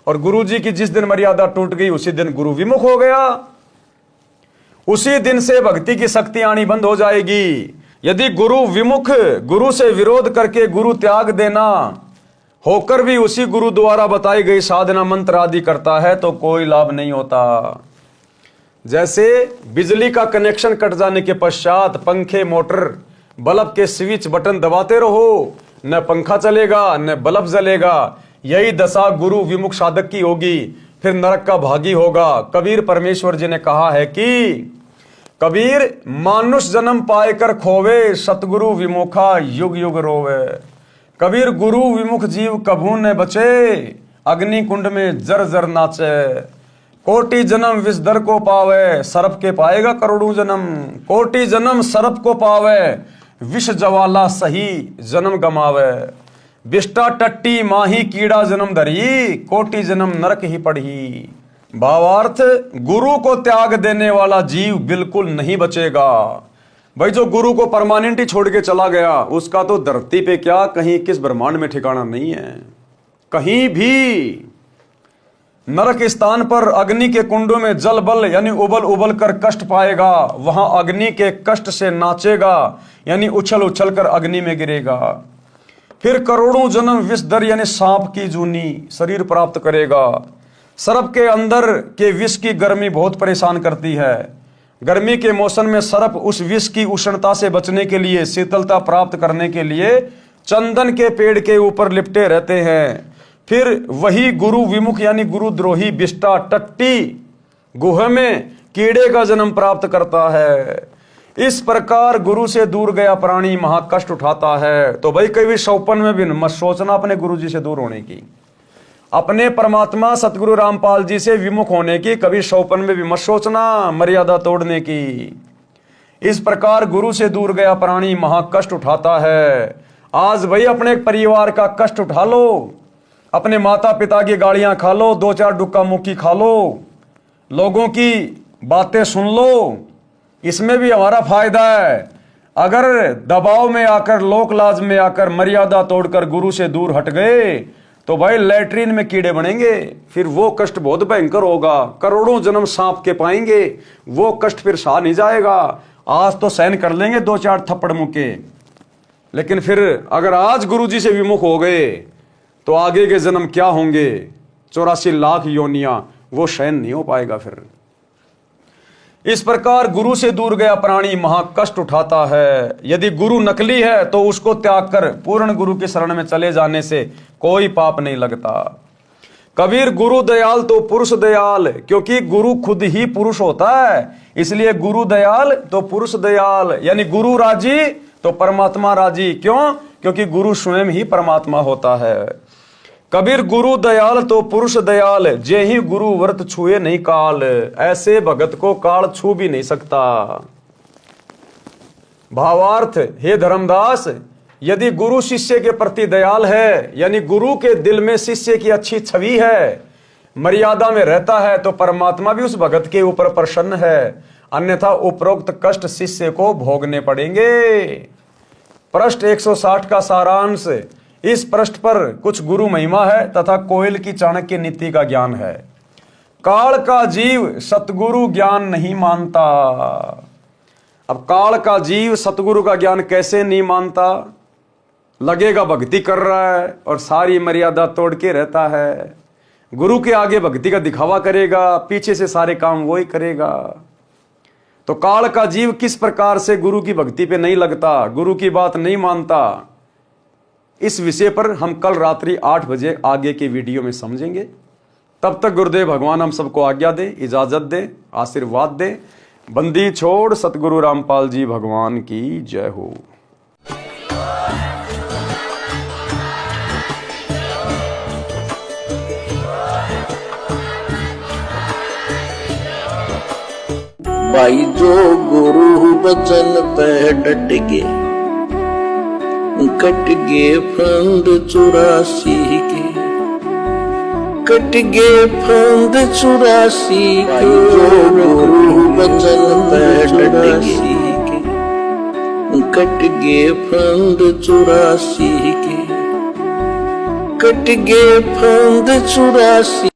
और गुरु जी की जिस दिन मर्यादा टूट गई उसी दिन गुरु विमुख हो गया। उसी दिन से भक्ति की शक्ति आनी बंद हो जाएगी। यदि गुरु विमुख, गुरु से विरोध करके गुरु त्याग देना होकर भी उसी गुरु द्वारा बताई गई साधना मंत्र आदि करता है तो कोई लाभ नहीं होता। जैसे बिजली का कनेक्शन कट जाने के पश्चात पंखे, मोटर, बल्ब के स्विच बटन दबाते रहो, न पंखा चलेगा न बल्ब जलेगा। यही दशा गुरु विमुख साधक की होगी, फिर नरक का भागी होगा। कबीर परमेश्वर जी ने कहा है कि कबीर मानुष जन्म पाए कर खोवे, सतगुरु विमुखा युग युग रोवे। कबीर गुरु विमुख जीव कभू न बचे, अग्नि कुंड में जर जर नाचे। कोटि जन्म विषधर को पावे, सरप के पाएगा करोड़ों जन्म। कोटि जन्म सरप को पावे, विष ज्वाला सही जन्म गमावे। बिष्टा टट्टी माही कीड़ा जन्म धरी, कोटि जन्म नरक ही पढ़ी। भावार्थ, गुरु को त्याग देने वाला जीव बिल्कुल नहीं बचेगा। भाई जो गुरु को परमानेंट ही छोड़ के चला गया उसका तो धरती पे क्या, कहीं किस ब्रह्मांड में ठिकाना नहीं है। कहीं भी नरक स्थान पर अग्नि के कुंडों में जल बल यानी उबल उबल कर कष्ट पाएगा, वहां अग्नि के कष्ट से नाचेगा यानी उछल उछल कर अग्नि में गिरेगा। फिर करोड़ों जन्म विषधर यानी सांप की जूनी शरीर प्राप्त करेगा। सर्प के अंदर के विष की गर्मी बहुत परेशान करती है। गर्मी के मौसम में सर्प उस विष की उष्णता से बचने के लिए, शीतलता प्राप्त करने के लिए चंदन के पेड़ के ऊपर लिपटे रहते हैं। फिर वही गुरु विमुख यानी गुरुद्रोही बिष्टा टट्टी गुहा में कीड़े का जन्म प्राप्त करता है। इस प्रकार गुरु से दूर गया प्राणी महाकष्ट उठाता है। तो भाई कभी शौपन में भी मत सोचना अपने गुरु जी से दूर होने की, अपने परमात्मा सतगुरु रामपाल जी से विमुख होने की कभी शौपन में भी मत सोचना, मर्यादा तोड़ने की। इस प्रकार गुरु से दूर गया प्राणी महाकष्ट उठाता है। आज भाई अपने परिवार का कष्ट उठा लो, अपने माता पिता की गालियां खा लो, दो चार डुक्का मुक्की खा लो, लोगों की बातें सुन लो, इसमें भी हमारा फायदा है। अगर दबाव में आकर, लोक लाज में आकर, मर्यादा तोड़कर गुरु से दूर हट गए तो भाई लैट्रीन में कीड़े बनेंगे। फिर वो कष्ट बहुत भयंकर होगा, करोड़ों जन्म सांप के पाएंगे, वो कष्ट फिर सहा नहीं जाएगा। आज तो सहन कर लेंगे दो चार थप्पड़ मुक्के, लेकिन फिर अगर आज गुरु जी से विमुख हो गए तो आगे के जन्म क्या होंगे, 84 लाख योनियां, वो सहन नहीं हो पाएगा फिर। इस प्रकार गुरु से दूर गया प्राणी महाकष्ट उठाता है। यदि गुरु नकली है तो उसको त्याग कर पूर्ण गुरु की शरण में चले जाने से कोई पाप नहीं लगता। कबीर गुरु दयाल तो पुरुष दयाल, क्योंकि गुरु खुद ही पुरुष होता है, इसलिए गुरु दयाल तो पुरुष दयाल, यानी गुरु राजी तो परमात्मा राजी। क्यों? क्योंकि गुरु स्वयं ही परमात्मा होता है। कबीर गुरु दयाल तो पुरुष दयाल, जे ही गुरु व्रत छुए नहीं काल, ऐसे भगत को काल छू भी नहीं सकता। भावार्थ, हे धर्मदास, यदि गुरु शिष्य के प्रति दयाल है, यानी गुरु के दिल में शिष्य की अच्छी छवि है, मर्यादा में रहता है, तो परमात्मा भी उस भगत के ऊपर प्रसन्न है। अन्यथा उपरोक्त कष्ट शिष्य को भोगने पड़ेंगे। पृष्ठ 160 का सारांश। इस पृष्ठ पर कुछ गुरु महिमा है तथा कोयल की चाणक्य नीति का ज्ञान है। काल का जीव सतगुरु ज्ञान नहीं मानता। अब काल का जीव सतगुरु का ज्ञान कैसे नहीं मानता, लगेगा भक्ति कर रहा है और सारी मर्यादा तोड़ के रहता है, गुरु के आगे भक्ति का दिखावा करेगा, पीछे से सारे काम वो ही करेगा। तो काल का जीव किस प्रकार से गुरु की भक्ति पे नहीं लगता, गुरु की बात नहीं मानता, इस विषय पर हम कल रात्रि 8 बजे आगे के वीडियो में समझेंगे। तब तक गुरुदेव भगवान हम सबको आज्ञा दे, इजाजत दे, आशीर्वाद दे। बंदी छोड़ सतगुरु रामपाल जी भगवान की जय हो। भाई जो गुरु बचन पे डट के कट गे फंद 84 के, कट गे फंद 84 के। जो गुरु बचन पे डट के कट गे फंद 84 के, कट गे फंद 84।